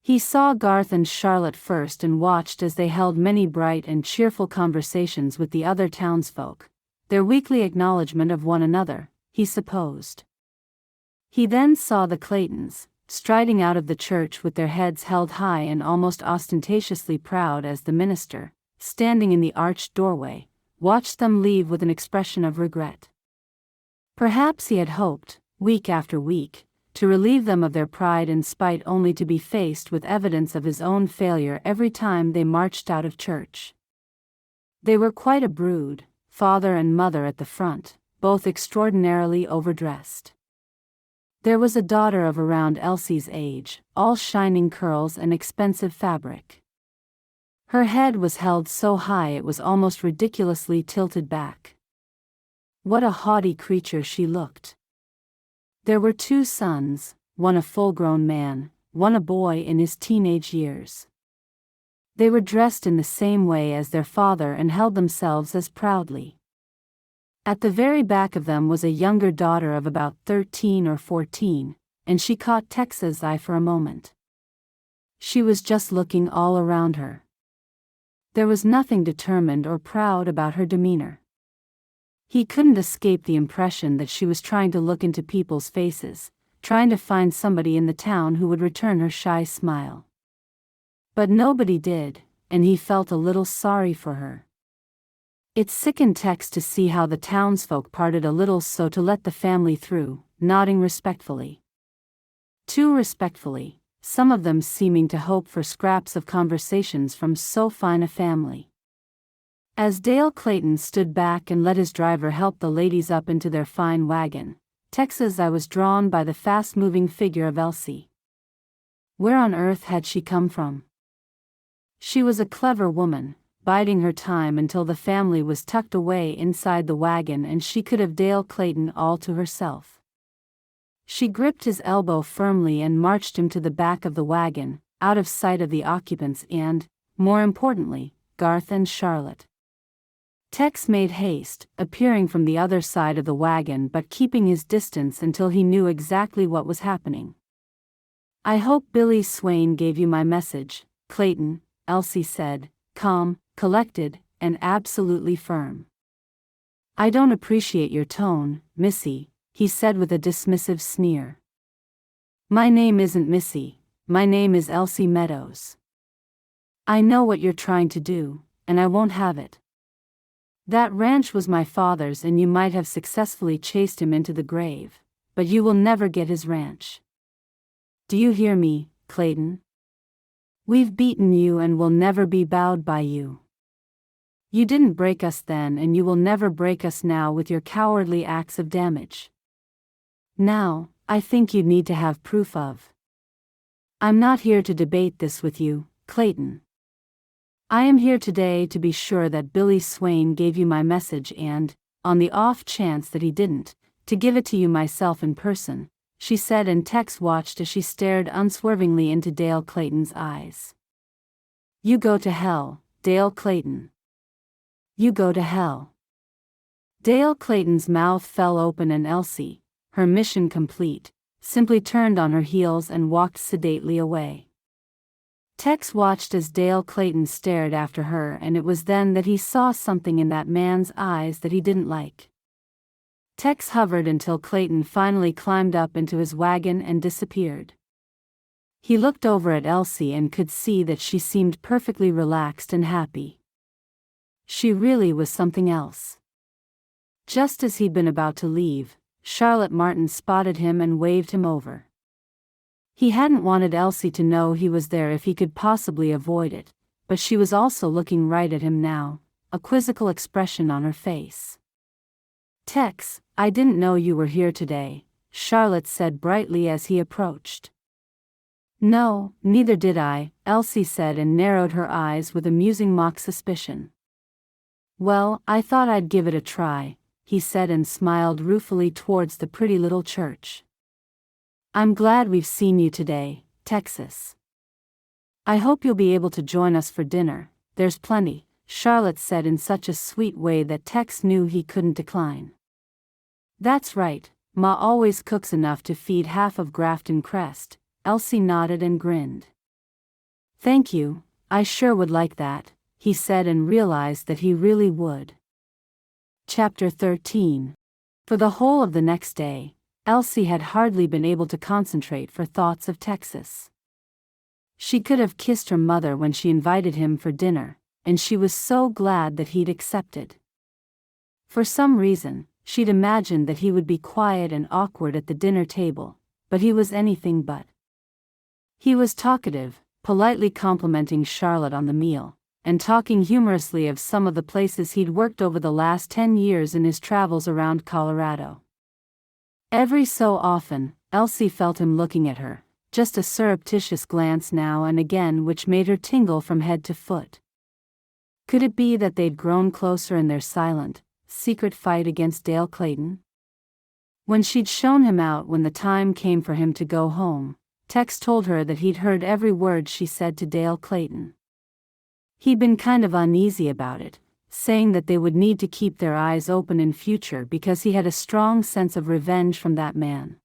He saw Garth and Charlotte first and watched as they held many bright and cheerful conversations with the other townsfolk, their weekly acknowledgement of one another, he supposed. He then saw the Claytons, striding out of the church with their heads held high and almost ostentatiously proud as the minister, standing in the arched doorway, watched them leave with an expression of regret. Perhaps he had hoped, week after week, to relieve them of their pride and spite, only to be faced with evidence of his own failure every time they marched out of church. They were quite a brood, father and mother at the front, both extraordinarily overdressed. There was a daughter of around Elsie's age, all shining curls and expensive fabric. Her head was held so high it was almost ridiculously tilted back. What a haughty creature she looked. There were 2 sons, one a full-grown man, one a boy in his teenage years. They were dressed in the same way as their father and held themselves as proudly. At the very back of them was a younger daughter of about 13 or 14, and she caught Tex's eye for a moment. She was just looking all around her. There was nothing determined or proud about her demeanor. He couldn't escape the impression that she was trying to look into people's faces, trying to find somebody in the town who would return her shy smile. But nobody did, and he felt a little sorry for her. It sickened Tex to see how the townsfolk parted a little so to let the family through, nodding respectfully. Too respectfully, some of them seeming to hope for scraps of conversations from so fine a family. As Dale Clayton stood back and let his driver help the ladies up into their fine wagon, Tex's eye was drawn by the fast-moving figure of Elsie. Where on earth had she come from? She was a clever woman, biding her time until the family was tucked away inside the wagon and she could have Dale Clayton all to herself. She gripped his elbow firmly and marched him to the back of the wagon, out of sight of the occupants and, more importantly, Garth and Charlotte. Tex made haste, appearing from the other side of the wagon but keeping his distance until he knew exactly what was happening. "I hope Billy Swain gave you my message, Clayton," Elsie said, calm, collected, and absolutely firm. "I don't appreciate your tone, Missy," he said with a dismissive sneer. "My name isn't Missy, my name is Elsie Meadows. I know what you're trying to do, and I won't have it." That ranch was my father's and you might have successfully chased him into the grave, but you will never get his ranch. Do you hear me, Clayton? We've beaten you and will never be bowed by you. You didn't break us then and you will never break us now with your cowardly acts of damage. Now, I think you'd need to have proof of. I'm not here to debate this with you, Clayton. I am here today to be sure that Billy Swain gave you my message and, on the off chance that he didn't, to give it to you myself in person, she said, and Tex watched as she stared unswervingly into Dale Clayton's eyes. You go to hell, Dale Clayton. You go to hell. Dale Clayton's mouth fell open and Elsie, her mission complete, simply turned on her heels and walked sedately away. Tex watched as Dale Clayton stared after her, and it was then that he saw something in that man's eyes that he didn't like. Tex hovered until Clayton finally climbed up into his wagon and disappeared. He looked over at Elsie and could see that she seemed perfectly relaxed and happy. She really was something else. Just as he'd been about to leave, Charlotte Martin spotted him and waved him over. He hadn't wanted Elsie to know he was there if he could possibly avoid it, but she was also looking right at him now, a quizzical expression on her face. Tex, I didn't know you were here today, Charlotte said brightly as he approached. No, neither did I, Elsie said and narrowed her eyes with amusing mock suspicion. Well, I thought I'd give it a try, he said and smiled ruefully towards the pretty little church. I'm glad we've seen you today, Texas. I hope you'll be able to join us for dinner, there's plenty, Charlotte said in such a sweet way that Tex knew he couldn't decline. That's right, Ma always cooks enough to feed half of Grafton Crest, Elsie nodded and grinned. Thank you, I sure would like that, he said and realized that he really would. Chapter 13. For the whole of the next day, Elsie had hardly been able to concentrate for thoughts of Texas. She could have kissed her mother when she invited him for dinner, and she was so glad that he'd accepted. For some reason, she'd imagined that he would be quiet and awkward at the dinner table, but he was anything but. He was talkative, politely complimenting Charlotte on the meal, and talking humorously of some of the places he'd worked over the last 10 years in his travels around Colorado. Every so often, Elsie felt him looking at her, just a surreptitious glance now and again which made her tingle from head to foot. Could it be that they'd grown closer in their silent, secret fight against Dale Clayton? When she'd shown him out when the time came for him to go home, Tex told her that he'd heard every word she said to Dale Clayton. He'd been kind of uneasy about it, saying that they would need to keep their eyes open in future because he had a strong sense of revenge from that man.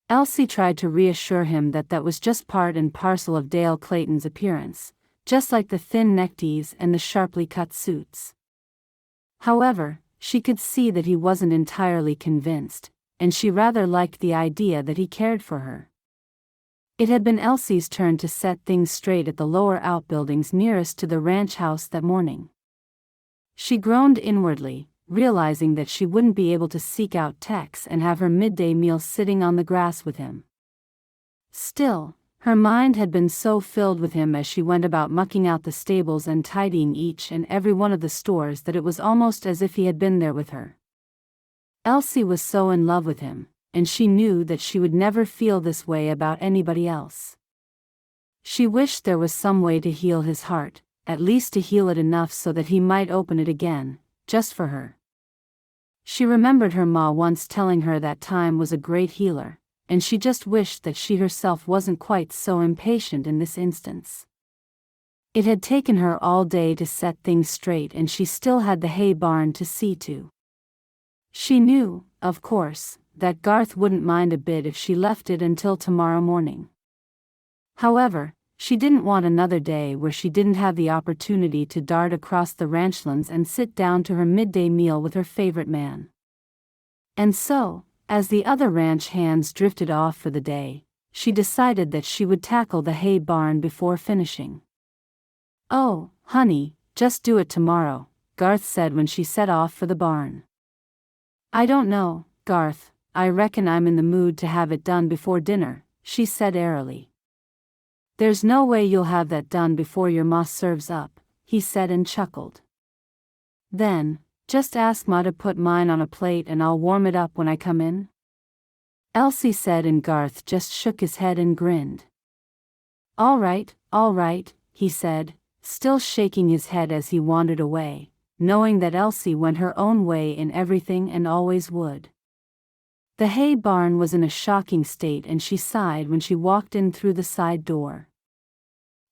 Elsie tried to reassure him that that was just part and parcel of Dale Clayton's appearance, just like the thin neckties and the sharply cut suits. However, she could see that he wasn't entirely convinced, and she rather liked the idea that he cared for her. It had been Elsie's turn to set things straight at the lower outbuildings nearest to the ranch house that morning. She groaned inwardly, realizing that she wouldn't be able to seek out Tex and have her midday meal sitting on the grass with him. Still, her mind had been so filled with him as she went about mucking out the stables and tidying each and every one of the stores that it was almost as if he had been there with her. Elsie was so in love with him, and she knew that she would never feel this way about anybody else. She wished there was some way to heal his heart, at least to heal it enough so that he might open it again, just for her. She remembered her ma once telling her that time was a great healer, and she just wished that she herself wasn't quite so impatient in this instance. It had taken her all day to set things straight and she still had the hay barn to see to. She knew, of course, that Garth wouldn't mind a bit if she left it until tomorrow morning. However, she didn't want another day where she didn't have the opportunity to dart across the ranchlands and sit down to her midday meal with her favorite man. And so, as the other ranch hands drifted off for the day, she decided that she would tackle the hay barn before finishing. "Oh, honey, just do it tomorrow," Garth said when she set off for the barn. "I don't know, Garth, I reckon I'm in the mood to have it done before dinner," she said airily. "There's no way you'll have that done before your ma serves up," he said and chuckled. "Then, just ask Ma to put mine on a plate and I'll warm it up when I come in," Elsie said, and Garth just shook his head and grinned. All right," he said, still shaking his head as he wandered away, knowing that Elsie went her own way in everything and always would. The hay barn was in a shocking state and she sighed when she walked in through the side door.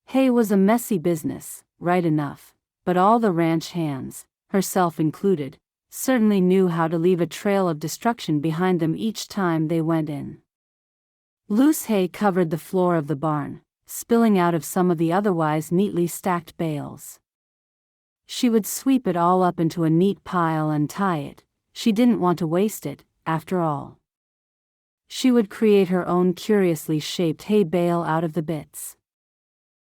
Hay was a messy business, right enough, but all the ranch hands, herself included, certainly knew how to leave a trail of destruction behind them each time they went in. Loose hay covered the floor of the barn, spilling out of some of the otherwise neatly stacked bales. She would sweep it all up into a neat pile and tie it. She didn't want to waste it, after all. She would create her own curiously shaped hay bale out of the bits.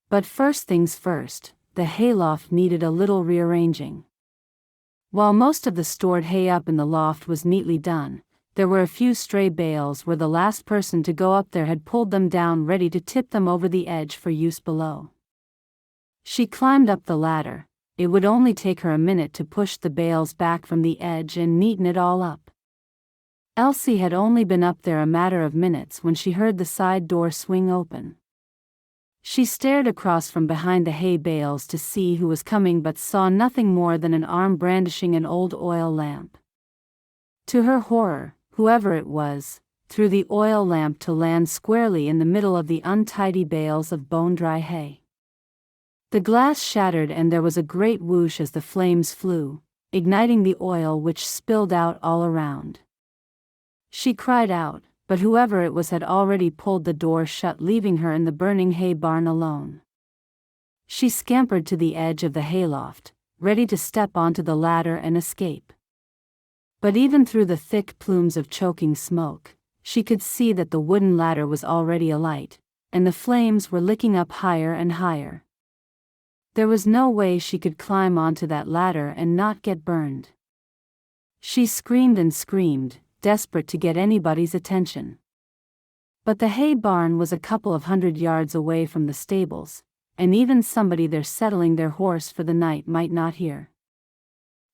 But first things first, the hayloft needed a little rearranging. While most of the stored hay up in the loft was neatly done, there were a few stray bales where the last person to go up there had pulled them down ready to tip them over the edge for use below. She climbed up the ladder. It would only take her a minute to push the bales back from the edge and neaten it all up. Elsie had only been up there a matter of minutes when she heard the side door swing open. She stared across from behind the hay bales to see who was coming but saw nothing more than an arm brandishing an old oil lamp. To her horror, whoever it was, threw the oil lamp to land squarely in the middle of the untidy bales of bone-dry hay. The glass shattered and there was a great whoosh as the flames flew, igniting the oil which spilled out all around. She cried out, but whoever it was had already pulled the door shut, leaving her in the burning hay barn alone. She scampered to the edge of the hayloft, ready to step onto the ladder and escape. But even through the thick plumes of choking smoke, she could see that the wooden ladder was already alight, and the flames were licking up higher and higher. There was no way she could climb onto that ladder and not get burned. She screamed and screamed, desperate to get anybody's attention. But the hay barn was a couple of 100 yards away from the stables, and even somebody there settling their horse for the night might not hear.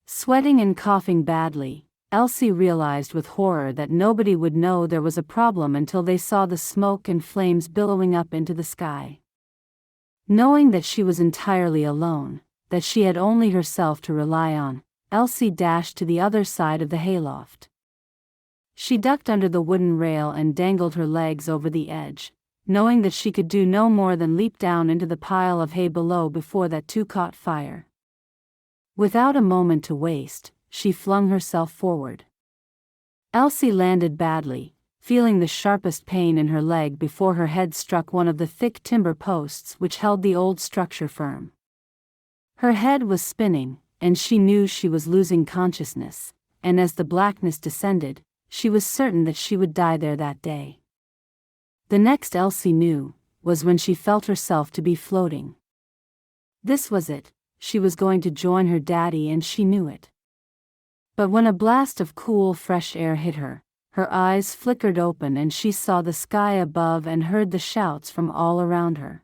Sweating and coughing badly, Elsie realized with horror that nobody would know there was a problem until they saw the smoke and flames billowing up into the sky. Knowing that she was entirely alone, that she had only herself to rely on, Elsie dashed to the other side of the hayloft. She ducked under the wooden rail and dangled her legs over the edge, knowing that she could do no more than leap down into the pile of hay below before that too caught fire. Without a moment to waste, she flung herself forward. Elsie landed badly, feeling the sharpest pain in her leg before her head struck one of the thick timber posts which held the old structure firm. Her head was spinning, and she knew she was losing consciousness, and as the blackness descended, she was certain that she would die there that day. The next Elsie knew was when she felt herself to be floating. This was it, she was going to join her daddy and she knew it. But when a blast of cool fresh air hit her, her eyes flickered open and she saw the sky above and heard the shouts from all around her.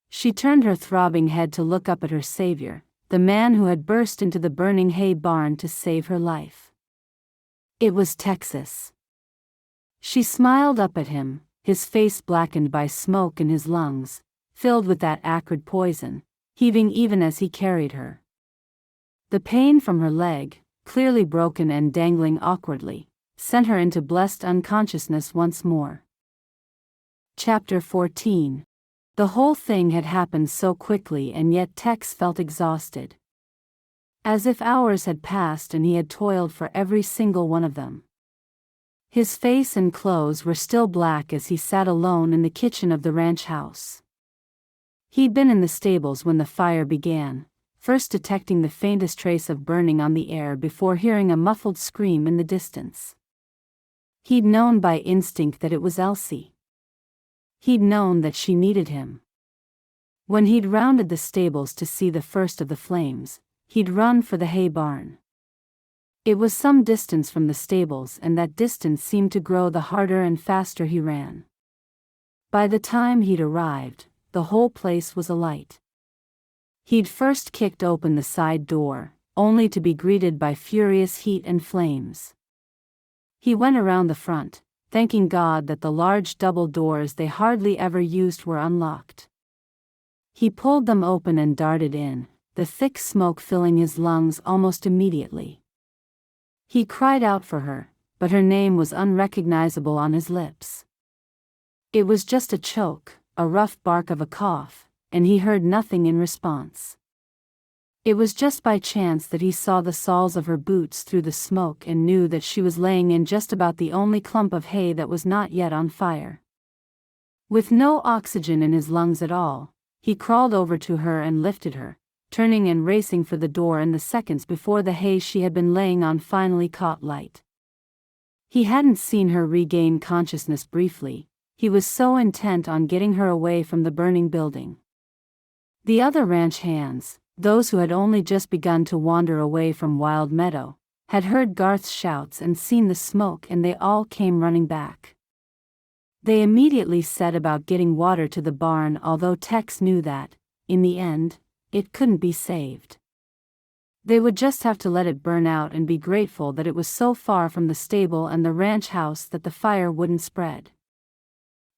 She turned her throbbing head to look up at her savior, the man who had burst into the burning hay barn to save her life. It was Texas. She smiled up at him, his face blackened by smoke and his lungs, filled with that acrid poison, heaving even as he carried her. The pain from her leg, clearly broken and dangling awkwardly, sent her into blessed unconsciousness once more. Chapter 14. The whole thing had happened so quickly and yet Tex felt exhausted. As if hours had passed and he had toiled for every single one of them. His face and clothes were still black as he sat alone in the kitchen of the ranch house. He'd been in the stables when the fire began, first detecting the faintest trace of burning on the air before hearing a muffled scream in the distance. He'd known by instinct that it was Elsie. He'd known that she needed him. When he'd rounded the stables to see the first of the flames, he'd run for the hay barn. It was some distance from the stables, and that distance seemed to grow the harder and faster he ran. By the time he'd arrived, the whole place was alight. He'd first kicked open the side door, only to be greeted by furious heat and flames. He went around the front, thanking God that the large double doors they hardly ever used were unlocked. He pulled them open and darted in, the thick smoke filling his lungs almost immediately. He cried out for her, but her name was unrecognizable on his lips. It was just a choke, a rough bark of a cough, and he heard nothing in response. It was just by chance that he saw the soles of her boots through the smoke and knew that she was laying in just about the only clump of hay that was not yet on fire. With no oxygen in his lungs at all, he crawled over to her and lifted her, turning and racing for the door in the seconds before the hay she had been laying on finally caught light. He hadn't seen her regain consciousness briefly, he was so intent on getting her away from the burning building. The other ranch hands, those who had only just begun to wander away from Wild Meadow, had heard Garth's shouts and seen the smoke, and they all came running back. They immediately set about getting water to the barn, although Tex knew that, in the end, it couldn't be saved. They would just have to let it burn out and be grateful that it was so far from the stable and the ranch house that the fire wouldn't spread.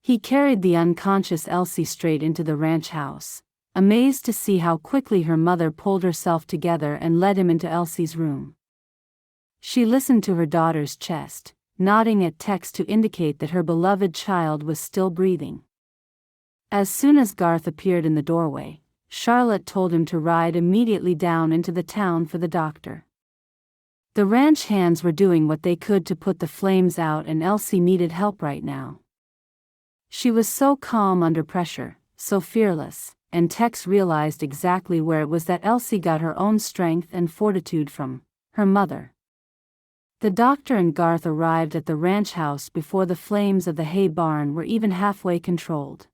He carried the unconscious Elsie straight into the ranch house, amazed to see how quickly her mother pulled herself together and led him into Elsie's room. She listened to her daughter's chest, nodding at Tex to indicate that her beloved child was still breathing. As soon as Garth appeared in the doorway, Charlotte told him to ride immediately down into the town for the doctor. The ranch hands were doing what they could to put the flames out, and Elsie needed help right now. She was so calm under pressure, so fearless, and Tex realized exactly where it was that Elsie got her own strength and fortitude from: her mother. The doctor and Garth arrived at the ranch house before the flames of the hay barn were even halfway controlled.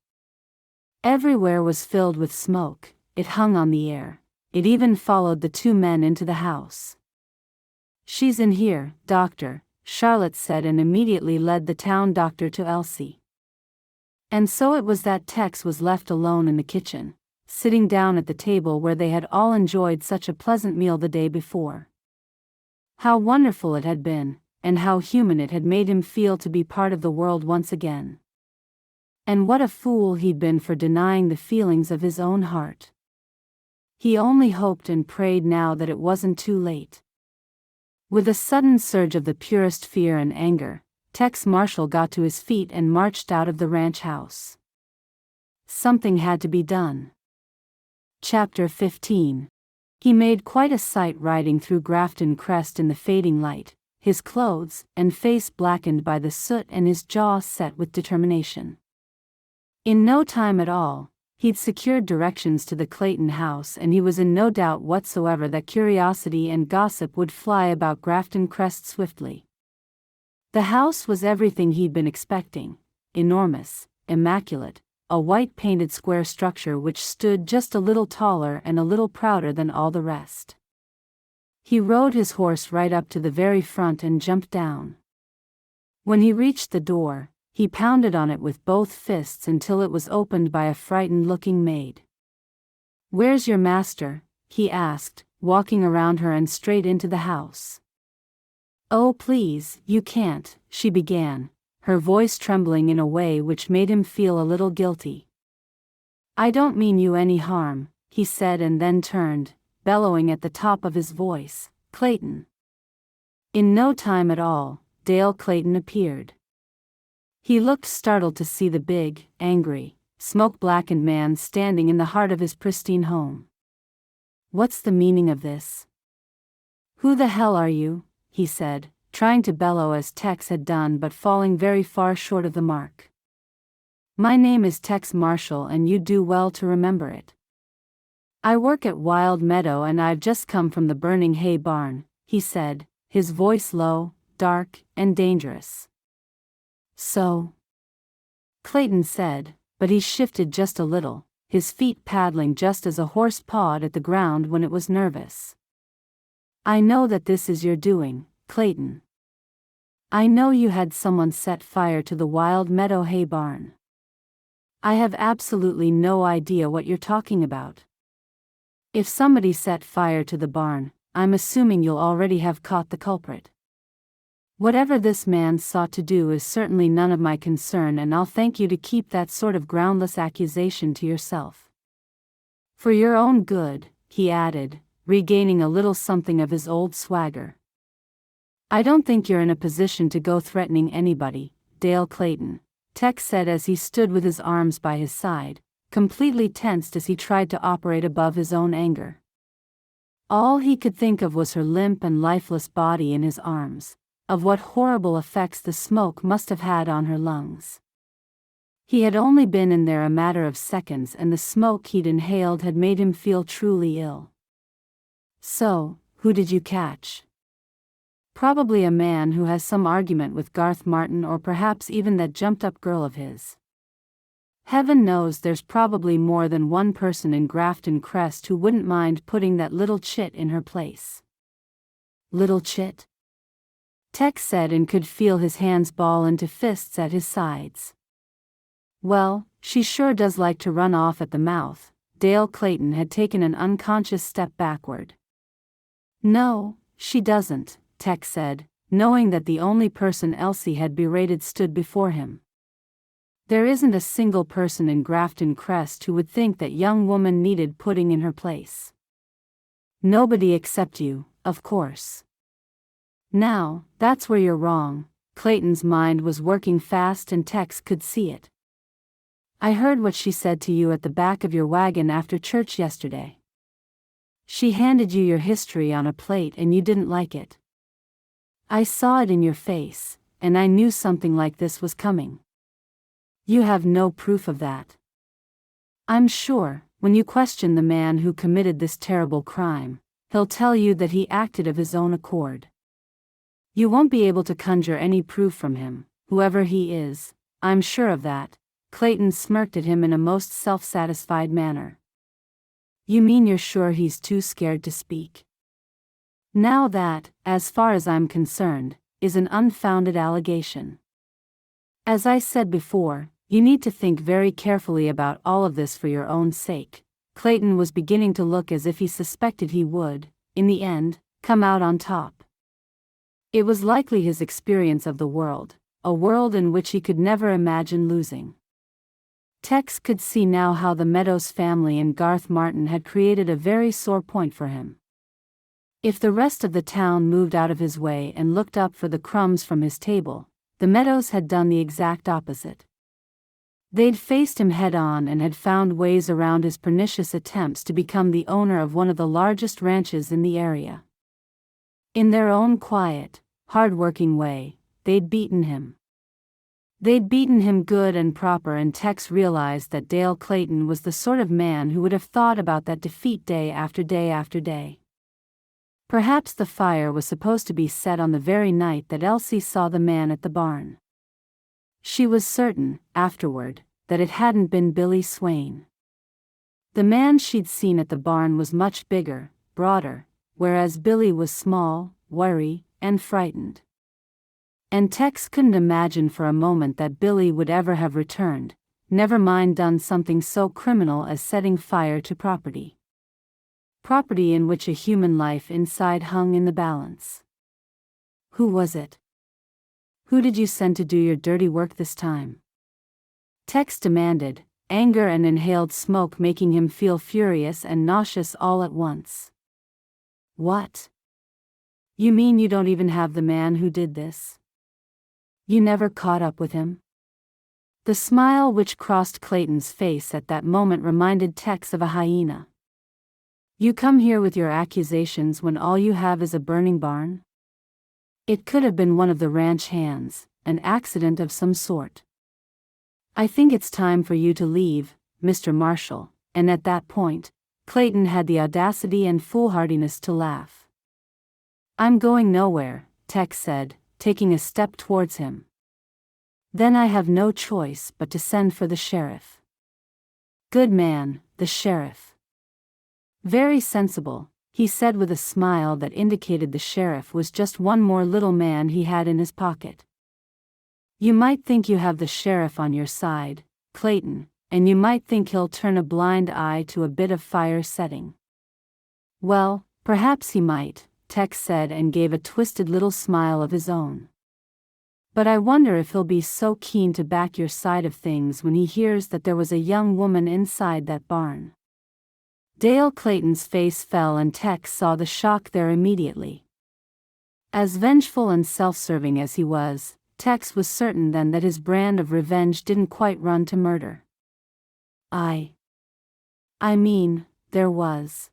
Everywhere was filled with smoke, it hung on the air, it even followed the two men into the house. "She's in here, doctor," Charlotte said, and immediately led the town doctor to Elsie. And so it was that Tex was left alone in the kitchen, sitting down at the table where they had all enjoyed such a pleasant meal the day before. How wonderful it had been, and how human it had made him feel to be part of the world once again. And what a fool he'd been for denying the feelings of his own heart. He only hoped and prayed now that it wasn't too late. With a sudden surge of the purest fear and anger, Tex Marshall got to his feet and marched out of the ranch house. Something had to be done. Chapter 15. He made quite a sight riding through Grafton Crest in the fading light, his clothes and face blackened by the soot and his jaw set with determination. In no time at all, he'd secured directions to the Clayton house, and he was in no doubt whatsoever that curiosity and gossip would fly about Grafton Crest swiftly. The house was everything he'd been expecting: enormous, immaculate, a white-painted square structure which stood just a little taller and a little prouder than all the rest. He rode his horse right up to the very front and jumped down. When he reached the door, he pounded on it with both fists until it was opened by a frightened-looking maid. "Where's your master?" he asked, walking around her and straight into the house. "Oh, please, you can't," she began, her voice trembling in a way which made him feel a little guilty. "I don't mean you any harm," he said, and then turned, bellowing at the top of his voice, "Clayton." In no time at all, Dale Clayton appeared. He looked startled to see the big, angry, smoke-blackened man standing in the heart of his pristine home. "What's the meaning of this? Who the hell are you?" he said, trying to bellow as Tex had done but falling very far short of the mark. "My name is Tex Marshall, and you'd do well to remember it. I work at Wild Meadow, and I've just come from the burning hay barn," he said, his voice low, dark, and dangerous. "So?" Clayton said, but he shifted just a little, his feet paddling just as a horse pawed at the ground when it was nervous. I know that this is your doing, Clayton. I know you had someone set fire to the wild meadow hay barn. I have absolutely no idea what you're talking about. If somebody set fire to the barn, I'm assuming you'll already have caught the culprit. Whatever this man sought to do is certainly none of my concern, and I'll thank you to keep that sort of groundless accusation to yourself. For your own good, he added, regaining a little something of his old swagger. I don't think you're in a position to go threatening anybody, Dale Clayton, Tex said as he stood with his arms by his side, completely tensed as he tried to operate above his own anger. All he could think of was her limp and lifeless body in his arms, of what horrible effects the smoke must have had on her lungs. He had only been in there a matter of seconds, and the smoke he'd inhaled had made him feel truly ill. So, who did you catch? Probably a man who has some argument with Garth Martin, or perhaps even that jumped-up girl of his. Heaven knows there's probably more than one person in Grafton Crest who wouldn't mind putting that little chit in her place. Little chit? Tex said, and could feel his hands ball into fists at his sides. Well, she sure does like to run off at the mouth. Dale Clayton had taken an unconscious step backward. No, she doesn't, Tex said, knowing that the only person Elsie had berated stood before him. There isn't a single person in Grafton Crest who would think that young woman needed putting in her place. Nobody except you, of course. Now, that's where you're wrong. Clayton's mind was working fast and Tex could see it. I heard what she said to you at the back of your wagon after church yesterday. She handed you your history on a plate and you didn't like it. I saw it in your face, and I knew something like this was coming. You have no proof of that. I'm sure, when you question the man who committed this terrible crime, he'll tell you that he acted of his own accord. You won't be able to conjure any proof from him, whoever he is, I'm sure of that. Clayton smirked at him in a most self-satisfied manner. You mean you're sure he's too scared to speak? Now that, as far as I'm concerned, is an unfounded allegation. As I said before, you need to think very carefully about all of this for your own sake. Clayton was beginning to look as if he suspected he would, in the end, come out on top. It was likely his experience of the world, a world in which he could never imagine losing. Tex could see now how the Meadows family and Garth Martin had created a very sore point for him. If the rest of the town moved out of his way and looked up for the crumbs from his table, the Meadows had done the exact opposite. They'd faced him head-on and had found ways around his pernicious attempts to become the owner of one of the largest ranches in the area. In their own quiet, hard-working way, they'd beaten him. They'd beaten him good and proper, and Tex realized that Dale Clayton was the sort of man who would have thought about that defeat day after day after day. Perhaps the fire was supposed to be set on the very night that Elsie saw the man at the barn. She was certain, afterward, that it hadn't been Billy Swain. The man she'd seen at the barn was much bigger, broader, whereas Billy was small, wiry, and frightened. And Tex couldn't imagine for a moment that Billy would ever have returned, never mind done something so criminal as setting fire to property. Property in which a human life inside hung in the balance. Who was it? Who did you send to do your dirty work this time? Tex demanded, anger and inhaled smoke making him feel furious and nauseous all at once. What? You mean you don't even have the man who did this? You never caught up with him? The smile which crossed Clayton's face at that moment reminded Tex of a hyena. You come here with your accusations when all you have is a burning barn? It could have been one of the ranch hands, an accident of some sort. I think it's time for you to leave, Mr. Marshall, and at that point, Clayton had the audacity and foolhardiness to laugh. I'm going nowhere, Tex said, taking a step towards him. Then I have no choice but to send for the sheriff. Good man, the sheriff. Very sensible, he said with a smile that indicated the sheriff was just one more little man he had in his pocket. You might think you have the sheriff on your side, Clayton, and you might think he'll turn a blind eye to a bit of fire setting. Well, perhaps he might, Tex said and gave a twisted little smile of his own. But I wonder if he'll be so keen to back your side of things when he hears that there was a young woman inside that barn. Dale Clayton's face fell and Tex saw the shock there immediately. As vengeful and self-serving as he was, Tex was certain then that his brand of revenge didn't quite run to murder. I mean, there was.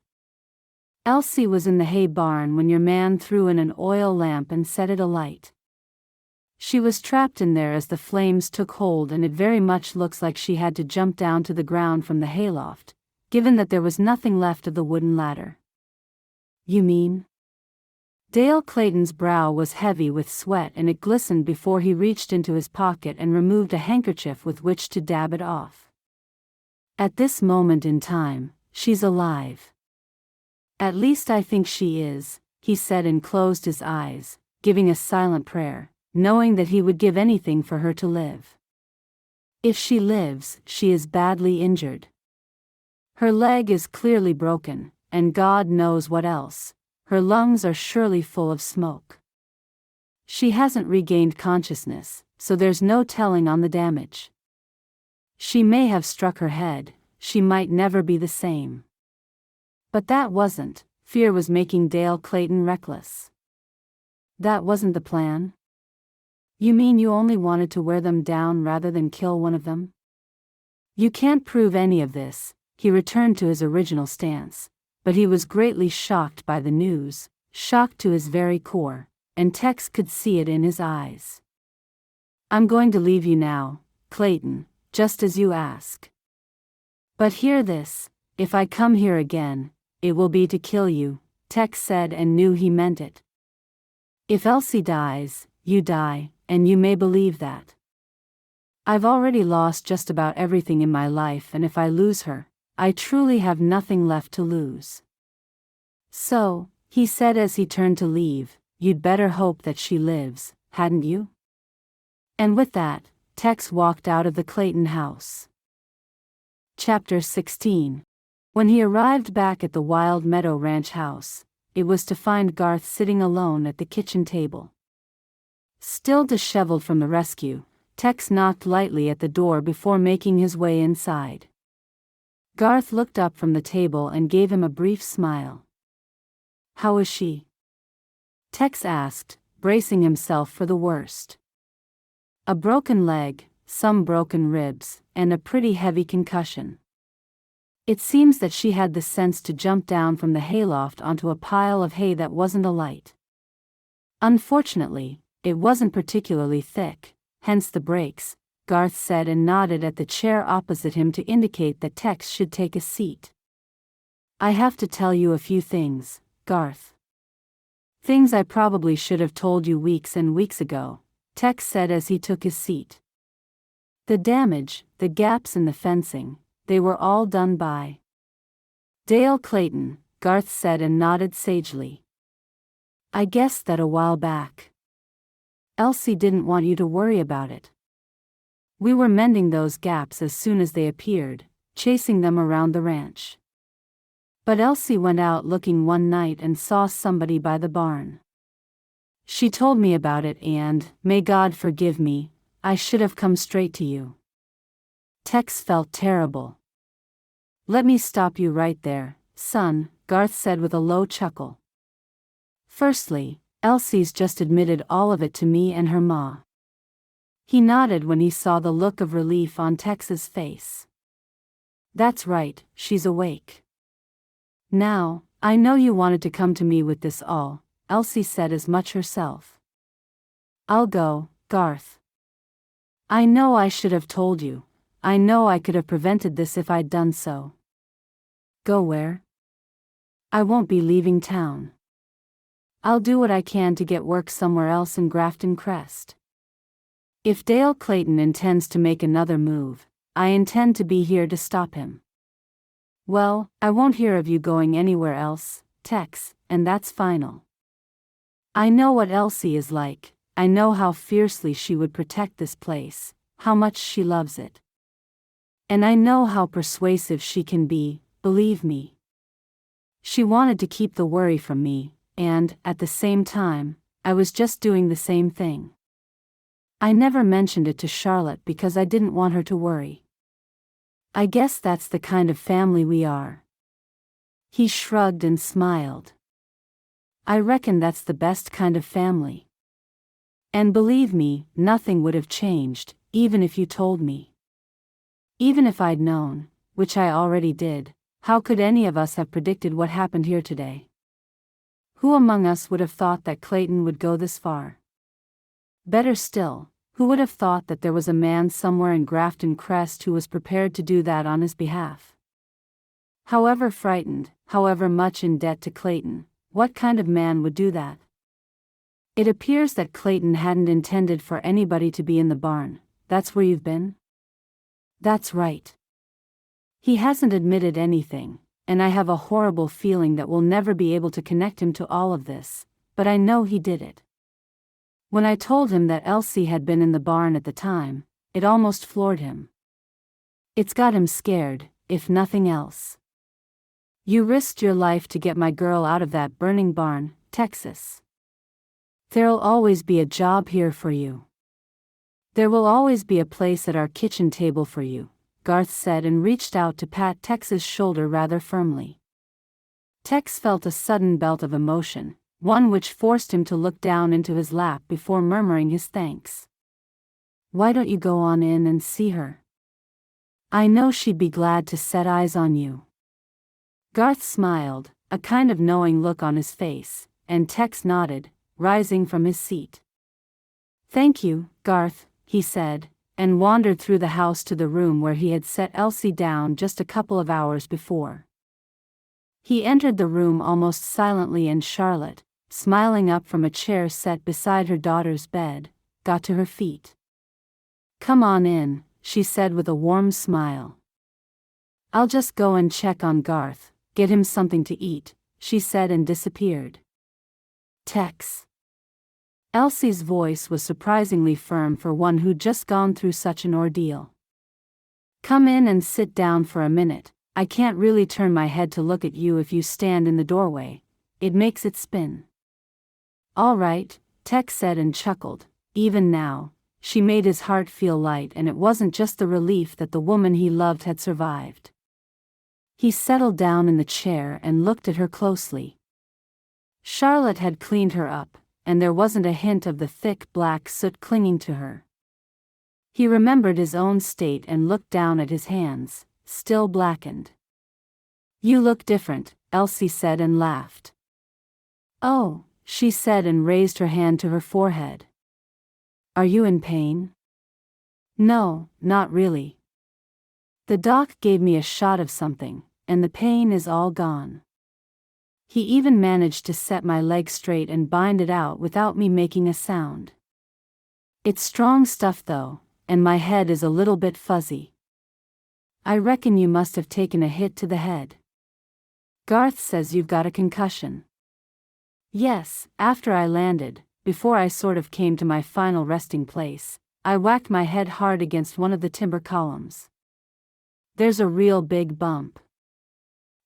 Elsie was in the hay barn when your man threw in an oil lamp and set it alight. She was trapped in there as the flames took hold, and it very much looks like she had to jump down to the ground from the hayloft, given that there was nothing left of the wooden ladder. You mean? Dale Clayton's brow was heavy with sweat and it glistened before he reached into his pocket and removed a handkerchief with which to dab it off. At this moment in time, she's alive. At least I think she is, he said and closed his eyes, giving a silent prayer, knowing that he would give anything for her to live. If she lives, she is badly injured. Her leg is clearly broken, and God knows what else. Her lungs are surely full of smoke. She hasn't regained consciousness, so there's no telling on the damage. She may have struck her head, she might never be the same. But that wasn't, fear was making Dale Clayton reckless. That wasn't the plan? You mean you only wanted to wear them down rather than kill one of them? You can't prove any of this, he returned to his original stance, but he was greatly shocked by the news, shocked to his very core, and Tex could see it in his eyes. I'm going to leave you now, Clayton, just as you ask. But hear this, if I come here again, it will be to kill you, Tex said and knew he meant it. If Elsie dies, you die, and you may believe that. I've already lost just about everything in my life, and if I lose her, I truly have nothing left to lose. So, he said as he turned to leave, you'd better hope that she lives, hadn't you? And with that, Tex walked out of the Clayton house. Chapter 16. When he arrived back at the Wild Meadow Ranch house, it was to find Garth sitting alone at the kitchen table. Still disheveled from the rescue, Tex knocked lightly at the door before making his way inside. Garth looked up from the table and gave him a brief smile. How is she? Tex asked, bracing himself for the worst. A broken leg, some broken ribs, and a pretty heavy concussion. It seems that she had the sense to jump down from the hayloft onto a pile of hay that wasn't alight. Unfortunately, it wasn't particularly thick, hence the breaks, Garth said and nodded at the chair opposite him to indicate that Tex should take a seat. I have to tell you a few things, Garth. Things I probably should have told you weeks and weeks ago, Tex said as he took his seat. The damage, the gaps in the fencing, they were all done by Dale Clayton, Garth said and nodded sagely. I guessed that a while back. Elsie didn't want you to worry about it. We were mending those gaps as soon as they appeared, chasing them around the ranch. But Elsie went out looking one night and saw somebody by the barn. She told me about it and, may God forgive me, I should have come straight to you. Tex felt terrible. Let me stop you right there, son, Garth said with a low chuckle. Firstly, Elsie's just admitted all of it to me and her ma. He nodded when he saw the look of relief on Tex's face. That's right, she's awake. Now, I know you wanted to come to me with this all, Elsie said as much herself. I'll go, Garth. I know I should have told you. I know I could have prevented this if I'd done so. Go where? I won't be leaving town. I'll do what I can to get work somewhere else in Grafton Crest. If Dale Clayton intends to make another move, I intend to be here to stop him. Well, I won't hear of you going anywhere else, Tex, and that's final. I know what Elsie is like, I know how fiercely she would protect this place, how much she loves it. And I know how persuasive she can be, believe me. She wanted to keep the worry from me, and, at the same time, I was just doing the same thing. I never mentioned it to Charlotte because I didn't want her to worry. I guess that's the kind of family we are. He shrugged and smiled. I reckon that's the best kind of family. And believe me, nothing would have changed, even if you told me. Even if I'd known, which I already did, how could any of us have predicted what happened here today? Who among us would have thought that Clayton would go this far? Better still, who would have thought that there was a man somewhere in Grafton Crest who was prepared to do that on his behalf? However frightened, however much in debt to Clayton, what kind of man would do that? It appears that Clayton hadn't intended for anybody to be in the barn. That's where you've been? That's right. He hasn't admitted anything, and I have a horrible feeling that we'll never be able to connect him to all of this, but I know he did it. When I told him that Elsie had been in the barn at the time, it almost floored him. It's got him scared, if nothing else. You risked your life to get my girl out of that burning barn, Texas. There'll always be a job here for you. There will always be a place at our kitchen table for you, Garth said and reached out to pat Tex's shoulder rather firmly. Tex felt a sudden belt of emotion, one which forced him to look down into his lap before murmuring his thanks. Why don't you go on in and see her? I know she'd be glad to set eyes on you. Garth smiled, a kind of knowing look on his face, and Tex nodded, rising from his seat. Thank you, Garth, he said, and wandered through the house to the room where he had set Elsie down just a couple of hours before. He entered the room almost silently and Charlotte, smiling up from a chair set beside her daughter's bed, got to her feet. Come on in, she said with a warm smile. I'll just go and check on Garth, get him something to eat, she said and disappeared. Tex. Elsie's voice was surprisingly firm for one who'd just gone through such an ordeal. Come in and sit down for a minute. I can't really turn my head to look at you if you stand in the doorway. It makes it spin. All right, Tex said and chuckled. Even now, she made his heart feel light, and it wasn't just the relief that the woman he loved had survived. He settled down in the chair and looked at her closely. Charlotte had cleaned her up, and there wasn't a hint of the thick black soot clinging to her. He remembered his own state and looked down at his hands, still blackened. You look different, Elsie said and laughed. Oh, she said and raised her hand to her forehead. Are you in pain? No, not really. The doc gave me a shot of something, and the pain is all gone. He even managed to set my leg straight and bind it out without me making a sound. It's strong stuff though, and my head is a little bit fuzzy. I reckon you must have taken a hit to the head. Garth says you've got a concussion. Yes, after I landed, before I sort of came to my final resting place, I whacked my head hard against one of the timber columns. There's a real big bump.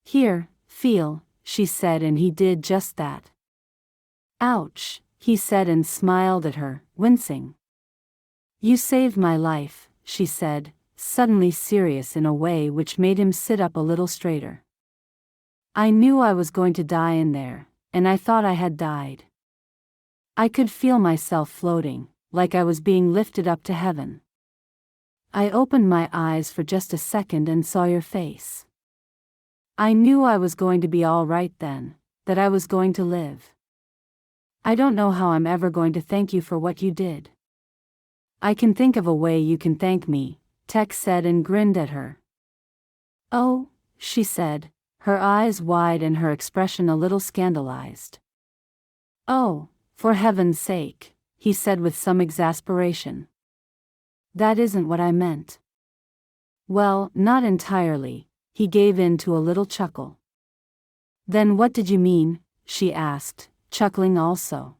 Here, feel, she said, and he did just that. Ouch, he said and smiled at her, wincing. You saved my life, she said, suddenly serious in a way which made him sit up a little straighter. I knew I was going to die in there, and I thought I had died. I could feel myself floating, like I was being lifted up to heaven. I opened my eyes for just a second and saw your face. I knew I was going to be all right then, that I was going to live. I don't know how I'm ever going to thank you for what you did. I can think of a way you can thank me, Tex said and grinned at her. Oh, she said, her eyes wide and her expression a little scandalized. Oh, for heaven's sake, he said with some exasperation. That isn't what I meant. Well, not entirely, he gave in to a little chuckle. Then what did you mean? She asked, chuckling also.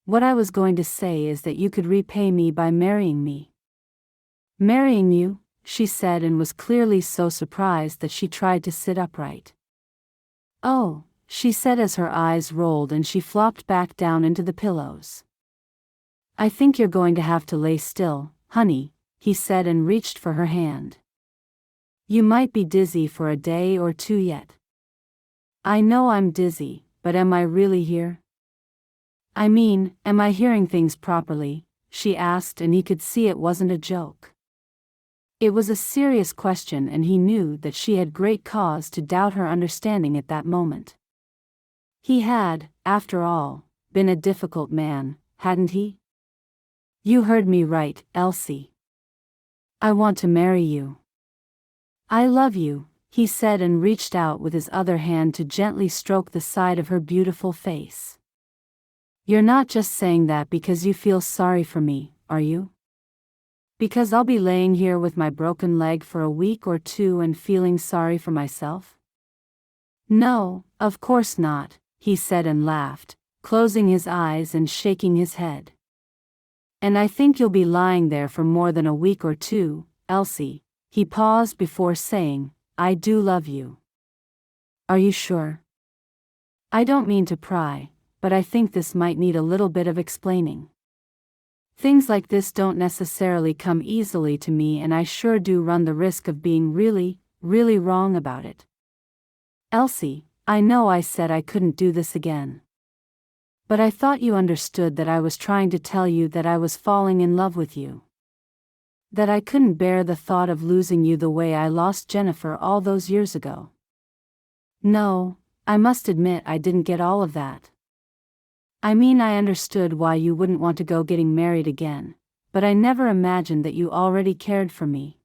What I was going to say is that you could repay me by marrying me. Marrying you? She said, and was clearly so surprised that she tried to sit upright. Oh, she said as her eyes rolled and she flopped back down into the pillows. I think you're going to have to lay still, honey, he said and reached for her hand. You might be dizzy for a day or two yet. I know I'm dizzy, but am I really here? I mean, am I hearing things properly? She asked, and he could see it wasn't a joke. It was a serious question, and he knew that she had great cause to doubt her understanding at that moment. He had, after all, been a difficult man, hadn't he? You heard me right, Elsie. I want to marry you. I love you, he said and reached out with his other hand to gently stroke the side of her beautiful face. You're not just saying that because you feel sorry for me, are you? Because I'll be laying here with my broken leg for a week or two and feeling sorry for myself? No, of course not, he said and laughed, closing his eyes and shaking his head. And I think you'll be lying there for more than a week or two, Elsie. He paused before saying, I do love you. Are you sure? I don't mean to pry, but I think this might need a little bit of explaining. Things like this don't necessarily come easily to me, and I sure do run the risk of being really, really wrong about it. Elsie, I know I said I couldn't do this again. But I thought you understood that I was trying to tell you that I was falling in love with you. That I couldn't bear the thought of losing you the way I lost Jennifer all those years ago. No, I must admit I didn't get all of that. I mean, I understood why you wouldn't want to go getting married again, but I never imagined that you already cared for me.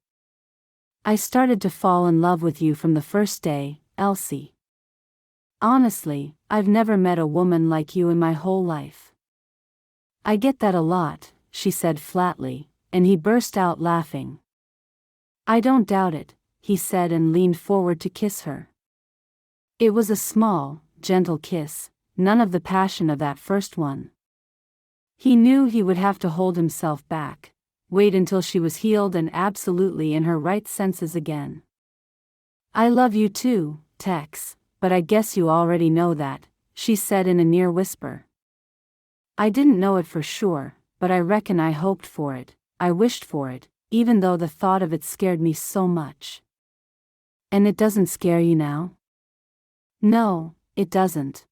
I started to fall in love with you from the first day, Elsie. Honestly, I've never met a woman like you in my whole life. I get that a lot, she said flatly, and he burst out laughing. I don't doubt it, he said and leaned forward to kiss her. It was a small, gentle kiss, none of the passion of that first one. He knew he would have to hold himself back, wait until she was healed and absolutely in her right senses again. I love you too, Tex, but I guess you already know that, she said in a near whisper. I didn't know it for sure, but I reckon I hoped for it, I wished for it, even though the thought of it scared me so much. And it doesn't scare you now? No, it doesn't.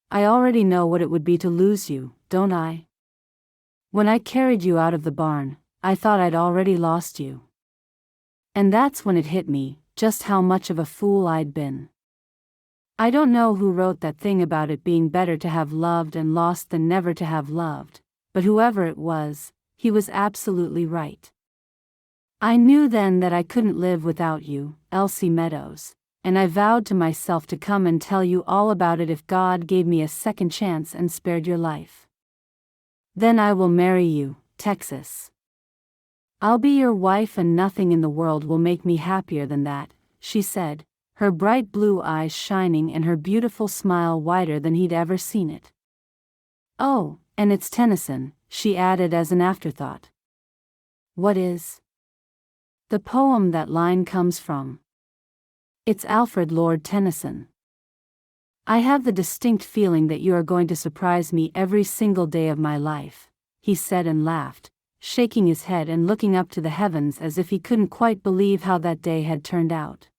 I already know what it would be to lose you, don't I? When I carried you out of the barn, I thought I'd already lost you. And that's when it hit me, just how much of a fool I'd been. I don't know who wrote that thing about it being better to have loved and lost than never to have loved, but whoever it was, he was absolutely right. I knew then that I couldn't live without you, Elsie Meadows, and I vowed to myself to come and tell you all about it if God gave me a second chance and spared your life. Then I will marry you, Texas. I'll be your wife and nothing in the world will make me happier than that, she said, her bright blue eyes shining and her beautiful smile wider than he'd ever seen it. Oh, and it's Tennyson, she added as an afterthought. What is? The poem that line comes from. It's Alfred Lord Tennyson. I have the distinct feeling that you are going to surprise me every single day of my life, he said and laughed, shaking his head and looking up to the heavens as if he couldn't quite believe how that day had turned out.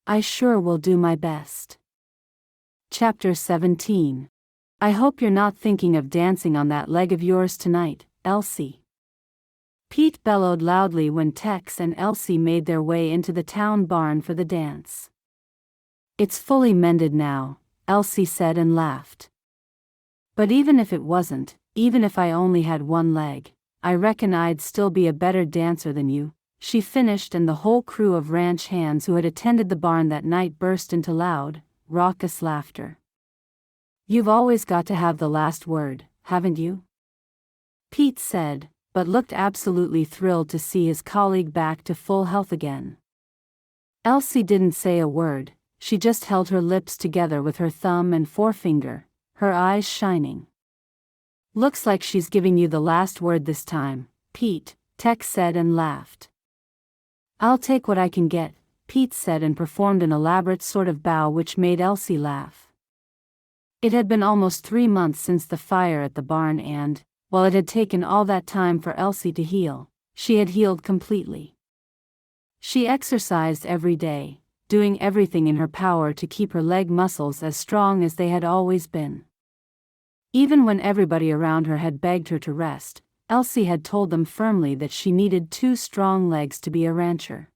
I sure will do my best. Chapter 17. I hope you're not thinking of dancing on that leg of yours tonight, Elsie. Pete bellowed loudly when Tex and Elsie made their way into the town barn for the dance. It's fully mended now, Elsie said and laughed. But even if it wasn't, even if I only had one leg, I reckon I'd still be a better dancer than you, she finished, and the whole crew of ranch hands who had attended the barn that night burst into loud, raucous laughter. You've always got to have the last word, haven't you? Pete said, but looked absolutely thrilled to see his colleague back to full health again. Elsie didn't say a word, she just held her lips together with her thumb and forefinger, her eyes shining. "Looks like she's giving you the last word this time, Pete," Tex said and laughed. "I'll take what I can get," Pete said and performed an elaborate sort of bow which made Elsie laugh. It had been almost 3 months since the fire at the barn and, while it had taken all that time for Elsie to heal, she had healed completely. She exercised every day, doing everything in her power to keep her leg muscles as strong as they had always been. Even when everybody around her had begged her to rest, Elsie had told them firmly that she needed 2 strong legs to be a rancher.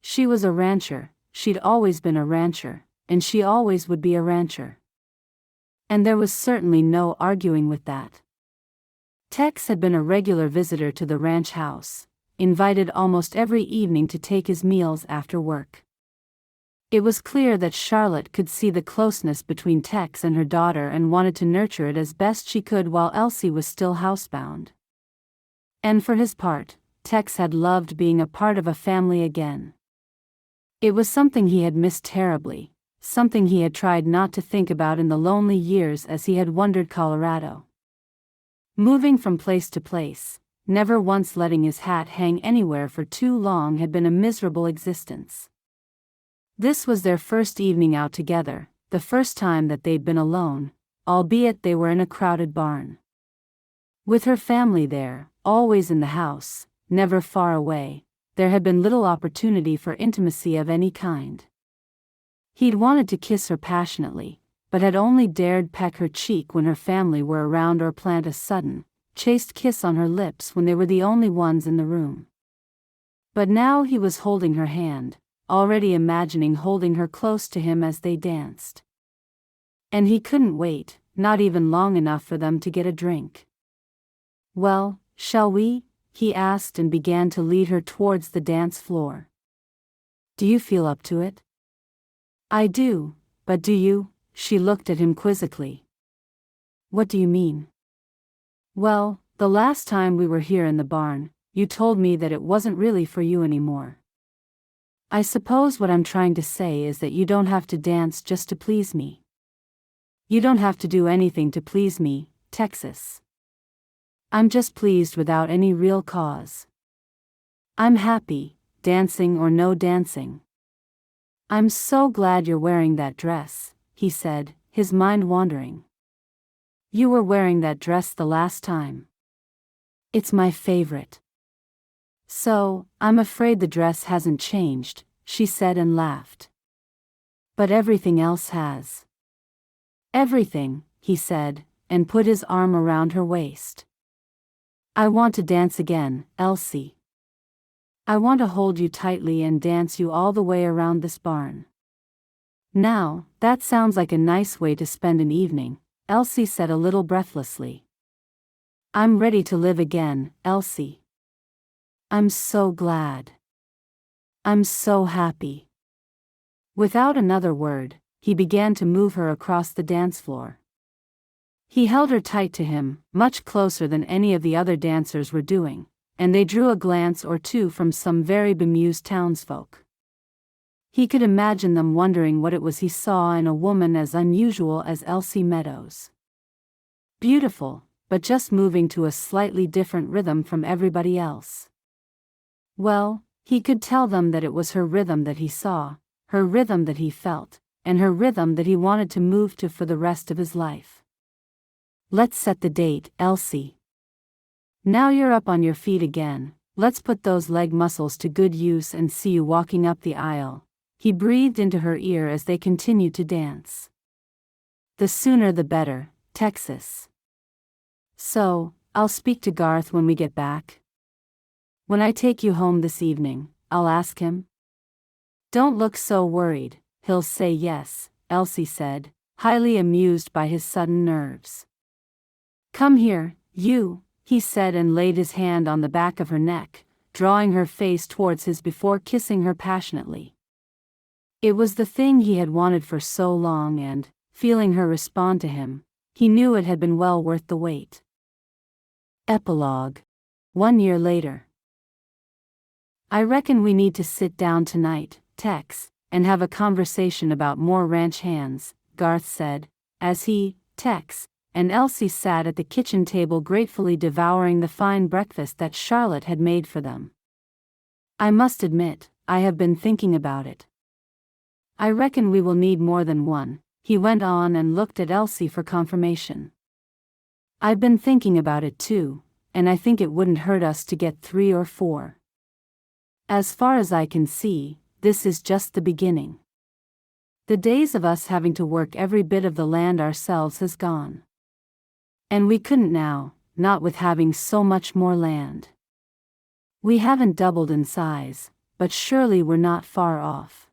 She was a rancher, she'd always been a rancher, and she always would be a rancher. And there was certainly no arguing with that. Tex had been a regular visitor to the ranch house, invited almost every evening to take his meals after work. It was clear that Charlotte could see the closeness between Tex and her daughter and wanted to nurture it as best she could while Elsie was still housebound. And for his part, Tex had loved being a part of a family again. It was something he had missed terribly, something he had tried not to think about in the lonely years as he had wandered Colorado. Moving from place to place, never once letting his hat hang anywhere for too long had been a miserable existence. This was their first evening out together, the first time that they'd been alone, albeit they were in a crowded barn. With her family there, always in the house, never far away, there had been little opportunity for intimacy of any kind. He'd wanted to kiss her passionately, but had only dared peck her cheek when her family were around or plant a sudden, chaste kiss on her lips when they were the only ones in the room. But now he was holding her hand, already imagining holding her close to him as they danced. And he couldn't wait, not even long enough for them to get a drink. "Well, shall we?" he asked and began to lead her towards the dance floor. "Do you feel up to it?" "I do, but do you?" She looked at him quizzically. "What do you mean?" "Well, the last time we were here in the barn, you told me that it wasn't really for you anymore. I suppose what I'm trying to say is that you don't have to dance just to please me. You don't have to do anything to please me, Texas. I'm just pleased without any real cause. I'm happy, dancing or no dancing." "I'm so glad you're wearing that dress," he said, his mind wandering. "You were wearing that dress the last time. It's my favorite." "So, I'm afraid the dress hasn't changed," she said and laughed. "But everything else has." "Everything," he said, and put his arm around her waist. "I want to dance again, Elsie. I want to hold you tightly and dance you all the way around this barn." "Now, that sounds like a nice way to spend an evening," Elsie said a little breathlessly. "I'm ready to live again, Elsie. I'm so glad. I'm so happy." Without another word, he began to move her across the dance floor. He held her tight to him, much closer than any of the other dancers were doing, and they drew a glance or two from some very bemused townsfolk. He could imagine them wondering what it was he saw in a woman as unusual as Elsie Meadows. Beautiful, but just moving to a slightly different rhythm from everybody else. Well, he could tell them that it was her rhythm that he saw, her rhythm that he felt, and her rhythm that he wanted to move to for the rest of his life. "Let's set the date, Elsie. Now you're up on your feet again, let's put those leg muscles to good use and see you walking up the aisle," he breathed into her ear as they continued to dance. "The sooner the better, Texas. So, I'll speak to Garth when we get back. When I take you home this evening, I'll ask him." "Don't look so worried, he'll say yes," Elsie said, highly amused by his sudden nerves. "Come here, you," he said and laid his hand on the back of her neck, drawing her face towards his before kissing her passionately. It was the thing he had wanted for so long and, feeling her respond to him, he knew it had been well worth the wait. Epilogue. 1 year later. "I reckon we need to sit down tonight, Tex," and have a conversation about more ranch hands," Garth said, as he, Tex, and Elsie sat at the kitchen table gratefully devouring the fine breakfast that Charlotte had made for them. "I must admit, I have been thinking about it. I reckon we will need more than one," he went on and looked at Elsie for confirmation. "I've been thinking about it too, and I think it wouldn't hurt us to get 3 or 4. As far as I can see, this is just the beginning. The days of us having to work every bit of the land ourselves has gone. And we couldn't now, not with having so much more land. We haven't doubled in size, but surely we're not far off,"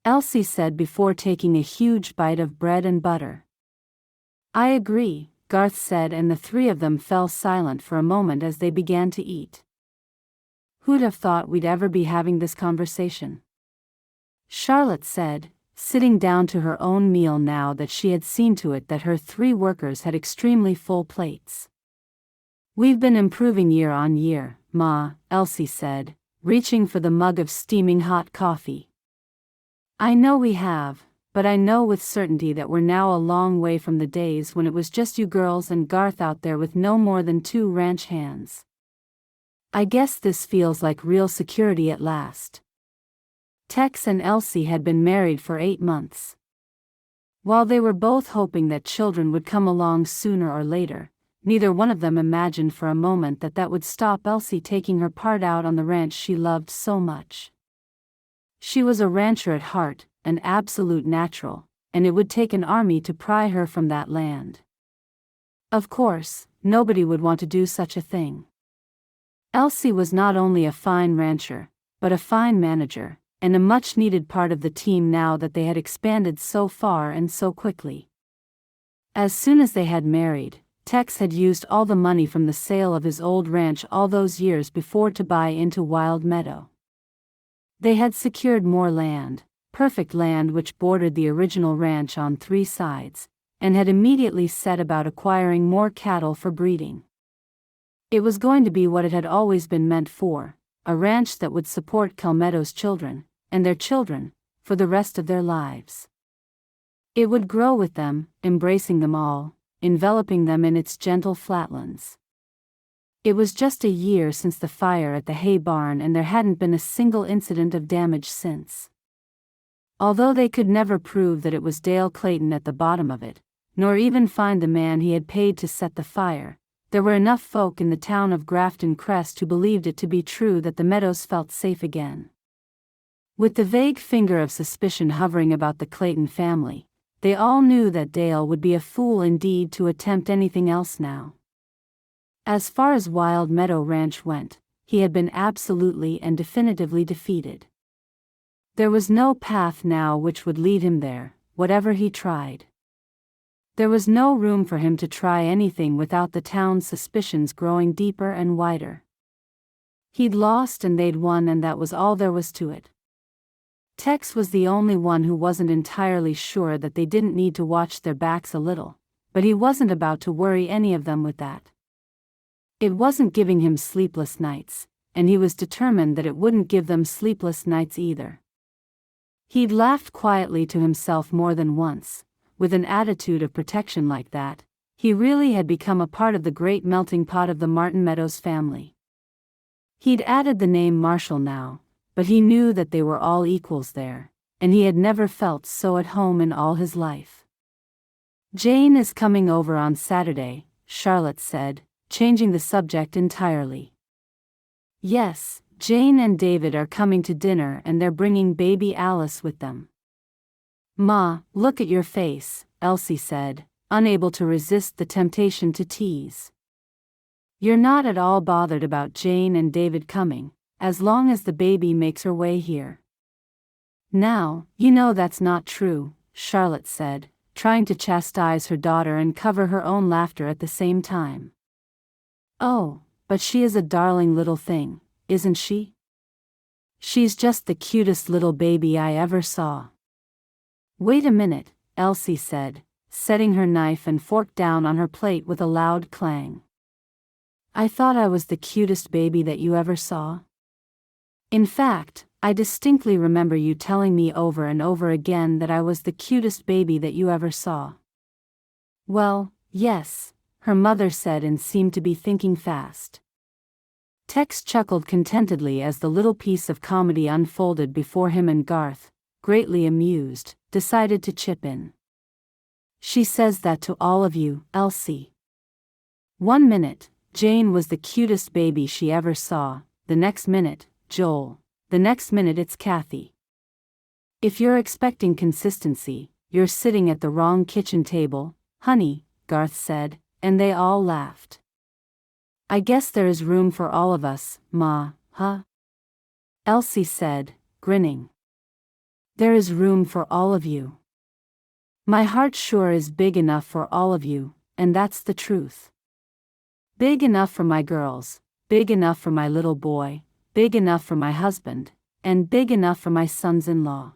Elsie said before taking a huge bite of bread and butter. "I agree," Garth said, and the three of them fell silent for a moment as they began to eat. "Who'd have thought we'd ever be having this conversation?" Charlotte said, sitting down to her own meal now that she had seen to it that her 3 workers had extremely full plates. "We've been improving year on year, Ma," Elsie said, reaching for the mug of steaming hot coffee. "I know we have, but I know with certainty that we're now a long way from the days when it was just you girls and Garth out there with no more than 2 ranch hands. I guess this feels like real security at last." Tex and Elsie had been married for 8 months. While they were both hoping that children would come along sooner or later, neither one of them imagined for a moment that that would stop Elsie taking her part out on the ranch she loved so much. She was a rancher at heart, an absolute natural, and it would take an army to pry her from that land. Of course, nobody would want to do such a thing. Elsie was not only a fine rancher, but a fine manager, and a much-needed part of the team now that they had expanded so far and so quickly. As soon as they had married, Tex had used all the money from the sale of his old ranch all those years before to buy into Wild Meadow. They had secured more land, perfect land which bordered the original ranch on 3 sides, and had immediately set about acquiring more cattle for breeding. It was going to be what it had always been meant for, a ranch that would support Meadows' children, and their children, for the rest of their lives. It would grow with them, embracing them all, enveloping them in its gentle flatlands. It was just a year since the fire at the hay barn, and there hadn't been a single incident of damage since. Although they could never prove that it was Dale Clayton at the bottom of it, nor even find the man he had paid to set the fire, there were enough folk in the town of Grafton Crest who believed it to be true that the Meadows felt safe again. With the vague finger of suspicion hovering about the Clayton family, they all knew that Dale would be a fool indeed to attempt anything else now. As far as Wild Meadow Ranch went, he had been absolutely and definitively defeated. There was no path now which would lead him there, whatever he tried. There was no room for him to try anything without the town's suspicions growing deeper and wider. He'd lost and they'd won, and that was all there was to it. Tex was the only one who wasn't entirely sure that they didn't need to watch their backs a little, but he wasn't about to worry any of them with that. It wasn't giving him sleepless nights, and he was determined that it wouldn't give them sleepless nights either. He'd laughed quietly to himself more than once. With an attitude of protection like that, he really had become a part of the great melting pot of the Martin Meadows family. He'd added the name Marshall now, but he knew that they were all equals there, and he had never felt so at home in all his life. "Jane is coming over on Saturday," Charlotte said, changing the subject entirely. "Yes, Jane and David are coming to dinner, and they're bringing baby Alice with them." "Ma, look at your face," Elsie said, unable to resist the temptation to tease. "You're not at all bothered about Jane and David coming, as long as the baby makes her way here." "Now, you know that's not true," Charlotte said, trying to chastise her daughter and cover her own laughter at the same time. "Oh, but she is a darling little thing, isn't she? She's just the cutest little baby I ever saw." "Wait a minute," Elsie said, setting her knife and fork down on her plate with a loud clang. "I thought I was the cutest baby that you ever saw. In fact, I distinctly remember you telling me over and over again that I was the cutest baby that you ever saw." "Well, yes," her mother said and seemed to be thinking fast. Tex chuckled contentedly as the little piece of comedy unfolded before him, and Garth, greatly amused, decided to chip in. "She says that to all of you, Elsie. 1 minute, Jane was the cutest baby she ever saw, the next minute, Joel, the next minute it's Kathy. If you're expecting consistency, you're sitting at the wrong kitchen table, honey," Garth said, and they all laughed. "I guess there is room for all of us, Ma, huh?" Elsie said, grinning. "There is room for all of you. My heart sure is big enough for all of you, and that's the truth. Big enough for my girls, big enough for my little boy, big enough for my husband, and big enough for my sons-in-law.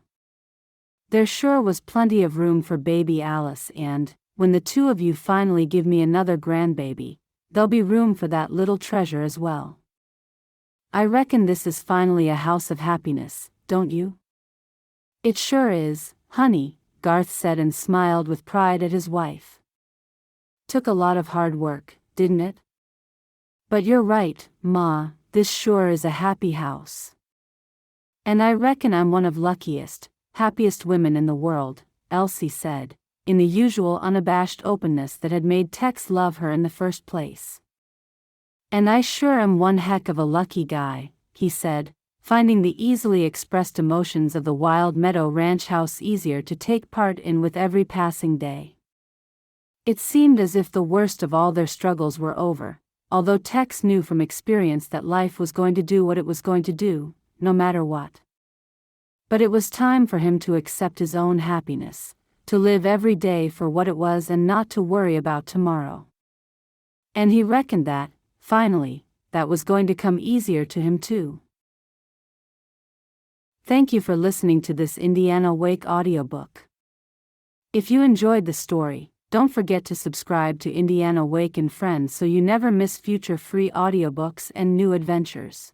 There sure was plenty of room for baby Alice, and, when the two of you finally give me another grandbaby, there'll be room for that little treasure as well. I reckon this is finally a house of happiness, don't you?" "It sure is, honey," Garth said and smiled with pride at his wife. "Took a lot of hard work, didn't it? But you're right, Ma, this sure is a happy house. And I reckon I'm one of luckiest, happiest women in the world," Elsie said, in the usual unabashed openness that had made Tex love her in the first place. "And I sure am one heck of a lucky guy," he said, finding the easily expressed emotions of the Wild Meadow Ranch house easier to take part in with every passing day. It seemed as if the worst of all their struggles were over, although Tex knew from experience that life was going to do what it was going to do, no matter what. But it was time for him to accept his own happiness, to live every day for what it was and not to worry about tomorrow. And he reckoned that, finally, that was going to come easier to him too. Thank you for listening to this Indiana Wake audiobook. If you enjoyed the story, don't forget to subscribe to Indiana Wake and Friends so you never miss future free audiobooks and new adventures.